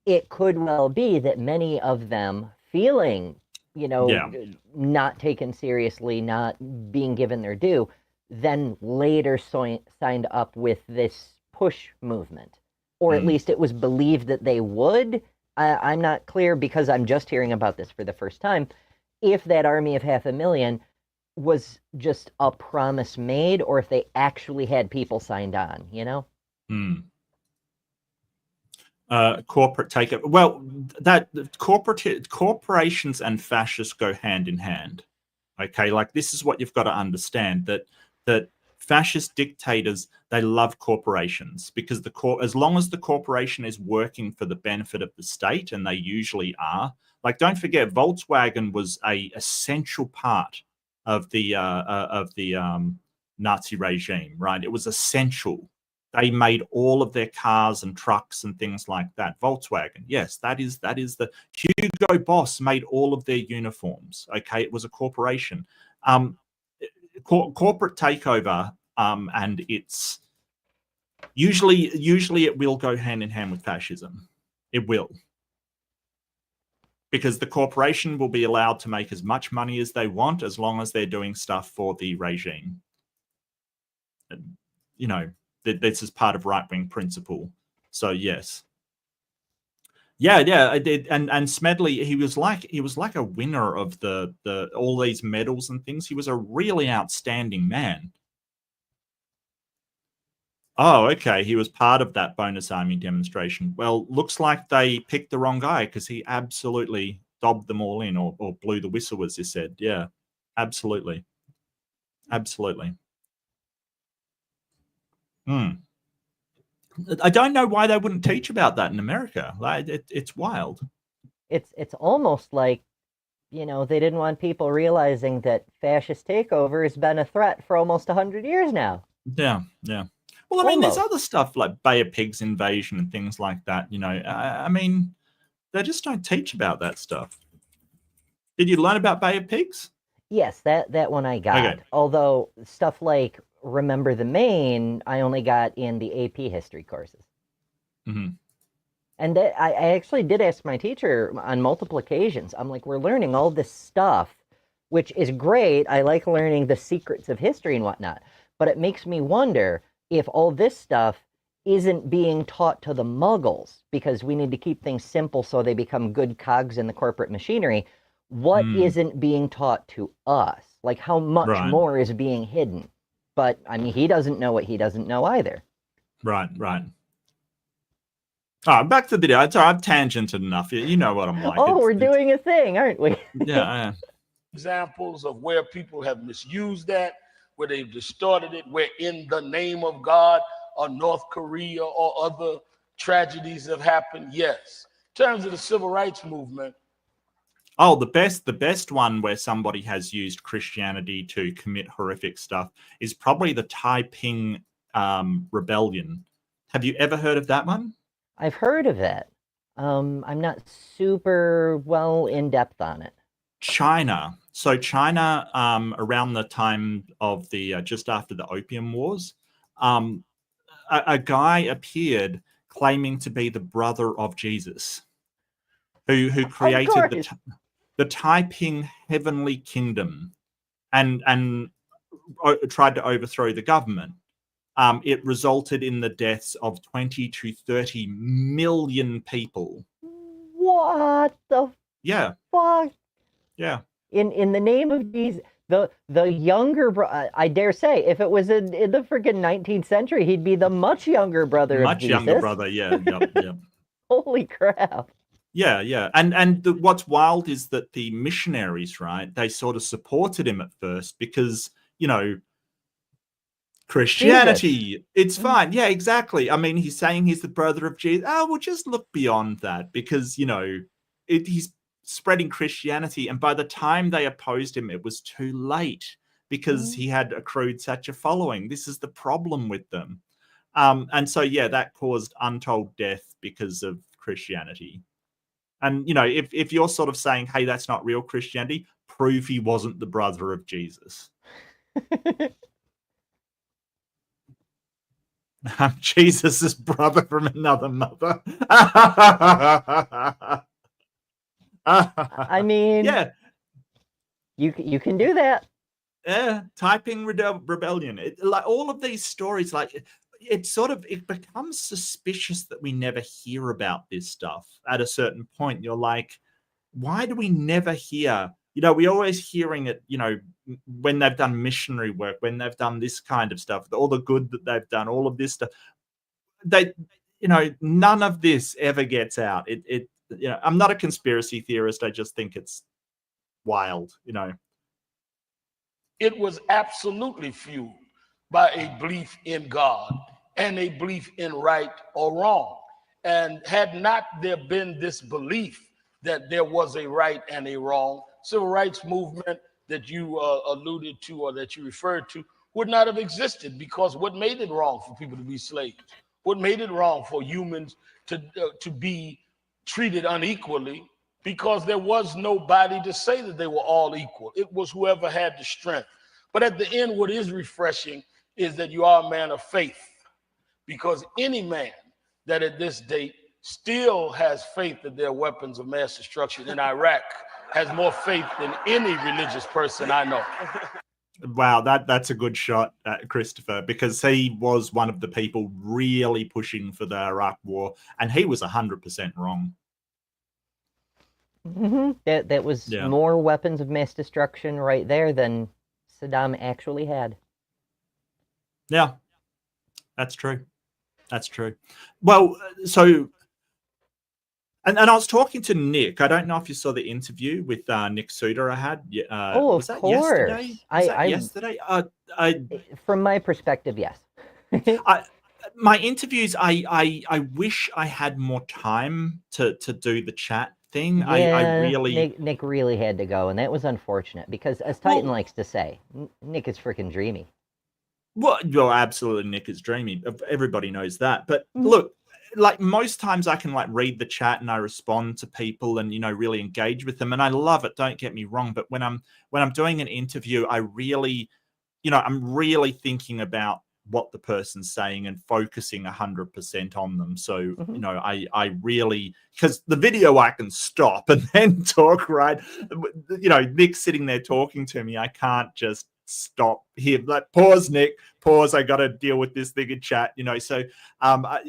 It could well be that many of them, feeling not taken seriously, not being given their due, then later signed up with this push movement. Or at least it was believed that they would. I'm not clear, because I'm just hearing about this for the first time, if that army of 500,000 was just a promise made, or if they actually had people signed on, Corporate takeover. Well, that corporations and fascists go hand in hand. Okay, like this is what you've got to understand, that fascist dictators, they love corporations, because as long as the corporation is working for the benefit of the state, and they usually are. Like, don't forget, Volkswagen was a essential part of the Nazi regime, right? It was essential. They made all of their cars and trucks and things like that. Volkswagen, yes, that is the Hugo Boss made all of their uniforms. Okay, it was a corporation. Corporate takeover, and it's usually it will go hand in hand with fascism. It will, because the corporation will be allowed to make as much money as they want, as long as they're doing stuff for the regime. This is part of right-wing principle. So yes. Yeah, I did. And Smedley, he was like a winner of the all these medals and things. He was a really outstanding man. Oh, okay. He was part of that bonus army demonstration. Well, looks like they picked the wrong guy, because he absolutely dobbed them all in, or blew the whistle, as you said. Yeah, absolutely. I don't know why they wouldn't teach about that in America. Like, it's wild. It's almost like, they didn't want people realizing that fascist takeover has been a threat for almost 100 years now. Yeah. Well, I mean, there's other stuff like Bay of Pigs invasion and things like that. I mean, they just don't teach about that stuff. Did you learn about Bay of Pigs? Yes, that one I got. Okay. Although stuff like Remember the Maine, I only got in the AP history courses. And I actually did ask my teacher on multiple occasions. I'm like, we're learning all this stuff, which is great. I like learning the secrets of history and whatnot. But it makes me wonder if all this stuff isn't being taught to the muggles, because we need to keep things simple so they become good cogs in the corporate machinery. What isn't being taught to us? Like, how much more is being hidden? But, I mean, he doesn't know what he doesn't know either. Right. Back to the video. I've tangented enough. You know what I'm like. We're doing a thing, aren't we? Yeah. Examples of where people have misused that, where they've distorted it, where in the name of God or North Korea or other tragedies have happened. Yes. In terms of the civil rights movement. Oh, the best one where somebody has used Christianity to commit horrific stuff is probably the Taiping Rebellion. Have you ever heard of that one? I've heard of it. I'm not super well in depth on it. China. So China, around the time of the just after the Opium Wars, a guy appeared claiming to be the brother of Jesus, who created the Taiping Heavenly Kingdom, and tried to overthrow the government. It resulted in the deaths of 20 to 30 million people. What the fuck? Yeah. In the name of Jesus, the younger I dare say, if it was in the freaking 19th century, he'd be the much younger brother of Jesus. Much younger brother, yeah. Yep. Holy crap. Yeah. And what's wild is that the missionaries, right, they sort of supported him at first because you know, Christianity, it's fine. Yeah, exactly. I mean, he's saying he's the brother of Jesus. Oh, well, just look beyond that, because, you know, he's spreading Christianity. And by the time they opposed him, it was too late, because he had accrued such a following. This is the problem with them. And so, yeah, that caused untold death because of Christianity. And, you know, if you're sort of saying, hey, that's not real Christianity, prove he wasn't the brother of Jesus. I'm Jesus's brother from another mother. I mean, yeah, you can do that. yeah. Typing rebellion. Like all of these stories, like it becomes suspicious that we never hear about this stuff. At a certain point, you're like, why do we never hear? You know, we're always hearing it, you know, when they've done missionary work, when they've done this kind of stuff, all the good that they've done, all of this stuff. They, you know, none of this ever gets out. You know, I'm not a conspiracy theorist. I just think it's wild, you know. It was absolutely fueled by a belief in God and a belief in right or wrong. And had not there been this belief that there was a right and a wrong, civil rights movement that you alluded to or that you referred to would not have existed, because what made it wrong for people to be slaves? What made it wrong for humans to be treated unequally? Because there was nobody to say that they were all equal. It was whoever had the strength. But at the end, what is refreshing is that you are a man of faith, because any man that at this date still has faith that there are weapons of mass destruction in Iraq has more faith than any religious person I know. Wow, that's a good shot, Christopher, because he was one of the people really pushing for the Iraq war, and he was 100% wrong. That was more weapons of mass destruction right there than Saddam actually had. Yeah, that's true. That's true. Well, so, and I was talking to Nick. I don't know if you saw the interview with Nick Suter I had. Was that yesterday? Was that yesterday? From my perspective, yes. My interviews, I wish I had more time to do the chat thing. Yeah, I really... Nick really had to go, and that was unfortunate, because as Titan likes to say, Nick is freaking dreamy. Well, absolutely, Nick is dreamy. Everybody knows that. But look, like most times I can like read the chat and I respond to people and, you know, really engage with them. And I love it. Don't get me wrong. But when I'm doing an interview, I really, you know, I'm really thinking about what the person's saying and focusing 100% on them. So, you know, I really, because the video I can stop and then talk, right? You know, Nick's sitting there talking to me. I can't just stop here, like, pause, Nick, pause, I gotta deal with this thing in chat, you know. So but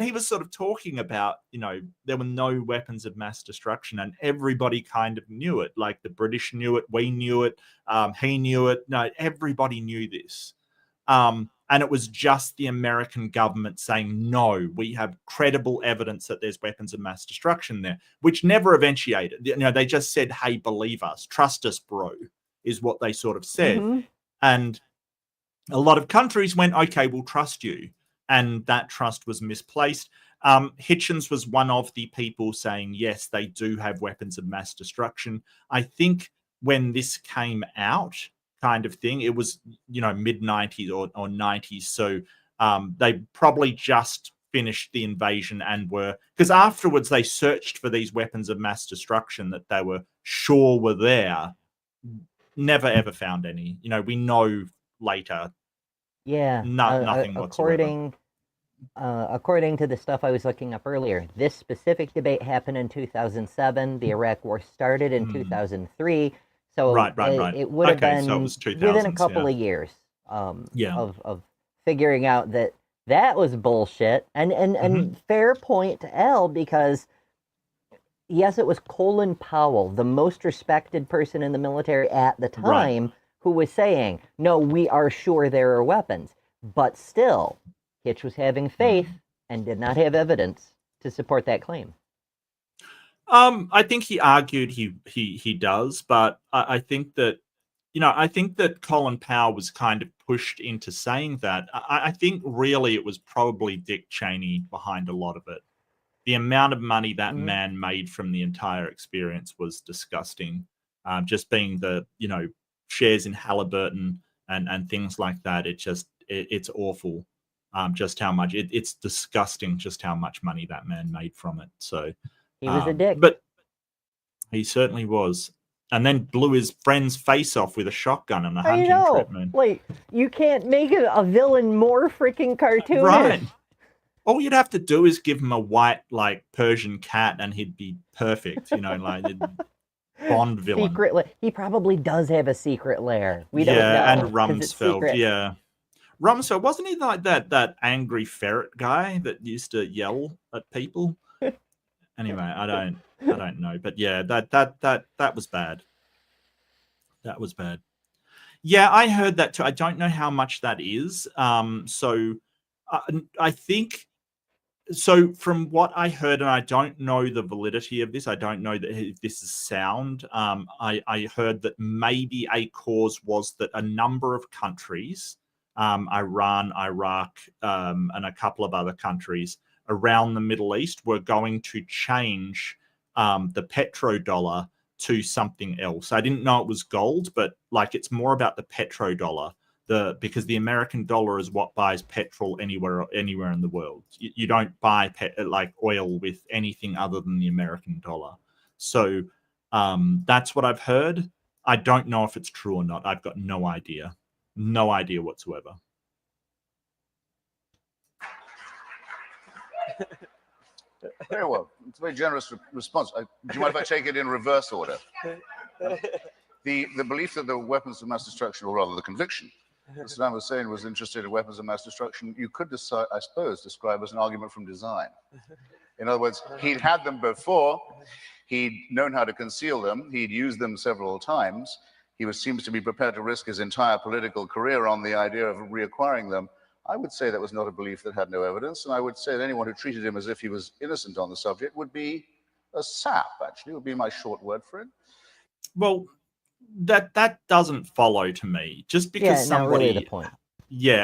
he was sort of talking about, you know, there were no weapons of mass destruction, and everybody kind of knew it. Like the British knew it, we knew it, he knew it. No, everybody knew this. And it was just the American government saying, no, we have credible evidence that there's weapons of mass destruction there, which never eventuated. You know, they just said, hey, believe us, trust us, bro, is what they sort of said. And a lot of countries went, okay, we'll trust you. And that trust was misplaced. Hitchens was one of the people saying, yes, they do have weapons of mass destruction. I think when this came out, kind of thing, it was, you know, mid-90s or 90s. So they probably just finished the invasion and were, because afterwards they searched for these weapons of mass destruction that they were sure were there. Never ever found any. You know, we know later. Yeah. Nothing whatsoever. According to the stuff I was looking up earlier, this specific debate happened in 2007. The Iraq War started in 2003. So right. It would have been so it was 2000s, within a couple of years of figuring out that was bullshit. And fair point to L, because yes, it was Colin Powell, the most respected person in the military at the time, who was saying, no, we are sure there are weapons. But still, Hitch was having faith and did not have evidence to support that claim. I think he argued he does, but I think that, I think that Colin Powell was kind of pushed into saying that. I think really it was probably Dick Cheney behind a lot of it. The amount of money that man made from the entire experience was disgusting. Just being the, shares in Halliburton and things like that. It's awful. Just how much it's disgusting just how much money that man made from it. So He was a dick. But he certainly was. And then blew his friend's face off with a shotgun on a hunting trip, man. Like, you can't make a villain more freaking cartoonish. Right. All you'd have to do is give him a white, like, Persian cat and he'd be perfect, like Bond villain. He probably does have a secret lair. We don't know. Yeah, and Rumsfeld, yeah. Rumsfeld, wasn't he like that angry ferret guy that used to yell at people? Anyway, I don't know, but yeah, that was bad. That was bad. Yeah, I heard that too. I don't know how much that is. So I think so. From what I heard, and I don't know the validity of this. I don't know that if this is sound. I heard that maybe a cause was that a number of countries, Iran, Iraq, and a couple of other countries around the Middle East were going to change the petrodollar to something else. I didn't know it was gold, but like it's more about the petrodollar, because the American dollar is what buys petrol anywhere in the world. You don't buy like oil with anything other than the American dollar. So that's what I've heard. I don't know if it's true or not. I've got no idea whatsoever. Very well. It's a very generous response. Do you mind if I take it in reverse order? The belief that there were weapons of mass destruction, or rather the conviction that Saddam Hussein was interested in weapons of mass destruction, you could, I suppose, describe as an argument from design. In other words, he'd had them before. He'd known how to conceal them. He'd used them several times. He seems to be prepared to risk his entire political career on the idea of reacquiring them. I would say that was not a belief that had no evidence, and I would say that anyone who treated him as if he was innocent on the subject would be a sap, actually, would be my short word for it. Well, that doesn't follow to me. Just because somebody really the point.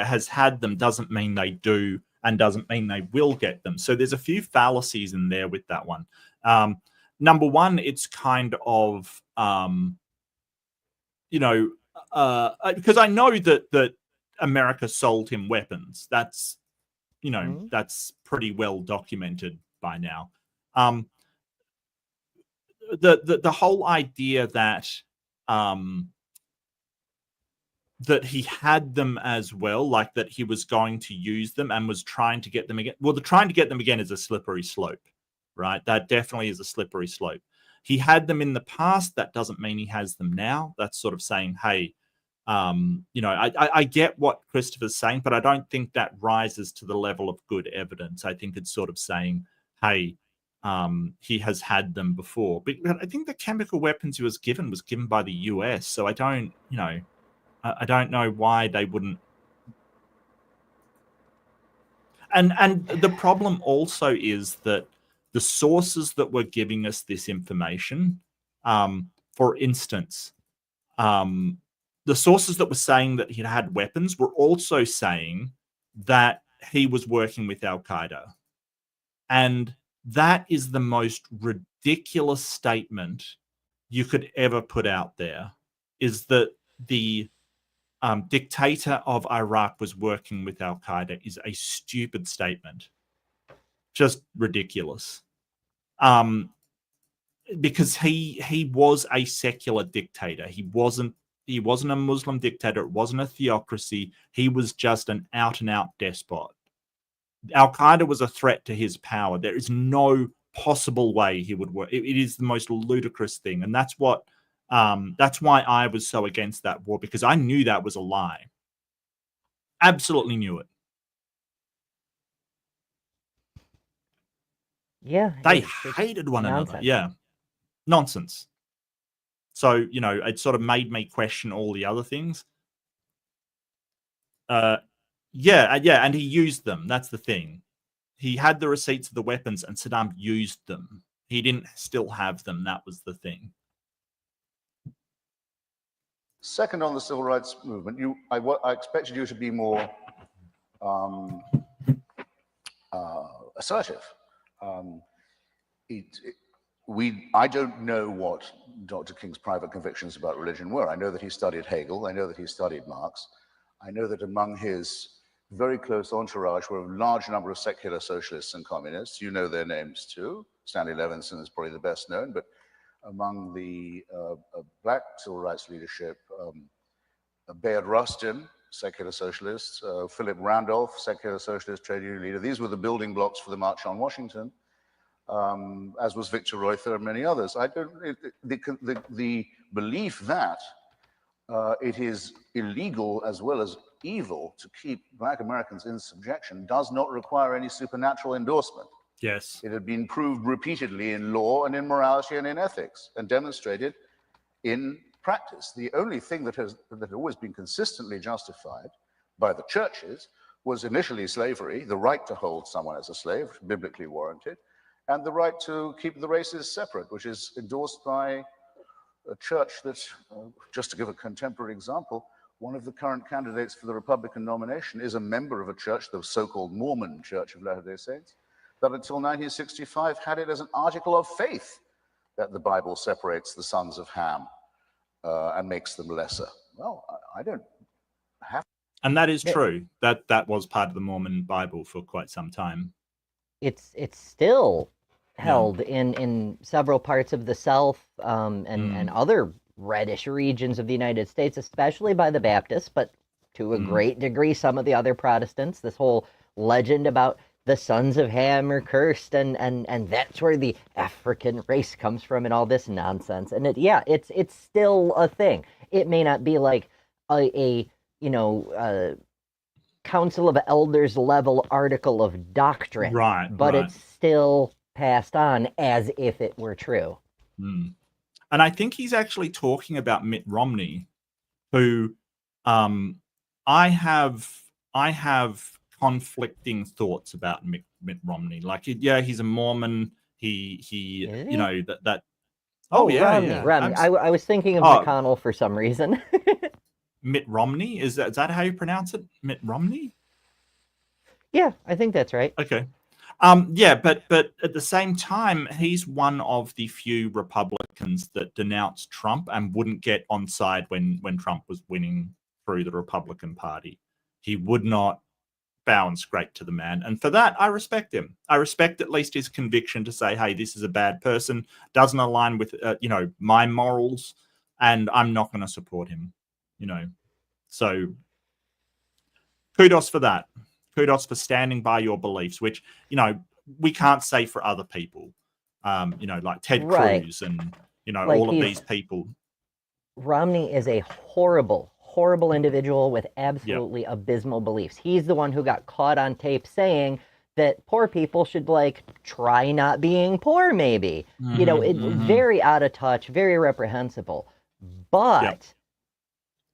has had them doesn't mean they do, and doesn't mean they will get them. So there's a few fallacies in there with that one. Number one, it's kind of, because I know that America sold him weapons. That's, that's pretty well documented by now. The whole idea that that he had them as well, like that he was going to use them and was trying to get them again. Well, the trying to get them again is a slippery slope, right? That definitely is a slippery slope. He had them in the past. That doesn't mean he has them now. That's sort of saying, hey, I get what Christopher's saying, but I don't think that rises to the level of good evidence. I think it's sort of saying, hey, he has had them before. But I think the chemical weapons he was given by the US. So I don't know why they wouldn't. And the problem also is that the sources that were giving us this information, for instance, the sources that were saying that he had weapons were also saying that he was working with Al-Qaeda. And that is the most ridiculous statement you could ever put out there, is that the dictator of Iraq was working with Al-Qaeda is a stupid statement. Just ridiculous. Because he was a secular dictator. He wasn't a Muslim dictator. It wasn't a theocracy. He was just an out-and-out despot. Al-Qaeda was a threat to his power. There is no possible way he would work. It is the most ludicrous thing. And that's why I was so against that war, because I knew that was a lie. Absolutely knew it. Yeah. They hated one another. Yeah. Nonsense. So, it sort of made me question all the other things. And he used them. That's the thing. He had the receipts of the weapons and Saddam used them. He didn't still have them. That was the thing. Second, on the civil rights movement, I expected you to be more assertive. I don't know what Dr. King's private convictions about religion were. I know that he studied Hegel. I know that he studied Marx. I know that among his very close entourage were a large number of secular socialists and communists. You know their names too. Stanley Levinson is probably the best known, but among the black civil rights leadership, Bayard Rustin, secular socialist, Philip Randolph, secular socialist trade union leader. These were the building blocks for the March on Washington, as was Victor Reuther and many others. The belief that it is illegal as well as evil to keep black Americans in subjection does not require any supernatural endorsement. Yes. It had been proved repeatedly in law and in morality and in ethics and demonstrated in practice. The only thing that had always been consistently justified by the churches was initially slavery, the right to hold someone as a slave, biblically warranted, and the right to keep the races separate, which is endorsed by a church that, just to give a contemporary example, one of the current candidates for the Republican nomination is a member of a church, the so-called Mormon Church of Latter-day Saints, that until 1965 had it as an article of faith that the Bible separates the sons of Ham and makes them lesser. Well, I don't have. And that is true. That was part of the Mormon Bible for quite some time. It's still held in several parts of the South and other reddish regions of the United States, especially by the Baptists, but to a great degree, some of the other Protestants. This whole legend about the sons of Ham are cursed, and that's where the African race comes from, and all this nonsense. And it's still a thing. It may not be like a Council of Elders level article of doctrine, but it's still passed on as if it were true. And I think he's actually talking about Mitt Romney, who I have conflicting thoughts about Mitt Romney. Like, he's a Mormon. He that. Oh, Romney. I was thinking of McConnell for some reason. Mitt Romney, is that how you pronounce it? Mitt Romney? Yeah, I think that's right. Okay. But at the same time, he's one of the few Republicans that denounced Trump and wouldn't get on side when Trump was winning through the Republican Party. He would not bow and scrape to the man. And for that, I respect him. I respect at least his conviction to say, hey, this is a bad person, doesn't align with, my morals, and I'm not going to support him, So kudos for that. Kudos for standing by your beliefs, which, we can't say for other people, like Ted Cruz and, all of these people. Romney is a horrible individual with absolutely abysmal beliefs. He's the one who got caught on tape saying that poor people should try not being poor, maybe. Very out of touch, very reprehensible. But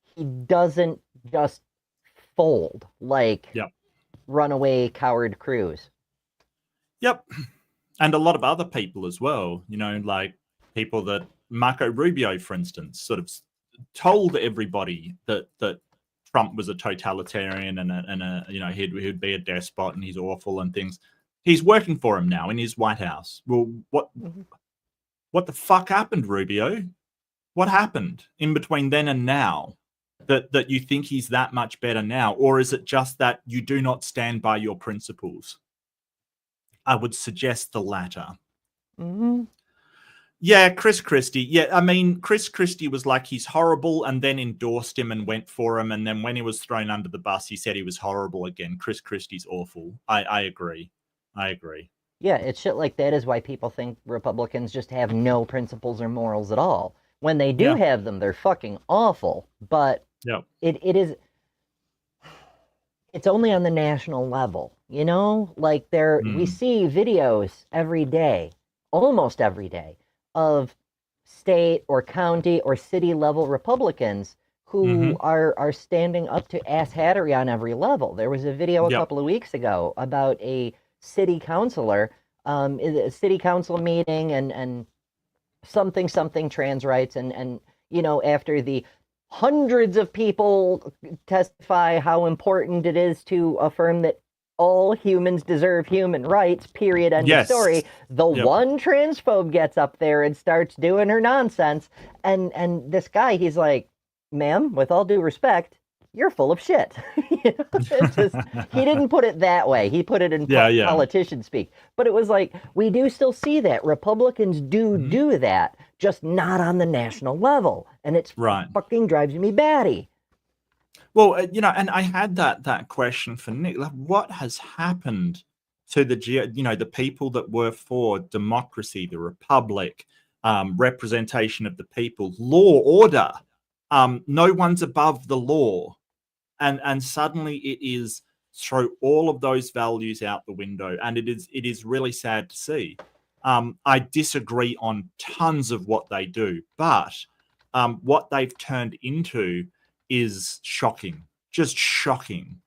he doesn't just fold like runaway coward Cruz. Yep. And a lot of other people as well, like people that Marco Rubio, for instance, sort of told everybody that Trump was a totalitarian and he'd be a despot and he's awful and things. He's working for him now in his White House. Well, what the fuck happened, Rubio? What happened in between then and now that you think he's that much better now? Or is it just that you do not stand by your principles? I would suggest the latter. Yeah, Chris Christie. Yeah, I mean, Chris Christie was like, he's horrible, and then endorsed him and went for him. And then when he was thrown under the bus, he said he was horrible again. Chris Christie's awful. I agree. Yeah, it's shit like that is why people think Republicans just have no principles or morals at all. When they do have them, they're fucking awful. But it's only on the national level, we see videos every day, almost every day, of state or county or city level Republicans who are standing up to asshattery on every level. There was a video a couple of weeks ago about a city councilor, a city council meeting and something trans rights and after the hundreds of people testify how important it is to affirm that all humans deserve human rights, period, end of story. The one transphobe gets up there and starts doing her nonsense, and this guy, he's like, ma'am, with all due respect, you're full of shit. It's just, he didn't put it that way. He put it in politician speak. But it was like, we do still see that. Republicans do that, just not on the national level. And it's fucking drives me batty. Well, and I had that question for Nick. Like, what has happened to the people that were for democracy, the republic, representation of the people, law, order? No one's above the law, and suddenly it is throw all of those values out the window, and it is really sad to see. I disagree on tons of what they do, but what they've turned into is shocking, just shocking.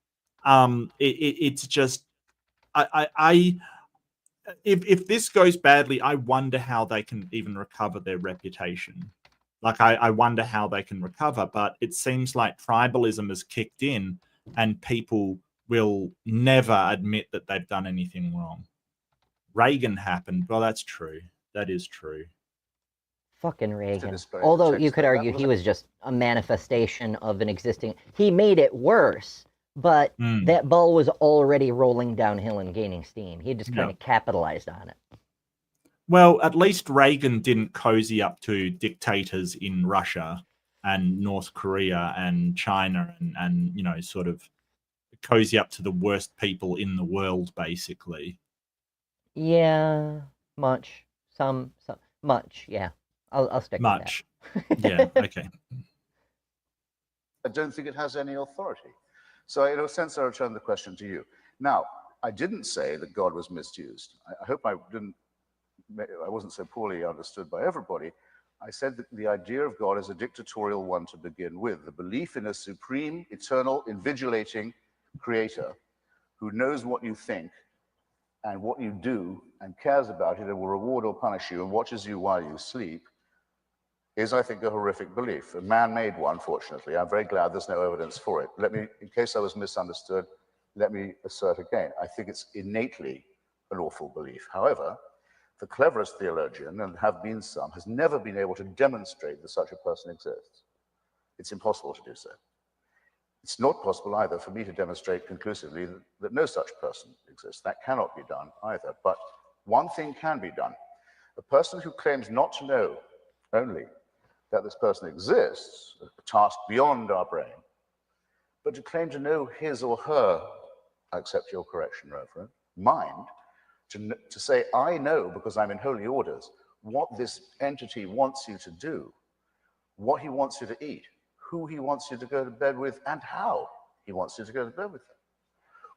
It's just, if this goes badly, I wonder how they can even recover their reputation. Like, I wonder how they can recover, but it seems like tribalism has kicked in and people will never admit that they've done anything wrong. Reagan happened. Well, that's true. That is true. Fucking Reagan. Although you could argue he was just a manifestation of an existing... He made it worse, but that ball was already rolling downhill and gaining steam. He just kind of capitalized on it. Well, at least Reagan didn't cozy up to dictators in Russia and North Korea and China and sort of cozy up to the worst people in the world, basically. Yeah, much. Some much, yeah. I'll stick much. With that. Yeah, okay. I don't think it has any authority. So in a sense, I return the question to you. Now, I didn't say that God was misused. I hope I wasn't so poorly understood by everybody. I said that the idea of God is a dictatorial one to begin with, the belief in a supreme, eternal, invigilating creator who knows what you think and what you do and cares about it and will reward or punish you and watches you while you sleep is, I think, a horrific belief, a man-made one, fortunately. I'm very glad there's no evidence for it. In case I was misunderstood, let me assert again, I think it's innately an awful belief. However, the cleverest theologian, and have been some, has never been able to demonstrate that such a person exists. It's impossible to do so. It's not possible either for me to demonstrate conclusively that no such person exists. That cannot be done either. But one thing can be done. A person who claims not to know only that this person exists, a task beyond our brain, but to claim to know his or her, I accept your correction, Reverend, mind, to say, I know, because I'm in holy orders, what this entity wants you to do, what he wants you to eat, who he wants you to go to bed with, and how he wants you to go to bed with them.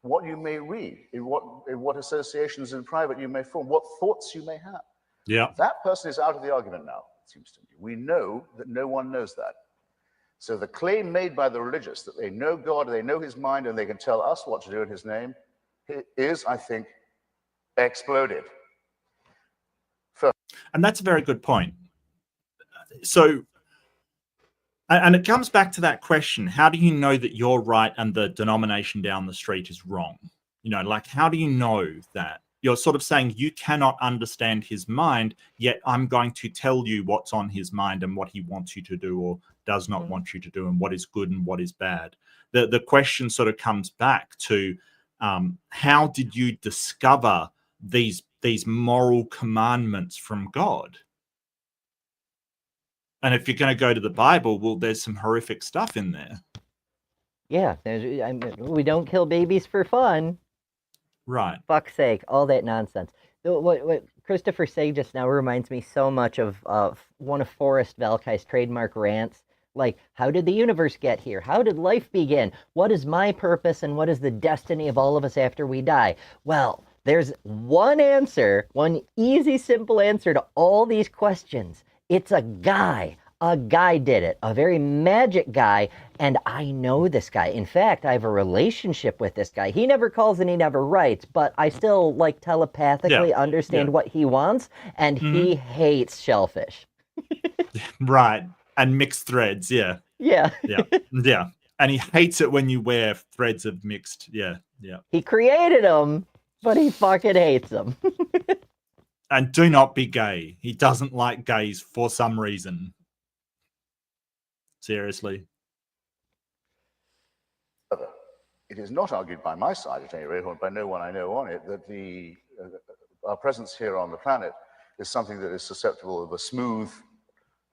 What you may read, in what associations in private you may form, what thoughts you may have. Yeah. That person is out of the argument now, it seems to me. We know that no one knows that. So the claim made by the religious that they know God, they know his mind, and they can tell us what to do in his name is, I think, exploded. And that's a very good point. So, and it comes back to that question, how do you know that you're right and the denomination down the street is wrong? Like, how do you know that? You're sort of saying you cannot understand his mind, yet I'm going to tell you what's on his mind and what he wants you to do or does not want you to do and what is good and what is bad. The question sort of comes back to how did you discover these moral commandments from God? And if you're going to go to the Bible, well, there's some horrific stuff in there. Yeah, we don't kill babies for fun. Right. Fuck's sake, all that nonsense. What Christopher said just now reminds me so much of one of Forrest Valkai's trademark rants. Like, how did the universe get here? How did life begin? What is my purpose and what is the destiny of all of us after we die? Well, there's one answer, one easy, simple answer to all these questions. It's a guy. A guy did it, a very magic guy, and I know this guy. In fact, I have a relationship with this guy. He never calls and he never writes, but I still, like, telepathically understand what he wants, and he hates shellfish. Right, and mixed threads, Yeah. Yeah. And he hates it when you wear threads of mixed. Yeah. He created them, but he fucking hates them. And do not be gay. He doesn't like gays for some reason. Seriously. It is not argued by my side, at any rate, or by no one I know on it, that our presence here on the planet is something that is susceptible of a smooth,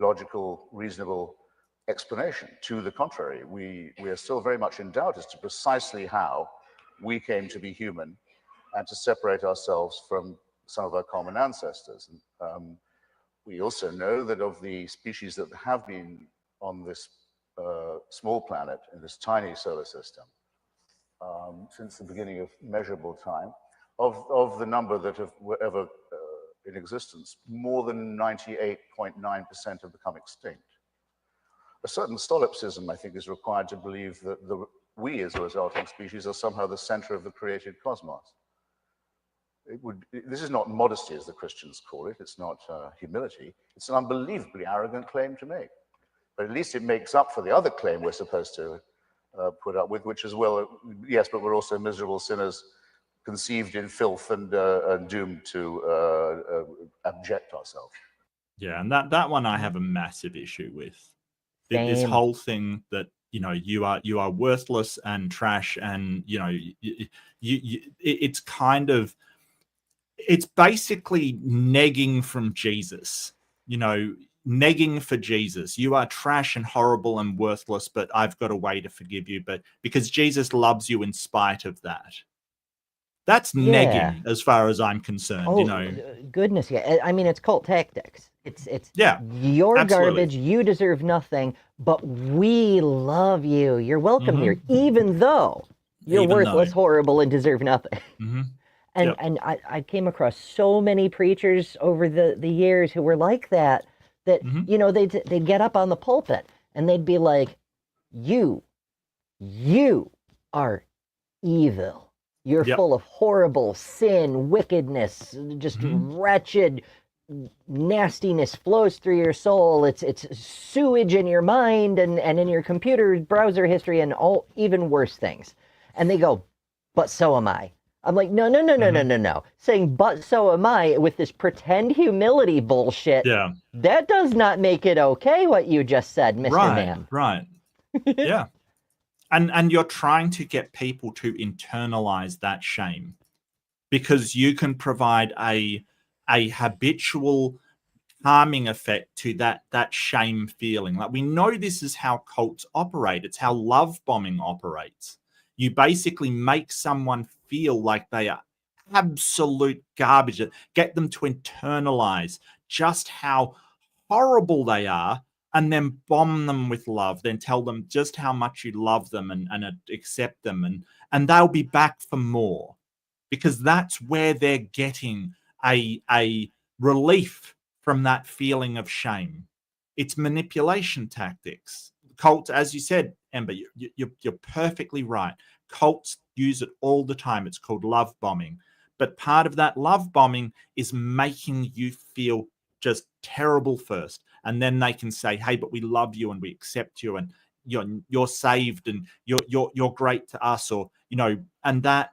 logical, reasonable explanation. To the contrary, we are still very much in doubt as to precisely how we came to be human and to separate ourselves from some of our common ancestors. We also know that of the species that have been on this small planet, in this tiny solar system, since the beginning of measurable time, of the number that were ever in existence, more than 98.9% have become extinct. A certain solipsism, I think, is required to believe that we, as a resulting species, are somehow the center of the created cosmos. This is not modesty, as the Christians call it. It's not humility. It's an unbelievably arrogant claim to make. But at least it makes up for the other claim we're supposed to put up with, which is, well, yes, but we're also miserable sinners conceived in filth and doomed to abject ourselves. Yeah, and that one I have a massive issue with. This Same. whole thing that, you know, you are worthless and trash, and, you know, it's kind of, it's basically negging from Jesus, you know, negging for Jesus. You are trash and horrible and worthless, but I've got a way to forgive you. But because Jesus loves you in spite of that. That's negging as far as I'm concerned, you know. Goodness, yeah. I mean, it's cult tactics. It's yeah, your absolutely. garbage, you deserve nothing, but we love you. You're welcome here, even though you're worthless, horrible, and deserve nothing. And I came across so many preachers over the years who were like that, you know, they'd get up on the pulpit and they'd be like, you are evil. You're full of horrible sin, wickedness, just wretched nastiness flows through your soul. It's sewage in your mind and in your computer browser history and all even worse things. And they go, but so am I. I'm like, no. Saying, but so am I with this pretend humility bullshit. Yeah. That does not make it okay, what you just said, Mr. Man. Right. Yeah. And you're trying to get people to internalize that shame, because you can provide a habitual calming effect to that shame feeling. Like, we know this is how cults operate. It's how love bombing operates. You basically make someone feel like they are absolute garbage, get them to internalize just how horrible they are, and then bomb them with love, then tell them just how much you love them and accept them, and they'll be back for more, because that's where they're getting a relief from that feeling of shame. It's manipulation tactics. Cults, as you said, Ember, you're perfectly right. Cults use it all the time. It's called love bombing. But part of that love bombing is making you feel just terrible first. And then they can say, hey, but we love you and we accept you and you're saved and you're great to us, or, you know, and that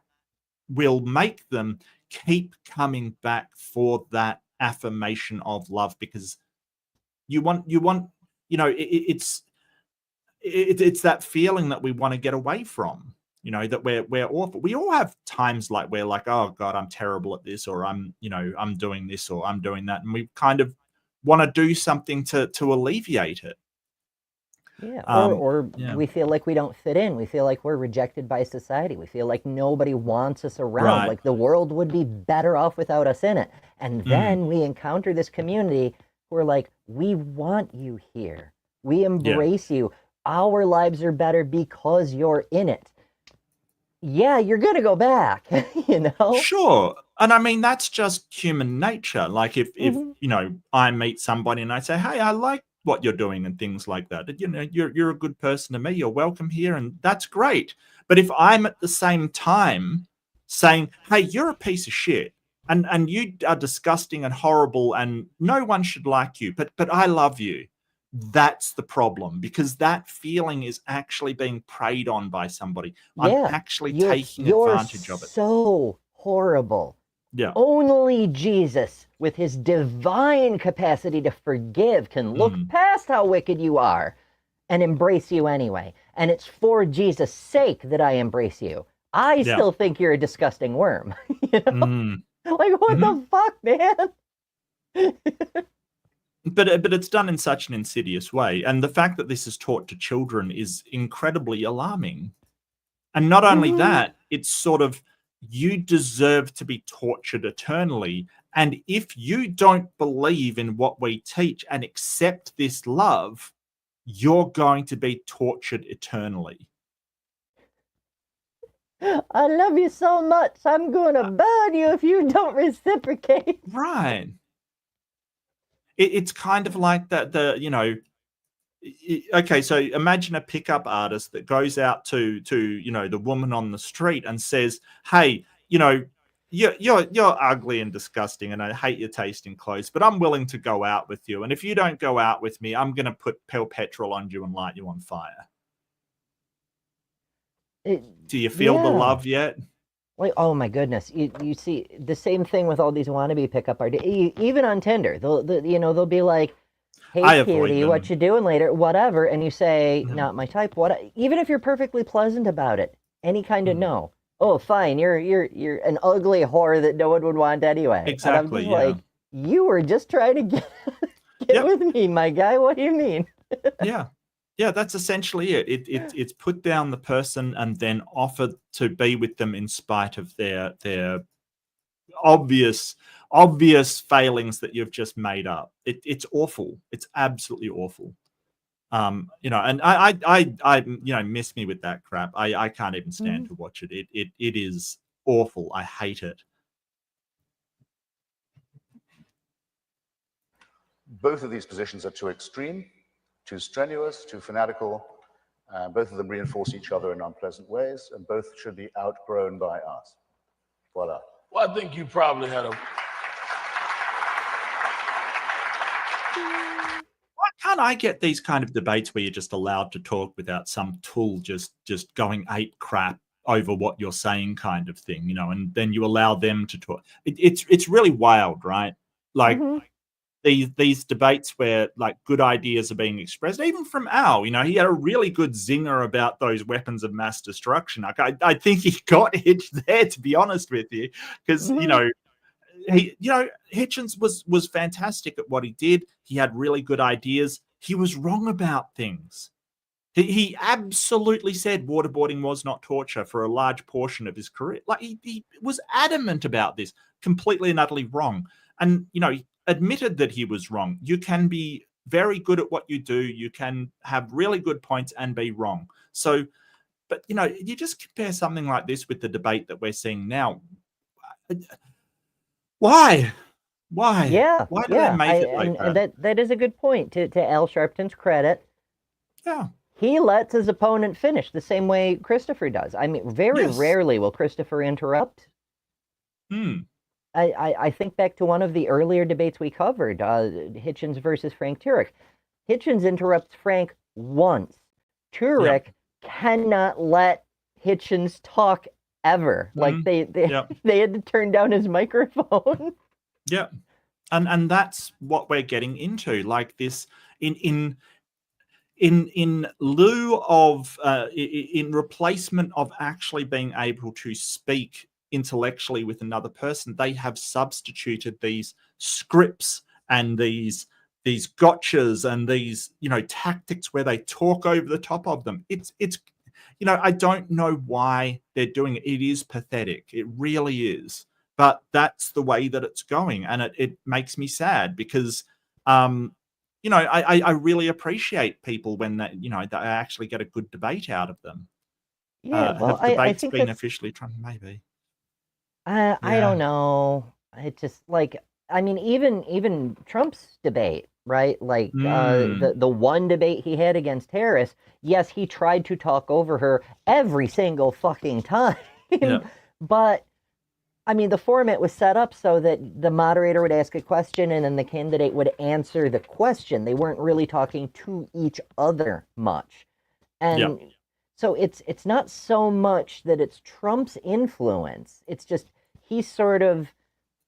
will make them keep coming back for that affirmation of love, because you want, you know, it's that feeling that we want to get away from, you know, that we're awful. We all have times like we're like, oh God, I'm terrible at this, or I'm doing this, or I'm doing that. And we kind of want to do something to alleviate it. Yeah, or we feel like we don't fit in. We feel like we're rejected by society. We feel like nobody wants us around. Right. Like the world would be better off without us in it. And then we encounter this community who are like, we want you here. We embrace you. Our lives are better because you're in it. Yeah, you're going to go back, you know? Sure. And I mean, that's just human nature. Like if you know, I meet somebody and I say, hey, I like what you're doing and things like that. You know, you're a good person to me. You're welcome here, and that's great. But if I'm at the same time saying, hey, you're a piece of shit, and you are disgusting and horrible, and no one should like you, but I love you, that's the problem, because that feeling is actually being preyed on by somebody. I'm actually taking advantage of it. So horrible. Yeah. Only Jesus, with his divine capacity to forgive, can look past how wicked you are and embrace you anyway. And it's for Jesus' sake that I embrace you. I still think you're a disgusting worm. You know? Like, what the fuck, man? But it's done in such an insidious way. And the fact that this is taught to children is incredibly alarming. And not only that, it's sort of, you deserve to be tortured eternally. And if you don't believe in what we teach and accept this love, you're going to be tortured eternally. I love you so much, I'm going to burn you if you don't reciprocate. Right. It's kind of like that, okay, so imagine a pickup artist that goes out to the woman on the street and says, hey, you're ugly and disgusting and I hate your taste in clothes, but I'm willing to go out with you. And if you don't go out with me, I'm going to put petrol on you and light you on fire. Do you feel the love yet? Like, oh my goodness, you see the same thing with all these wannabe pickup artists, even on Tinder. They'll be like, hey cutie, what you doing later, whatever, and you say, not my type. What? Even if you're perfectly pleasant about it, any kind of no. Oh, fine, you're an ugly whore that no one would want anyway. Exactly. And I'm just like, you were just trying to get with me, my guy. What do you mean? Yeah, that's essentially it. It's put down the person and then offered to be with them in spite of their obvious failings that you've just made up. It's awful. It's absolutely awful. And I miss me with that crap. I can't even stand to watch it. It is awful. I hate it. Both of these positions are too extreme, too strenuous, too fanatical. Both of them reinforce each other in unpleasant ways, and both should be outgrown by us. Voila. Well, I think you probably had a... Why can't I get these kind of debates where you're just allowed to talk without some tool just going ape crap over what you're saying kind of thing, and then you allow them to talk? It's really wild, right? Like... These debates where like good ideas are being expressed, even from Al, he had a really good zinger about those weapons of mass destruction. Like, I think he got Hitch there, to be honest with you, because Hitchens was fantastic at what he did. He had really good ideas. He was wrong about things. He absolutely said waterboarding was not torture for a large portion of his career. Like he was adamant about this, completely and utterly wrong. And admitted that he was wrong. You can be very good at what you do. You can have really good points and be wrong. So, but you just compare something like this with the debate that we're seeing now. Why? Yeah. Why do they make it like that? And that is a good point. To Al Sharpton's credit. Yeah. He lets his opponent finish the same way Christopher does. I mean, very rarely will Christopher interrupt. I think back to one of the earlier debates we covered, Hitchens versus Frank Turek. Hitchens interrupts Frank once. Turek cannot let Hitchens talk ever. Like they had to turn down his microphone. Yeah. And that's what we're getting into. Like this in lieu of in replacement of actually being able to speak intellectually with another person, they have substituted these scripts and these gotchas and these tactics where they talk over the top of them. It's I don't know why they're doing it. It is pathetic. It really is. But that's the way that it's going, and it makes me sad because I really appreciate people when they actually get a good debate out of them. Yeah, well, have debates I think been officially trying? Maybe. I don't know. It's just like, I mean, even Trump's debate, right? Like the one debate he had against Harris, yes, he tried to talk over her every single fucking time. But I mean, the format was set up so that the moderator would ask a question and then the candidate would answer the question. They weren't really talking to each other much. And so it's not so much that it's Trump's influence. It's just he's sort of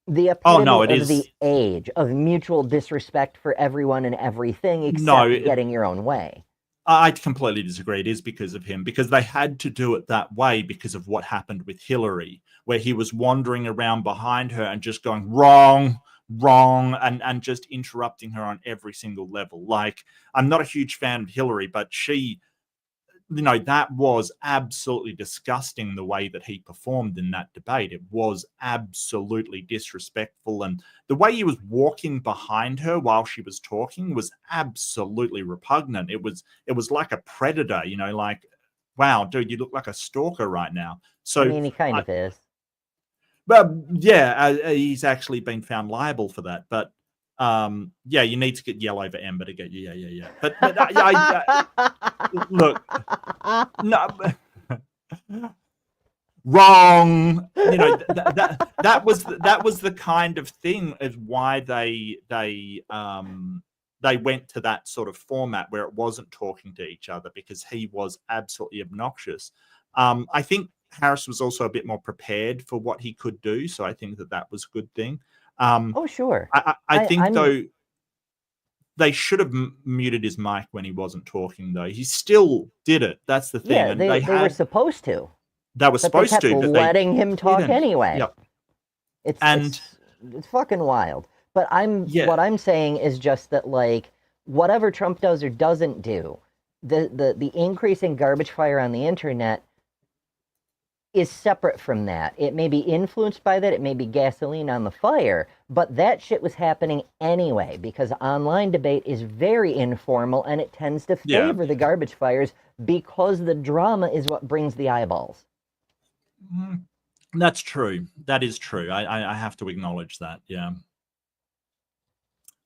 the epitome of the age of mutual disrespect for everyone and everything except getting your own way. I completely disagree. It is because of him, because they had to do it that way because of what happened with Hillary, where he was wandering around behind her and just going wrong, and just interrupting her on every single level. Like, I'm not a huge fan of Hillary, but she, that was absolutely disgusting the way that he performed in that debate. It was absolutely disrespectful. And the way he was walking behind her while she was talking was absolutely repugnant. It was like a predator, like, wow, dude, you look like a stalker right now. So, I mean, he kind of is. But yeah, he's actually been found liable for that. But you need to get yell over Ember to get you. Yeah. But look, no, wrong. That was the kind of thing is why they went to that sort of format where it wasn't talking to each other, because he was absolutely obnoxious. I think Harris was also a bit more prepared for what he could do, so I think that was a good thing. Oh, sure. I think though they should have muted his mic when he wasn't talking, though. He still did it. That's the thing. Yeah, and they were supposed to. They were supposed to, but letting him talk anyway. Yep. It's fucking wild. But what I'm saying is just that, like, whatever Trump does or doesn't do, the increase in garbage fire on the internet is separate from that. It may be influenced by that, it may be gasoline on the fire, but that shit was happening anyway, because online debate is very informal and it tends to favor the garbage fires because the drama is what brings the eyeballs. That's true. That is true. I have to acknowledge that. Yeah.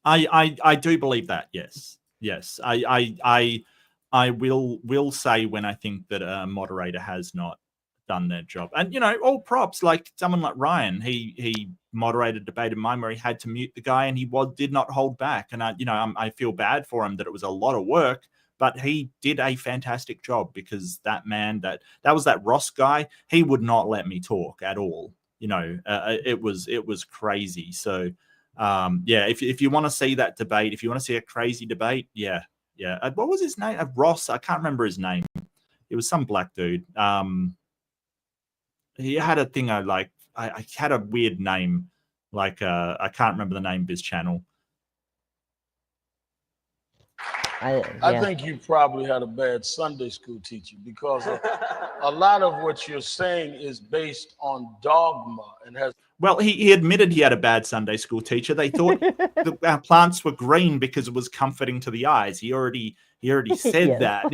I do believe that. Yes. I will say when I think that a moderator has not done their job, and all props, like someone like Ryan, he moderated a debate in mine where he had to mute the guy and he did not hold back, and I feel bad for him that it was a lot of work, but he did a fantastic job, because that man, that was that Ross guy, he would not let me talk at all. It was crazy. So if you want to see that debate, if you want to see a crazy debate, what was his name? Ross, I can't remember his name. It was some black dude. He had a thing I had a weird name, like I can't remember the name of his channel. I think you probably had a bad Sunday school teacher, because a lot of what you're saying is based on dogma and has. Well, he admitted he had a bad Sunday school teacher. They thought our plants were green because it was comforting to the eyes. He already said that,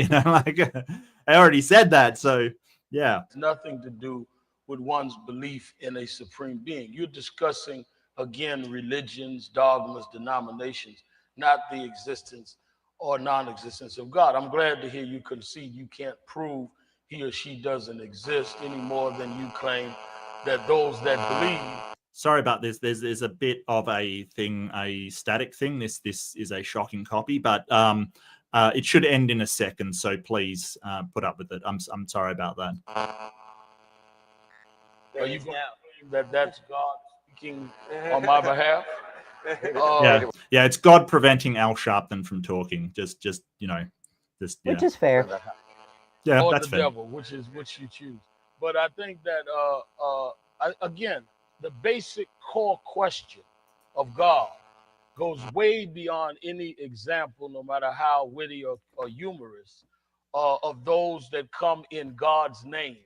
I already said that. So yeah, it's nothing to do with one's belief in a supreme being. You're discussing, again, religions, dogmas, denominations, not the existence or non-existence of God. I'm glad to hear you concede you can't prove he or she doesn't exist any more than you claim that those that believe. Sorry about this. There's a bit of a static thing. This is a shocking copy, but it should end in a second. So please put up with it. I'm sorry about that. Are you going to claim that's God speaking on my behalf? Yeah, it's God preventing Al Sharpton from talking. Just which is fair. Yeah, or that's the fair. devil, which you choose. But I think that again, the basic core question of God goes way beyond any example, no matter how witty or humorous, of those that come in God's name,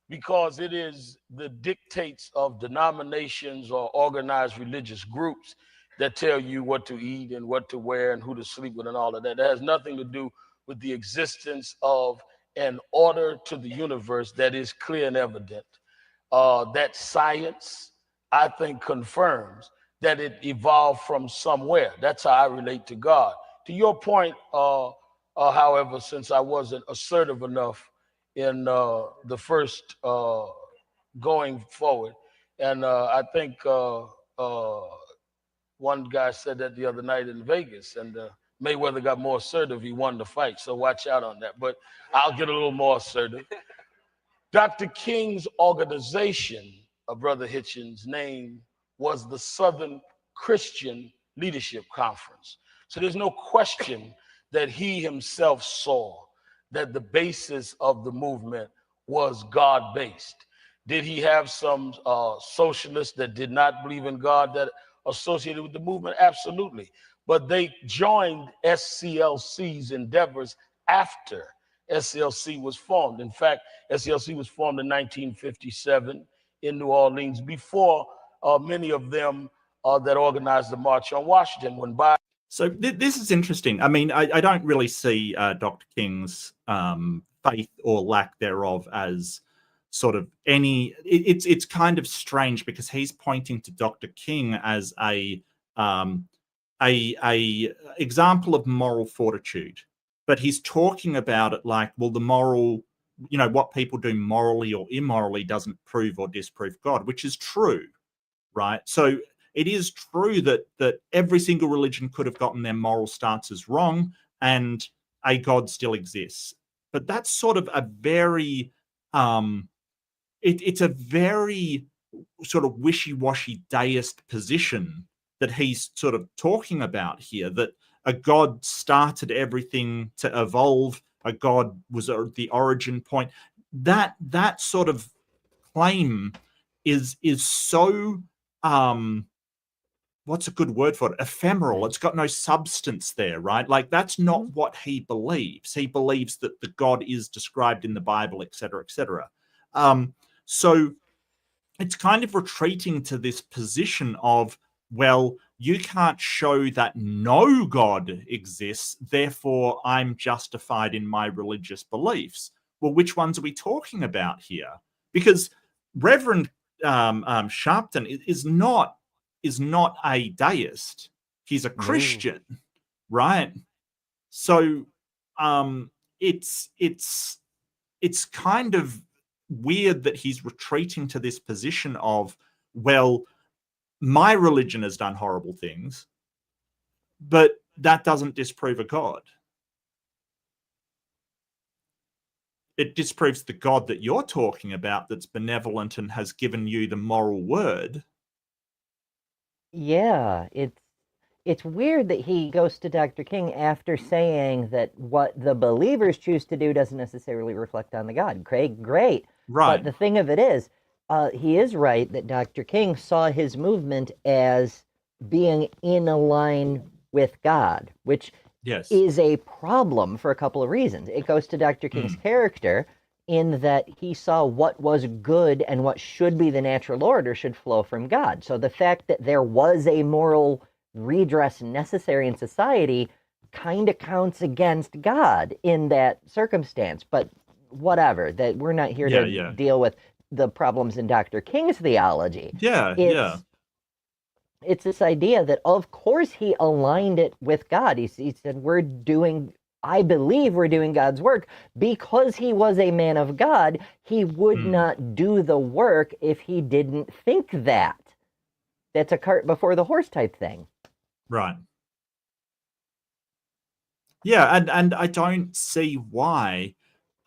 because it is the dictates of denominations or organized religious groups that tell you what to eat and what to wear and who to sleep with and all of that. That has nothing to do with the existence of an order to the universe that is clear and evident. That science, I think, confirms that it evolved from somewhere. That's how I relate to God. To your point, however, since I wasn't assertive enough in the first going forward, And I think one guy said that the other night in Vegas, and Mayweather got more assertive. He won the fight, so watch out on that. But I'll get a little more assertive. Dr. King's organization, Brother Hitchens' name was the Southern Christian Leadership Conference. So there's no question that he himself saw that the basis of the movement was God-based. Did he have some socialists that did not believe in God that associated with the movement? Absolutely. But they joined SCLC's endeavors after SCLC was formed. In fact, SCLC was formed in 1957 in New Orleans before many of them that organized the March on Washington. So this is interesting. I mean, I don't really see Dr. King's faith or lack thereof as sort of any. It's kind of strange because he's pointing to Dr. King as a example of moral fortitude, but he's talking about it like, well, the moral, what people do morally or immorally doesn't prove or disprove God, which is true, right? So it is true that every single religion could have gotten their moral stances wrong and a God still exists. But that's sort of a very, it's a very sort of wishy-washy deist position that he's sort of talking about here, that a God started everything to evolve, a God was the origin point. That sort of claim is so what's a good word for it? Ephemeral. It's got no substance there, right? Like that's not what he believes. He believes that the God is described in the Bible, et cetera, et cetera. So it's kind of retreating to this position of, well, you can't show that no God exists, therefore I'm justified in my religious beliefs. Well, which ones are we talking about here? Because Reverend Sharpton is not a deist. He's a Christian, right? So it's kind of weird that he's retreating to this position of, well, my religion has done horrible things, but that doesn't disprove a God. It disproves the God that you're talking about that's benevolent and has given you the moral word. Yeah, it's weird that he goes to Dr. King after saying that what the believers choose to do doesn't necessarily reflect on the God. Great. Right. But the thing of it is, he is right that Dr. King saw his movement as being in a line with God, which is a problem for a couple of reasons. It goes to Dr. King's character in that he saw what was good and what should be the natural order should flow from God. So the fact that there was a moral redress necessary in society kind of counts against God in that circumstance. But whatever, that we're not here to deal with the problems in Dr. King's theology. It's this idea that, of course, he aligned it with God. He said, I believe we're doing God's work because he was a man of God. He would not do the work if he didn't think that. That's a cart before the horse type thing. Right. Yeah, and I don't see why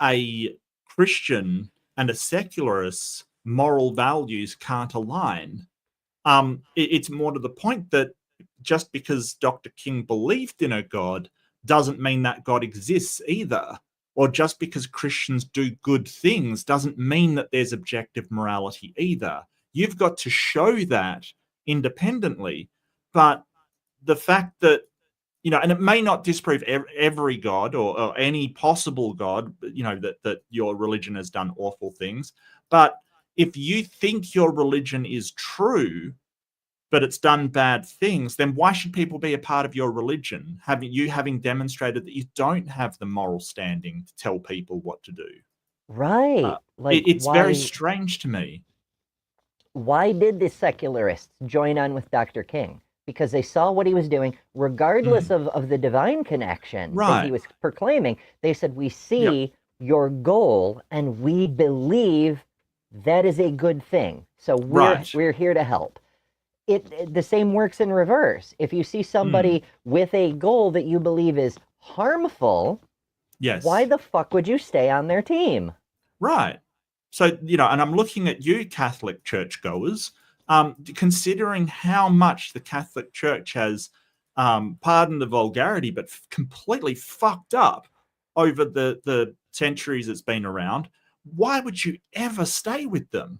a Christian and a secularist's moral values can't align. It's more to the point that just because Dr. King believed in a God doesn't mean that God exists either. Or just because Christians do good things doesn't mean that there's objective morality either. You've got to show that independently. But the fact that, and it may not disprove every God or any possible God, that your religion has done awful things. But if you think your religion is true, but it's done bad things, then why should people be a part of your religion? Having demonstrated that you don't have the moral standing to tell people what to do. Right. It's very strange to me. Why did the secularists join on with Dr. King? Because they saw what he was doing, regardless of the divine connection that he was proclaiming. They said, we see your goal and we believe that is a good thing. So Right. we're here to help. The same works in reverse. If you see somebody with a goal that you believe is harmful, Yes. why the fuck would you stay on their team? Right. So, you know, and I'm looking at you Catholic churchgoers, considering how much the Catholic Church has, pardon the vulgarity, but completely fucked up over the centuries it's been around. Why would you ever stay with them?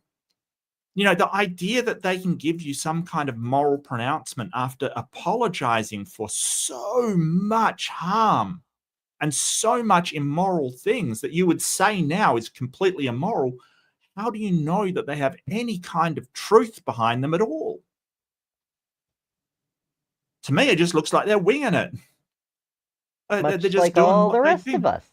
You know, the idea that they can give you some kind of moral pronouncement after apologizing for so much harm and so much immoral things that you would say now is completely immoral, how do you know that they have any kind of truth behind them at all? To me, it just looks like they're winging it. They're Much just like doing all what the they rest do. of us.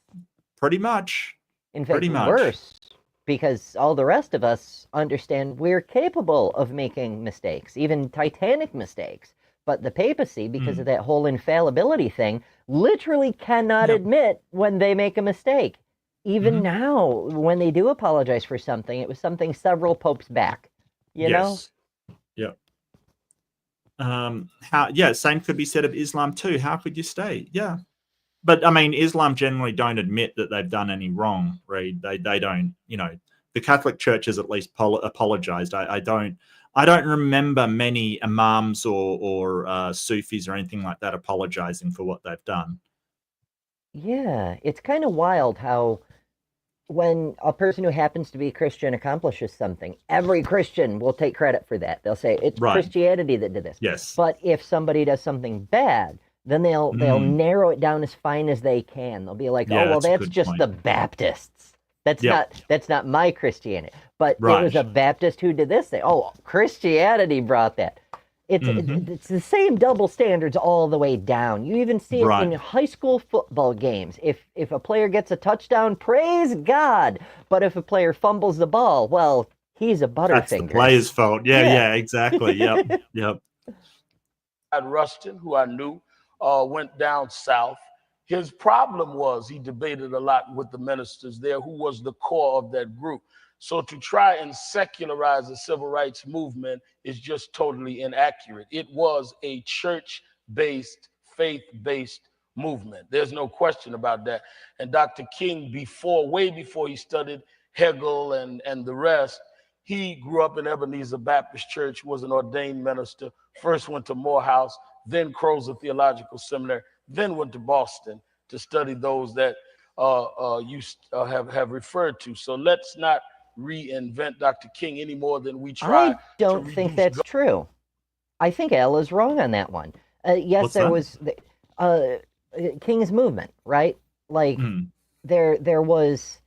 Pretty much. In Pretty fact, much. worse, because all the rest of us understand we're capable of making mistakes, even titanic mistakes. But the papacy, because of that whole infallibility thing, literally cannot admit when they make a mistake. Even now, when they do apologize for something, it was something several popes back. You know? Yep. Same could be said of Islam too. How could you stay? Yeah. But I mean, Islam generally don't admit that they've done any wrong, Reed. They don't, you know, the Catholic Church has at least apologized. I don't remember many imams or Sufis or anything like that apologizing for what they've done. Yeah, it's kind of wild how when a person who happens to be Christian accomplishes something, every Christian will take credit for that. They'll say it's Christianity that did this. Yes. But if somebody does something bad, then they'll narrow it down as fine as they can. They'll be like, oh well, that's just the Baptists. That's not my Christianity. But it was a Baptist who did this thing. Oh, Christianity brought that. It's the same double standards all the way down. You even see it in high school football games. If a player gets a touchdown, praise God. But if a player fumbles the ball, well, he's a butterfinger. That's the player's fault. Yeah, exactly. Yep. Rustin, who I knew, went down south. His problem was he debated a lot with the ministers there, who was the core of that group. So to try and secularize the civil rights movement is just totally inaccurate. It was a church-based, faith-based movement. There's no question about that. And Dr. King, way before he studied Hegel and the rest, he grew up in Ebenezer Baptist Church, was an ordained minister, first went to Morehouse, then Crozer Theological Seminary, then went to Boston to study those that you have referred to. So let's not reinvent Dr. King any more than we try. I don't think that's true. I think Al is wrong on that one. Yes, there was King's movement, right? Like there was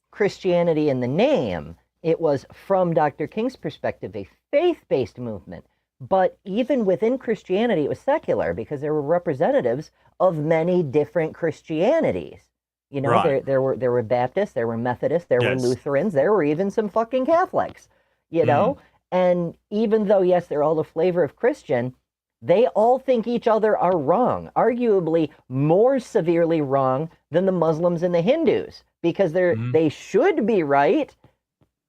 Christianity in the name. It was, from Dr. King's perspective, a faith-based movement. But even within Christianity, it was secular because there were representatives of many different Christianities. You know, there were Baptists, there were Methodists, there were Lutherans, there were even some fucking Catholics, you know? And even though, yes, they're all the flavor of Christian, they all think each other are wrong, arguably more severely wrong than the Muslims and the Hindus, because they should be right,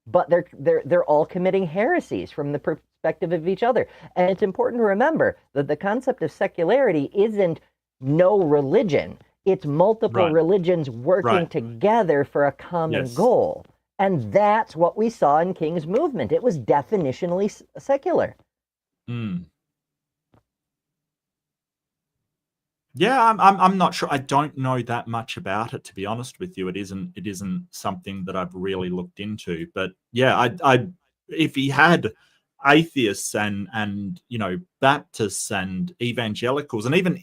but they're all committing heresies from the perspective of each other. And it's important to remember that the concept of secularity isn't no religion. It's multiple religions working together for a common goal. And that's what we saw in King's movement. It was definitionally secular. Yeah, I'm not sure. I don't know that much about it, to be honest with you. It isn't something that I've really looked into. But yeah, I if he had atheists and you know, Baptists and evangelicals and even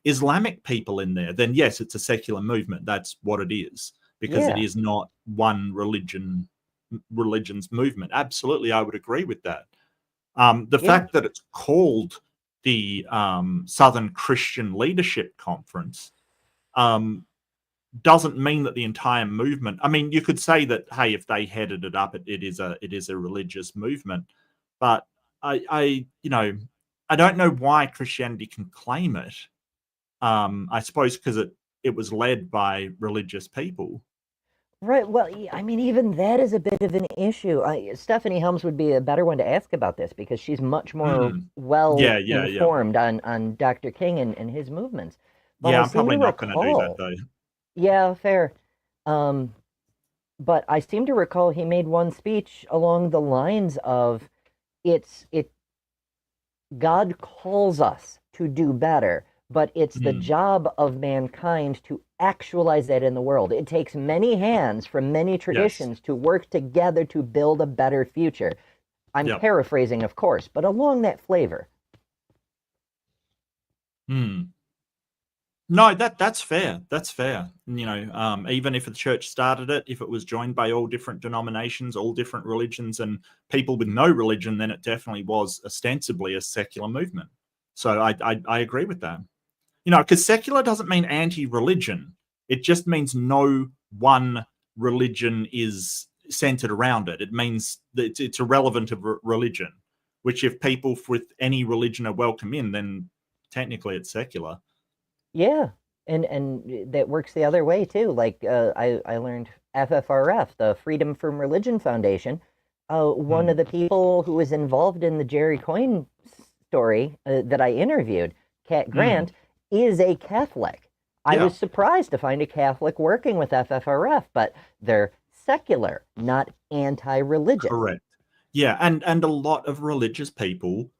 Islamic people in there, then yes, it's a secular movement. That's what it is, because it is not one religion's movement. Absolutely, I would agree with that. The fact that it's called the Southern Christian Leadership Conference doesn't mean that the entire movement. I mean, you could say that, hey, if they headed it up, it is a religious movement. But I don't know why Christianity can claim it. I suppose because it was led by religious people. Right. Well, I mean, even that is a bit of an issue. Stephanie Helms would be a better one to ask about this because she's much more well Yeah. informed on Dr. King and his movements. But Yeah, I I'm seem probably to not going to do that recall, though. yeah, fair. Um, but I seem to recall he made one speech along the lines of, it God calls us to do better, but it's the job of mankind to actualize that in the world. It takes many hands from many traditions to work together to build a better future. I'm paraphrasing, of course, but along that flavor. No, that's fair. That's fair. You know, even if the church started it, if it was joined by all different denominations, all different religions, and people with no religion, then it definitely was ostensibly a secular movement. So I agree with that. You know, because secular doesn't mean anti-religion. It just means no one religion is centered around it. It means that it's irrelevant of religion, which if people with any religion are welcome in, then technically it's secular. Yeah, and that works the other way too. Like I learned FFRF, the Freedom from Religion Foundation. One of the people who was involved in the Jerry Coyne story that I interviewed, Kat Grant, is a Catholic. I was surprised to find a Catholic working with FFRF, but they're secular, not anti-religious. Correct. Yeah, and a lot of religious people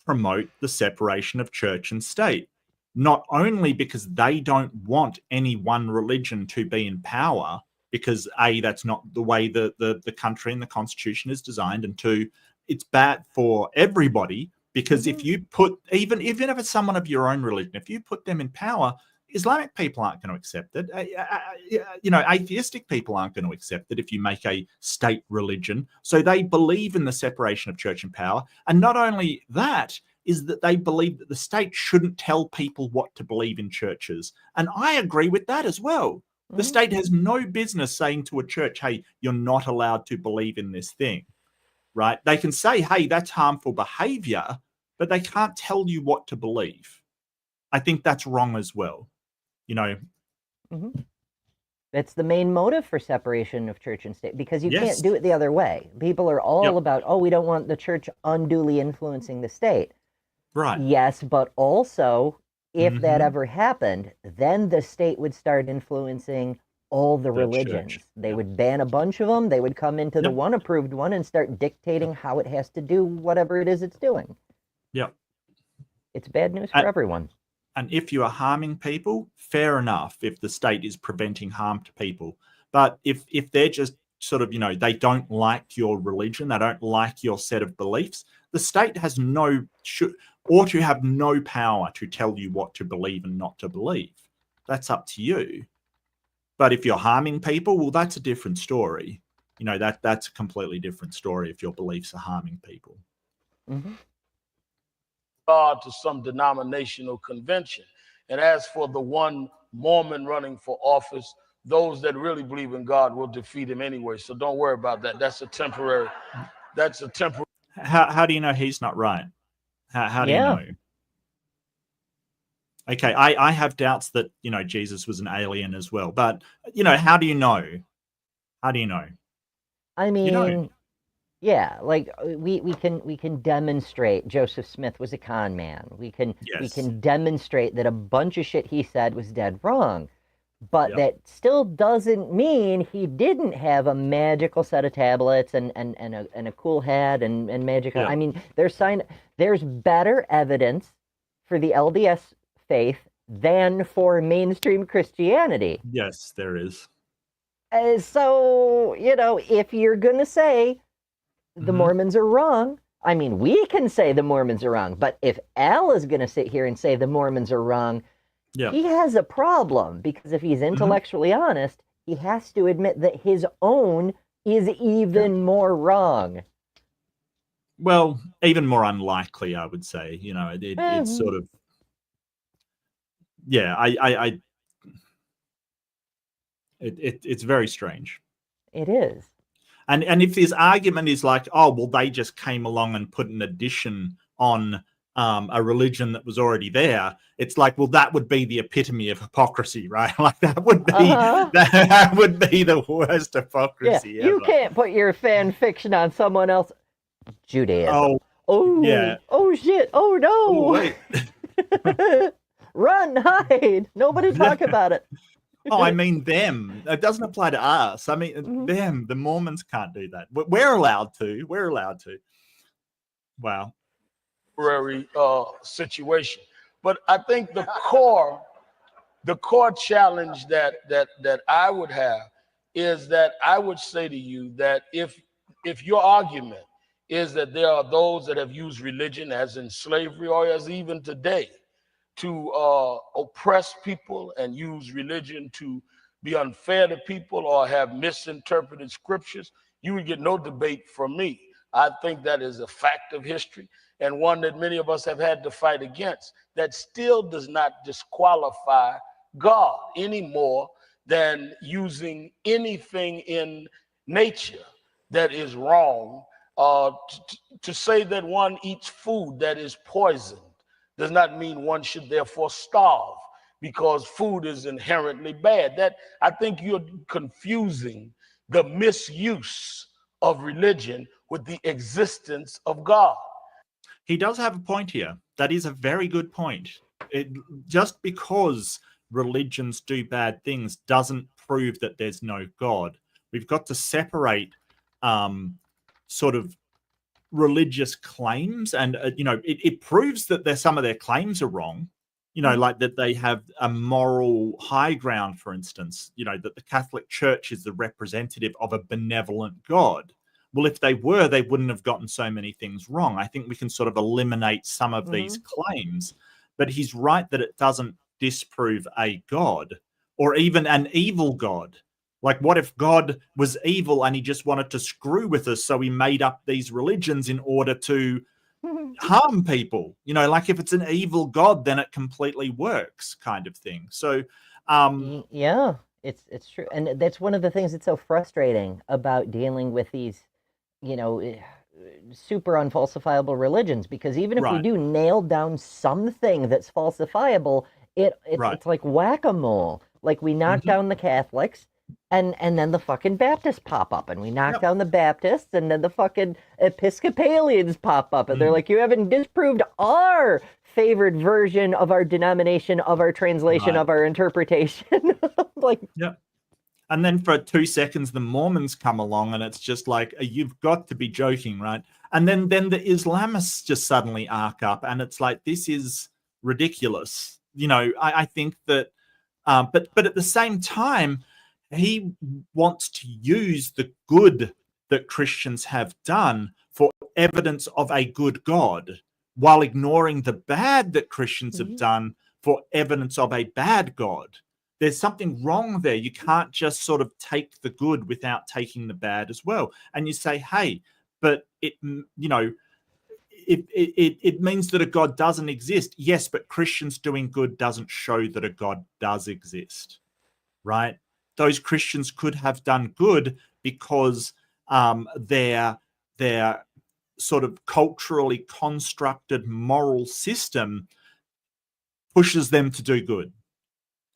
promote the separation of church and state, not only because they don't want any one religion to be in power, because A, that's not the way the country and the constitution is designed, and two, it's bad for everybody, because if you put, even if it's someone of your own religion, if you put them in power, Islamic people aren't going to accept it. You know, atheistic people aren't going to accept it if you make a state religion. So they believe in the separation of church and power. And not only that, is that they believe that the state shouldn't tell people what to believe in churches. And I agree with that as well. The state has no business saying to a church, hey, you're not allowed to believe in this thing, right? They can say, hey, that's harmful behavior, but they can't tell you what to believe. I think that's wrong as well. You know, That's the main motive for separation of church and state, because you can't do it the other way. People are all about, oh, we don't want the church unduly influencing the state. Right. Yes, but also, if that ever happened, then the state would start influencing all the religions. Church. They would ban a bunch of them. They would come into the one approved one and start dictating how it has to do whatever it is it's doing. Yep. It's bad news for everyone. And if you are harming people, fair enough if the state is preventing harm to people. But if they're just sort of, you know, they don't like your religion, they don't like your set of beliefs, the state has ought to have no power to tell you what to believe and not to believe. That's up to you. But if you're harming people, well, that's a different story. You know, that's a completely different story if your beliefs are harming people. To some denominational convention. And as for the one Mormon running for office, those that really believe in God will defeat him anyway. So don't worry about that. That's a temporary. How do you know he's not right? How do you know? Okay, I have doubts that, you know, Jesus was an alien as well. But, you know, how do you know? How do you know? I mean, yeah, like we can demonstrate Joseph Smith was a con man. We can demonstrate that a bunch of shit he said was dead wrong. But that still doesn't mean he didn't have a magical set of tablets and a cool hat and magical. I mean, there's better evidence for the LDS faith than for mainstream Christianity. Yes, there is. So, you know, if you're gonna say the Mormons are wrong, I mean, we can say the Mormons are wrong, but if Al is going to sit here and say the Mormons are wrong, he has a problem, because if he's intellectually honest, he has to admit that his own is even more wrong. Well, even more unlikely, I would say. You know, it's sort of, it's very strange. It is. And if his argument is like, oh, well, they just came along and put an addition on a religion that was already there, it's like, well, that would be the epitome of hypocrisy, right? Like that would be that would be the worst hypocrisy ever. You can't put your fan fiction on someone else. Judaism. Oh, yeah. Oh shit. Oh no. Oh, wait. Run, hide. Nobody talk about it. Oh, I mean them. It doesn't apply to us. I mean them. The Mormons can't do that. We're allowed to. We're allowed to. Wow. Situation. But I think the core challenge that I would have is that I would say to you that if your argument is that there are those that have used religion as in slavery or as even today to oppress people and use religion to be unfair to people or have misinterpreted scriptures, you would get no debate from me. I think that is a fact of history and one that many of us have had to fight against. That still does not disqualify God any more than using anything in nature that is wrong. To say that one eats food that is poisoned does not mean one should therefore starve because food is inherently bad. That I think you're confusing the misuse of religion with the existence of God. He does have a point here. That is a very good point. Just because religions do bad things doesn't prove that there's no God. We've got to separate sort of religious claims, and it proves that some of their claims are wrong. Like that they have a moral high ground, for instance. That the Catholic Church is the representative of a benevolent God. Well, if they were, they wouldn't have gotten so many things wrong. I think we can sort of eliminate some of these claims, but he's right that it doesn't disprove a God or even an evil God. Like, what if God was evil and he just wanted to screw with us, so he made up these religions in order to harm people? Like if it's an evil God, then it completely works, kind of thing. So, yeah, it's true, and that's one of the things that's so frustrating about dealing with these, super unfalsifiable religions, because even if we do nail down something that's falsifiable, it's like whack-a-mole. Like we knock down the Catholics, and then the fucking Baptists pop up, and we knock down the Baptists, and then the fucking Episcopalians pop up, and they're like, you haven't disproved our favored version of our denomination, of our translation, of our interpretation. Like, and then for 2 seconds, the Mormons come along, and it's just like, you've got to be joking, right? And then the Islamists just suddenly arc up, and it's like, this is ridiculous. I think that, but at the same time, he wants to use the good that Christians have done for evidence of a good God, while ignoring the bad that Christians have done for evidence of a bad God. There's something wrong there. You can't just sort of take the good without taking the bad as well. And you say, hey, but it means that a God doesn't exist. Yes, but Christians doing good doesn't show that a God does exist, right? Those Christians could have done good because their sort of culturally constructed moral system pushes them to do good.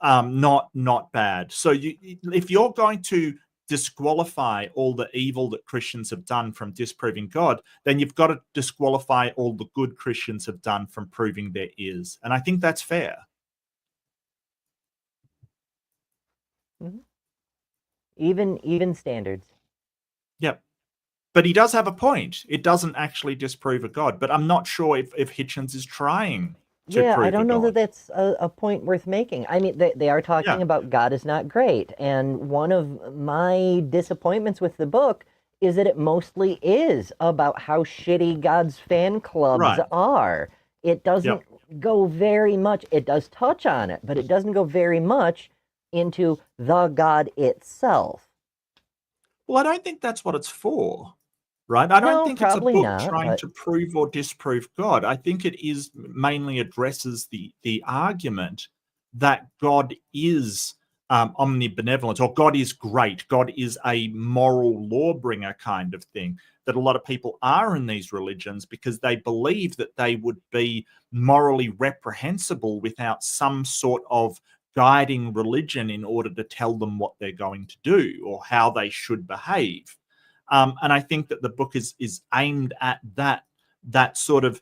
Not bad. So if you're going to disqualify all the evil that Christians have done from disproving God, then you've got to disqualify all the good Christians have done from proving there is. And I think that's fair. Even standards. Yep. But he does have a point. It doesn't actually disprove a God. But I'm not sure if Hitchens is trying. I don't know that that's a point worth making. I mean, they are talking about God is not great. And one of my disappointments with the book is that it mostly is about how shitty God's fan clubs are. It doesn't go very much. It does touch on it, but it doesn't go very much into the God itself. Well, I don't think that's what it's for. Right? I don't think it's a book trying to prove or disprove God. I think it is mainly addresses the argument that God is omnibenevolent, or God is great, God is a moral law bringer kind of thing, that a lot of people are in these religions because they believe that they would be morally reprehensible without some sort of guiding religion in order to tell them what they're going to do or how they should behave. And I think that the book is aimed at that sort of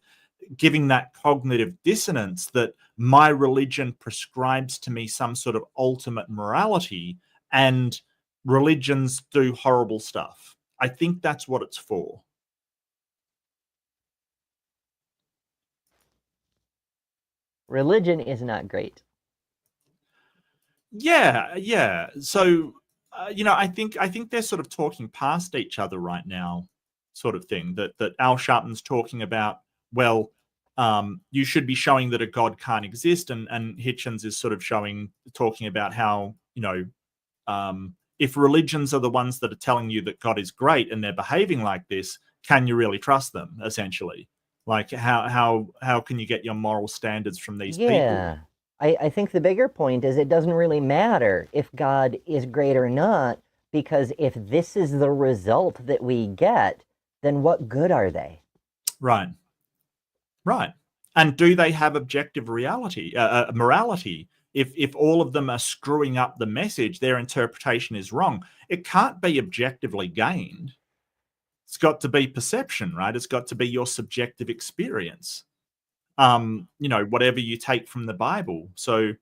giving that cognitive dissonance, that my religion prescribes to me some sort of ultimate morality and religions do horrible stuff. I think that's what it's for. Religion is not great. Yeah. So, I think they're sort of talking past each other right now, sort of thing. That Al Sharpton's talking about, well, you should be showing that a God can't exist, and Hitchens is sort of talking about how, if religions are the ones that are telling you that God is great and they're behaving like this, can you really trust them? Essentially, like how can you get your moral standards from these people? Yeah. I think the bigger point is it doesn't really matter if God is great or not, because if this is the result that we get, then what good are they? Right. And do they have objective morality? If all of them are screwing up the message, their interpretation is wrong. It can't be objectively gained. It's got to be perception, right? It's got to be your subjective experience. Whatever you take from the Bible. So,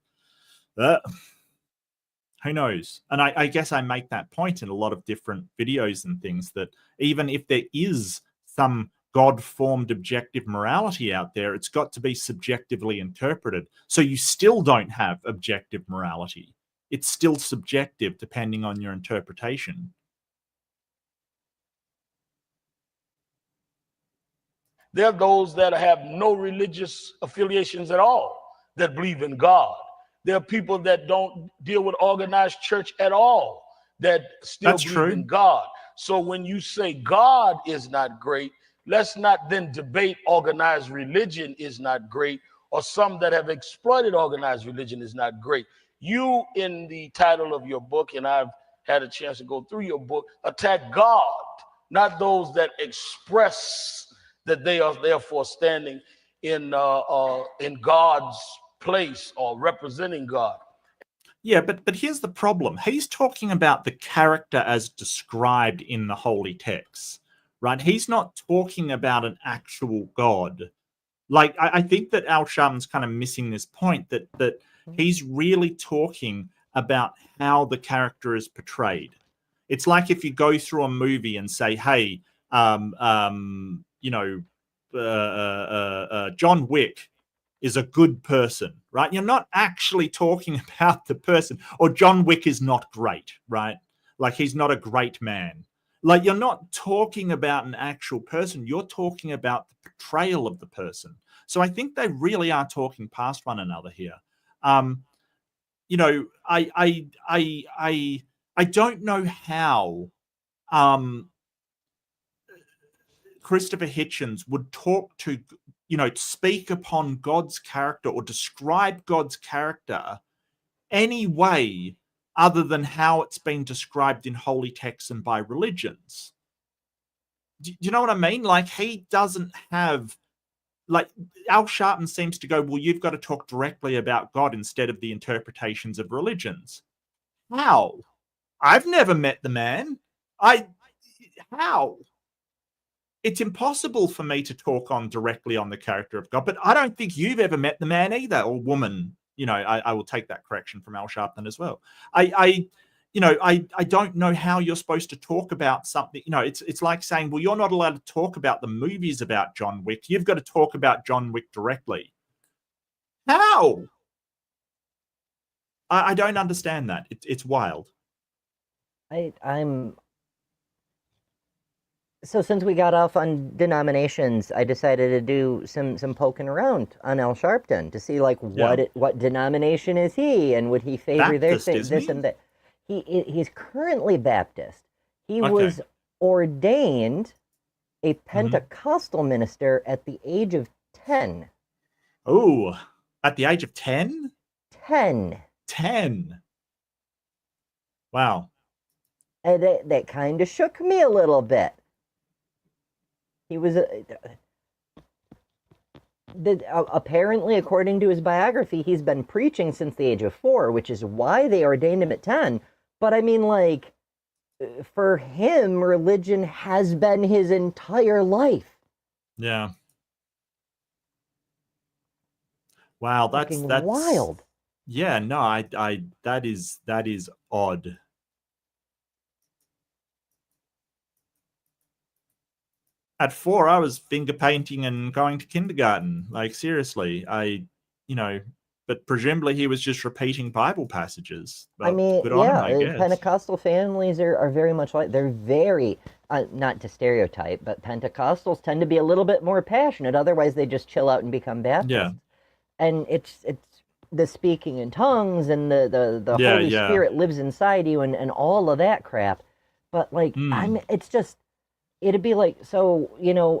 who knows? And I guess I make that point in a lot of different videos and things, that even if there is some God-formed objective morality out there, it's got to be subjectively interpreted. So you still don't have objective morality. It's still subjective depending on your interpretation. There are those that have no religious affiliations at all that believe in God. There are people that don't deal with organized church at all that still believe in God. So when you say God is not great, let's not then debate organized religion is not great, or some that have exploited organized religion is not great. You, in the title of your book, and I've had a chance to go through your book, attack God, not those that express that they are therefore standing in God's place or representing God. Yeah, but here's the problem. He's talking about the character as described in the holy texts, right? He's not talking about an actual God. Like, I think that Al Sharpton's kind of missing this point, that he's really talking about how the character is portrayed. It's like if you go through a movie and say, hey, John Wick is a good person, right? You're not actually talking about the person. Or John Wick is not great, right? Like, he's not a great man. Like, you're not talking about an actual person. You're talking about the portrayal of the person. So I think they really are talking past one another here. I don't know how Christopher Hitchens would talk to, speak upon God's character or describe God's character any way other than how it's been described in holy texts and by religions. Do you know what I mean? Like, he doesn't have, like, Al Sharpton seems to go, well, you've got to talk directly about God instead of the interpretations of religions. How? I've never met the man. How? It's impossible for me to talk on directly on the character of God, but I don't think you've ever met the man either, or woman. I will take that correction from Al Sharpton as well. I don't know how you're supposed to talk about something. It's like saying, well, you're not allowed to talk about the movies about John Wick. You've got to talk about John Wick directly. How? I don't understand that. It's wild. So since we got off on denominations, I decided to do some poking around on Al Sharpton to see, like, what denomination is he, and would he favor this and that. He's currently Baptist. He was ordained a Pentecostal minister at the age of 10. Oh, at the age of 10? 10. 10. Wow. And that kind of shook me a little bit. He was apparently, according to his biography, he's been preaching since the age of 4, which is why they ordained him at 10. But I mean, like, for him, religion has been his entire life. Yeah. Wow, that's wild. Yeah, no, I that is odd. At 4, I was finger painting and going to kindergarten. Like, seriously, but presumably he was just repeating Bible passages. I But mean, good on him, I guess. Pentecostal families are very much like, they're very, not to stereotype, but Pentecostals tend to be a little bit more passionate. Otherwise, they just chill out and become Baptists. Yeah. And it's the speaking in tongues and the Holy Spirit lives inside you and all of that crap. But like, it's just, it'd be like, so,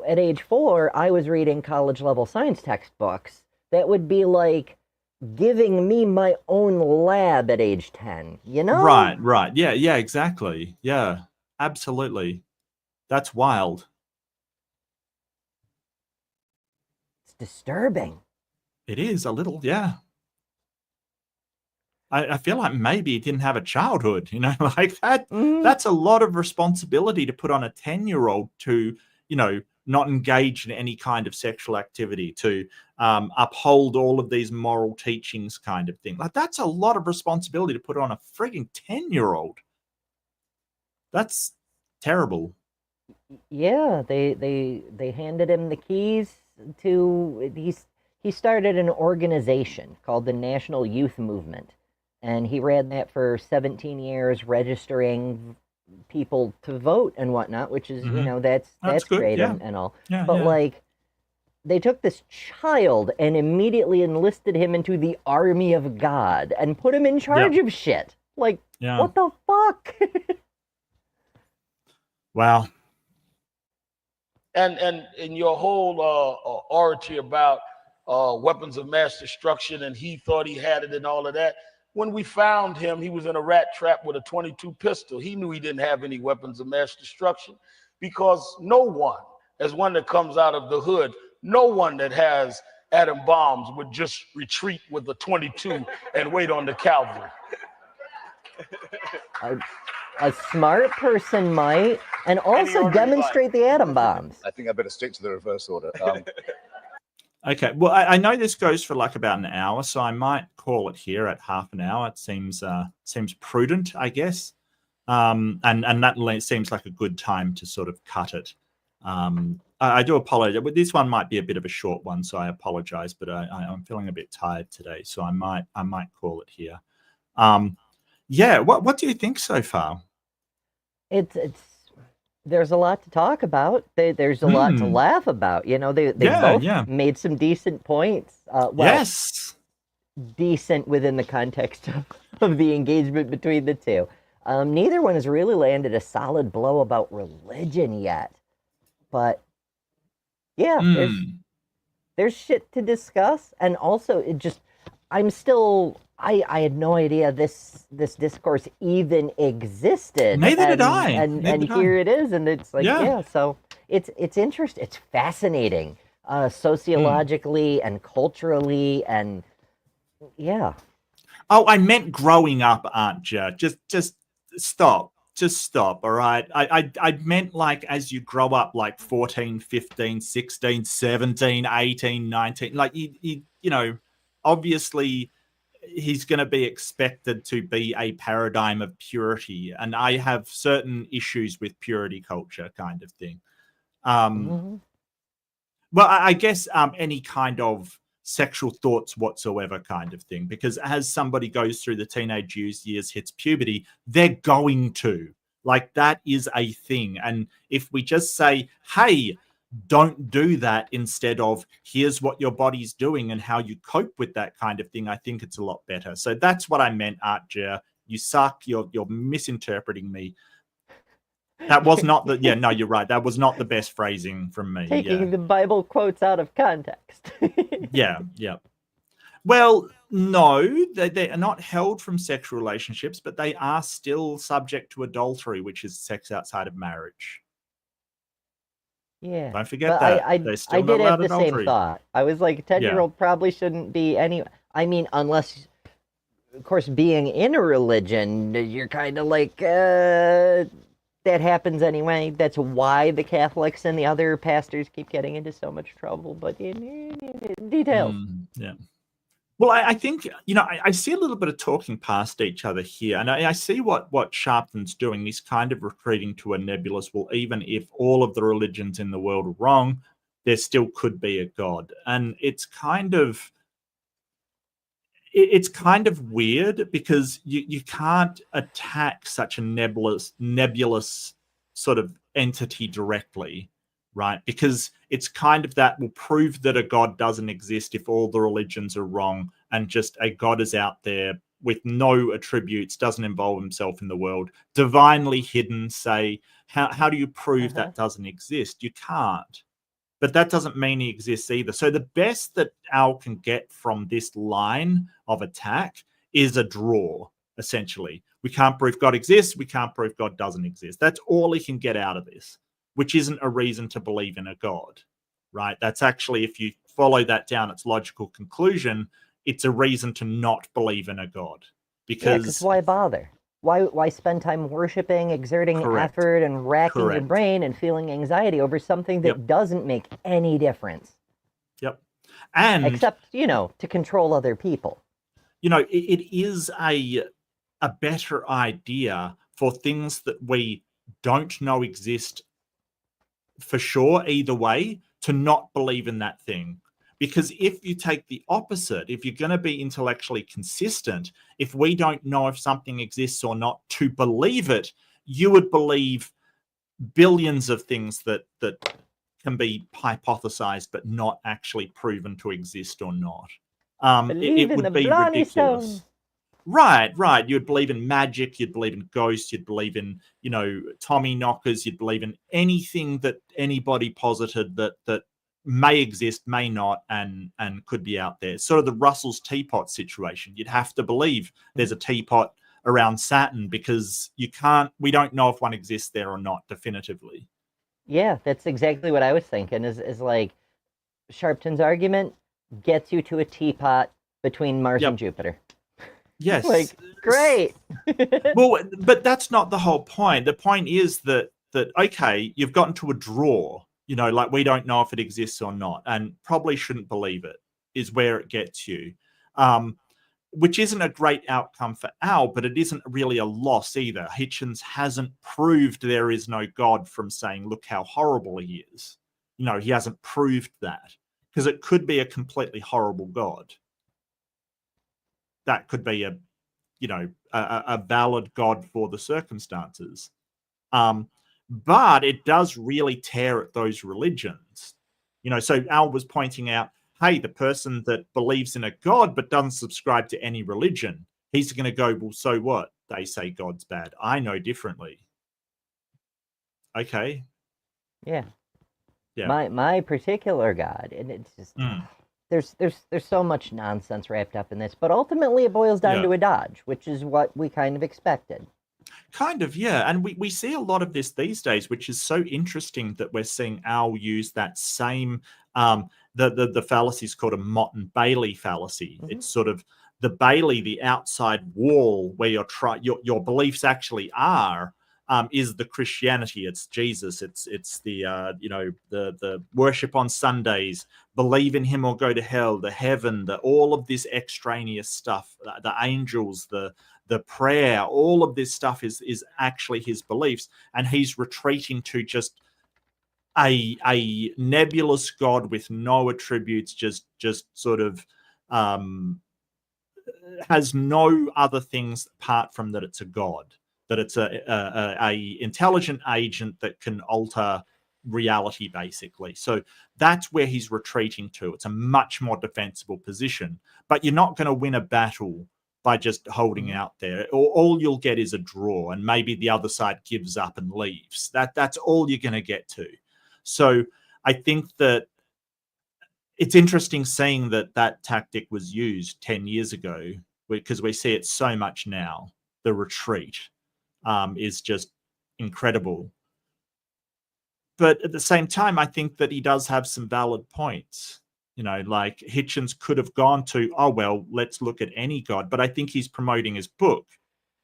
at age 4, I was reading college level science textbooks. That would be like giving me my own lab at age 10, Right. Yeah, exactly. Yeah, absolutely. That's wild. It's disturbing. It is a little, yeah. I feel like maybe he didn't have a childhood, like that. That's a lot of responsibility to put on a 10-year-old to, not engage in any kind of sexual activity, to uphold all of these moral teachings kind of thing. Like, that's a lot of responsibility to put on a frigging 10-year-old. That's terrible. Yeah, they handed him the keys to, he started an organization called the National Youth Movement. And he ran that for 17 years, registering people to vote and whatnot, which is, that's good, great yeah. and all. Yeah, but like, they took this child and immediately enlisted him into the army of God and put him in charge of shit. Like, what the fuck? Wow. And your whole oratory about weapons of mass destruction, and he thought he had it and all of that. When we found him, he was in a rat trap with a .22 pistol. He knew he didn't have any weapons of mass destruction, because no one, as one that comes out of the hood, no one that has atom bombs would just retreat with a .22 and wait on the cavalry. A smart person might, and also demonstrate the atom bombs. I think I better stick to the reverse order. Okay, well, I know this goes for like about an hour, so I might call it here at half an hour. It seems prudent, I guess, and that seems like a good time to sort of cut it. I do apologize, but this one might be a bit of a short one, so I apologize. But I'm feeling a bit tired today, so I might call it here. What do you think so far? It's there's a lot to talk about. There's a lot to laugh about. They both made some decent points. Yes, decent within the context of the engagement between the two. Neither one has really landed a solid blow about religion yet. But there's shit to discuss, and also I had no idea this discourse even existed. Neither did I. And here it is, and it's like, so it's interesting. It's fascinating, sociologically and culturally, and Oh, I meant growing up, aren't you? Just stop. Just stop, all right? I meant like as you grow up, like 14, 15, 16, 17, 18, 19, like you obviously he's going to be expected to be a paradigm of purity, and I have certain issues with purity culture kind of thing. Well, I guess any kind of sexual thoughts whatsoever kind of thing, because as somebody goes through the teenage years, hits puberty, they're going to, like, that is a thing. And if we just say, hey, don't do that, instead of here's what your body's doing and how you cope with that kind of thing, I think it's a lot better. So that's what I meant, Artjer. You suck. You're misinterpreting me. That was not the you're right. That was not the best phrasing from me. Taking the Bible quotes out of context. Yeah. Well, no, they are not held from sexual relationships, but they are still subject to adultery, which is sex outside of marriage. Yeah. Don't forget But that. I They're I still I not did have allowed the same adultery. thought. I was like, a 10-year-old probably shouldn't be any. I mean, unless, of course, being in a religion, you're kind of like, that happens anyway. That's why the Catholics and the other pastors keep getting into so much trouble. But in details. Yeah. Well, I think, I see a little bit of talking past each other here. And I see what Sharpton's doing. He's kind of retreating to a nebulous, well, even if all of the religions in the world are wrong, there still could be a God. And it's kind of weird because you can't attack such a nebulous sort of entity directly, right? Because it's kind of that will prove that a God doesn't exist if all the religions are wrong, and just a God is out there with no attributes, doesn't involve himself in the world, divinely hidden. Say, how do you prove that doesn't exist? You can't. But that doesn't mean he exists either. So the best that Al can get from this line of attack is a draw, essentially. We can't prove God exists. We can't prove God doesn't exist. That's all he can get out of this, which isn't a reason to believe in a God, right? That's actually, if you follow that down, its logical conclusion, it's a reason to not believe in a God. Because why bother? Why spend time worshiping, exerting effort, and racking your brain and feeling anxiety over something that doesn't make any difference? Yep. And except, to control other people. It is a better idea for things that we don't know exist for sure either way to not believe in that thing. Because if you take the opposite, if you're going to be intellectually consistent, if we don't know if something exists or not to believe it, you would believe billions of things that can be hypothesized but not actually proven to exist or not. It would be ridiculous. Right. You'd believe in magic, you'd believe in ghosts, you'd believe in, Tommy knockers, you'd believe in anything that anybody posited that may exist, may not, and could be out there. Sort of the Russell's teapot situation. You'd have to believe there's a teapot around Saturn because we don't know if one exists there or not definitively. Yeah, that's exactly what I was thinking, is like Sharpton's argument gets you to a teapot between Mars and Jupiter. Yes. Like, great. Well, but that's not the whole point. The point is that okay, you've gotten to a draw, like we don't know if it exists or not, and probably shouldn't believe it, is where it gets you. Which isn't a great outcome for Al, but it isn't really a loss either. Hitchens hasn't proved there is no God from saying, look how horrible he is. He hasn't proved that, because it could be a completely horrible God. That could be a valid God for the circumstances. But it does really tear at those religions. So Al was pointing out, hey, the person that believes in a God but doesn't subscribe to any religion, he's going to go, well, so what? They say God's bad. I know differently. Okay. Yeah. My particular God, and it's just there's so much nonsense wrapped up in this, but ultimately it boils down to a dodge, which is what we kind of expected. Kind of, yeah. And we see a lot of this these days, which is so interesting that we're seeing Al use that same the fallacy is called a Mott and Bailey fallacy. It's sort of the Bailey, the outside wall where your beliefs actually are, is the Christianity. It's Jesus. It's the the worship on Sundays, believe in him or go to hell, the heaven, all of this extraneous stuff, the angels, the prayer, all of this stuff is actually his beliefs, and he's retreating to just a nebulous God with no attributes, just sort of has no other things apart from that it's a God, that it's a intelligent agent that can alter reality, basically. So that's where he's retreating to. It's a much more defensible position, but you're not going to win a battle by just holding out there. All you'll get is a draw, and maybe the other side gives up and leaves. That's all you're going to get to. So I think that it's interesting seeing that tactic was used 10 years ago, because we see it so much now. The retreat is just incredible. But at the same time, I think that he does have some valid points. Like Hitchens could have gone to, oh, well, let's look at any god. But I think he's promoting his book.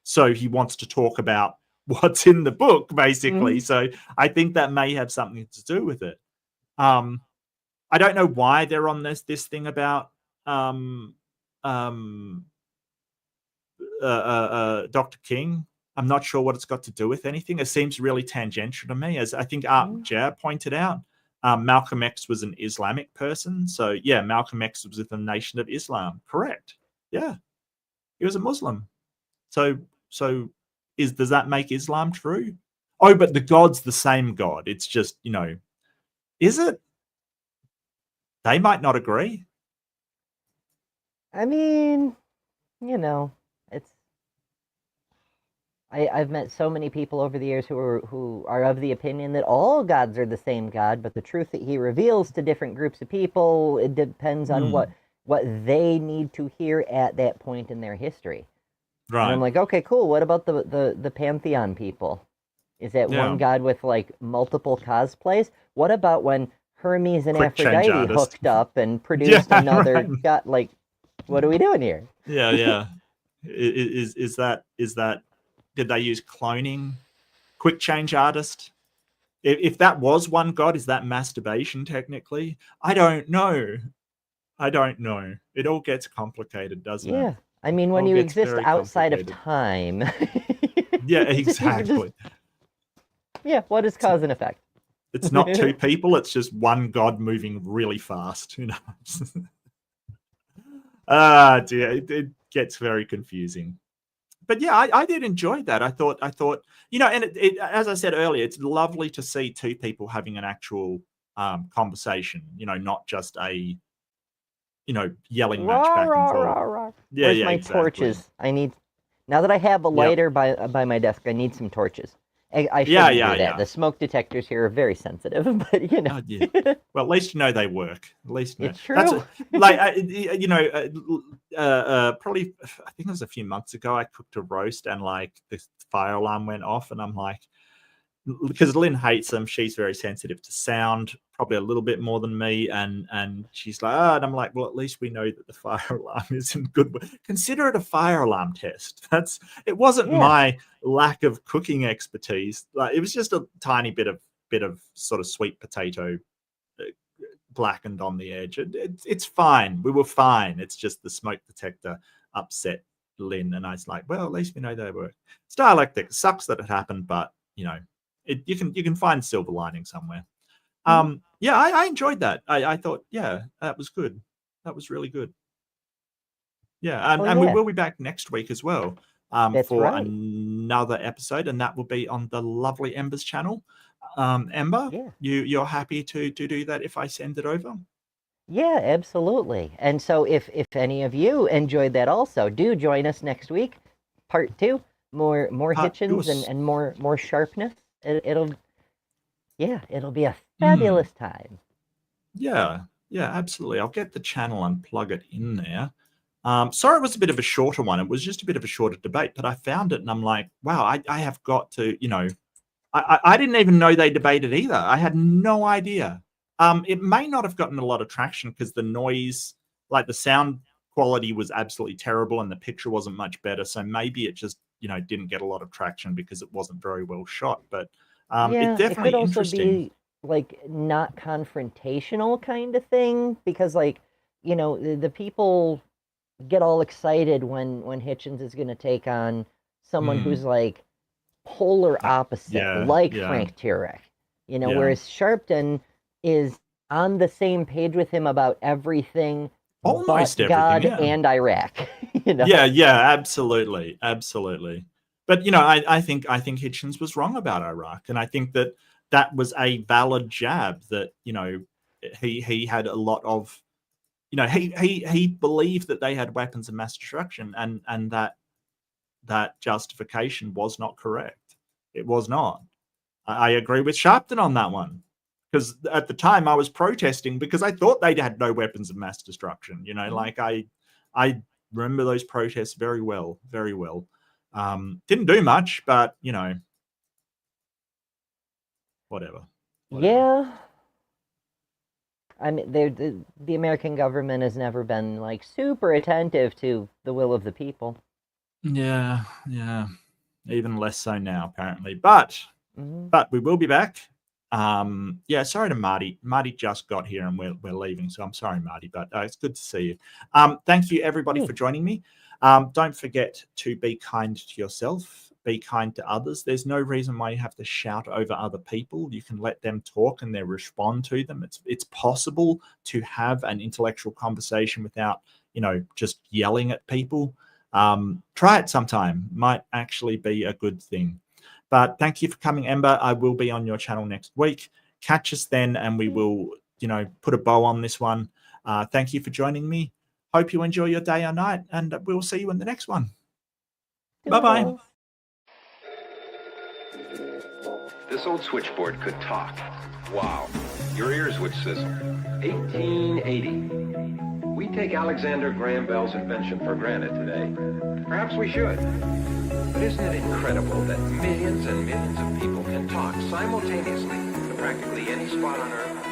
So he wants to talk about what's in the book, basically. So I think that may have something to do with it. I don't know why they're on this thing about Dr. King. I'm not sure what it's got to do with anything. It seems really tangential to me, as I think Art Jab pointed out. Malcolm X was an Islamic person. So, yeah, Malcolm X was with the Nation of Islam. Correct. Yeah. He was a Muslim. So does that make Islam true? Oh, but the God's the same God. It's just, is it? They might not agree. I mean, it's. I've met so many people over the years who are of the opinion that all gods are the same God, but the truth that he reveals to different groups of people, it depends on what they need to hear at that point in their history. Right. And I'm like, okay, cool. What about the Pantheon people? Is that one god with like multiple cosplays? What about when Hermes and Aphrodite hooked up and produced another god? Like, what are we doing here? Yeah. Is that? Did they use cloning? Quick change artist? If that was one god, is that masturbation technically? I don't know. It all gets complicated, doesn't it? Yeah. I mean, when you exist outside of time. Yeah, exactly. What is cause and effect? It's not two people, it's just one god moving really fast. Who knows? Dear, it gets very confusing. But yeah, I did enjoy that. I thought, and it, as I said earlier, it's lovely to see two people having an actual conversation, not just a, yelling match back and forth. Yeah, Where's my torches? Now that I have a lighter by my desk, I need some torches. I shouldn't do that. Yeah. The smoke detectors here are very sensitive, but Well, at least they work. At least it's true. That's probably I think it was a few months ago. I cooked a roast and like the fire alarm went off, and I'm like, because Lynn hates them, she's very sensitive to sound, probably a little bit more than me, and she's like, and I'm like, well, at least we know that the fire alarm isn't good. Consider it a fire alarm test. It wasn't my lack of cooking expertise. Like, it was just a tiny bit of sort of sweet potato blackened on the edge. It's fine. We were fine. It's just the smoke detector upset Lynn, and I was like, well, at least we know they work. It's dialectic. It sucks that it happened, but you can find silver lining somewhere. I enjoyed that. I thought, that was good. That was really good. Yeah, and we will be back next week as well for another episode, and that will be on the lovely Ember's channel. Ember, you're happy to do that if I send it over? Yeah, absolutely. And so if any of you enjoyed that also, do join us next week, part 2, more Hitchens and more sharpness. It'll be a fabulous time. Yeah, absolutely. I'll get the channel and plug it in there. Sorry, it was a bit of a shorter one. It was just a bit of a shorter debate, but I found it and I'm like, wow, I have got to, I didn't even know they debated either. I had no idea. It may not have gotten a lot of traction because the noise, like the sound quality was absolutely terrible and the picture wasn't much better. So maybe it just, didn't get a lot of traction because it wasn't very well shot. But it's definitely it could also interesting. be like not confrontational kind of thing, because like, the people get all excited when Hitchens is going to take on someone who's like polar opposite, Frank Turek, whereas Sharpton is on the same page with him about everything, almost but God and Iraq. Absolutely. But I think Hitchens was wrong about Iraq, and I think that was a valid jab that he had a lot of, he believed that they had weapons of mass destruction, and that justification was not correct. It was not. I agree with Sharpton on that one. because at the time I was protesting because I thought they had no weapons of mass destruction. You know, like I remember those protests very well, very well. Didn't do much, but you know, whatever. Yeah. I mean, the American government has never been like super attentive to the will of the people. Yeah, yeah. Even less so now, apparently. But we will be back. Yeah, sorry to Marty. Marty just got here and we're leaving, so I'm sorry, Marty, but it's good to see you. Thank you, everybody, for joining me. Don't forget to be kind to yourself. Be kind to others. There's no reason why you have to shout over other people. You can let them talk and they respond to them. It's possible to have an intellectual conversation without, you know, just yelling at people. Try it sometime. Might actually be a good thing. But thank you for coming, Ember. I will be on your channel next week. Catch us then, and we will, you know, put a bow on this one. Thank you for joining me. Hope you enjoy your day or night, and we'll see you in the next one. Bye-bye. This old switchboard could talk. Wow. Your ears would sizzle. 1880. We take Alexander Graham Bell's invention for granted today. Perhaps we should. But isn't it incredible that millions and millions of people can talk simultaneously to practically any spot on Earth?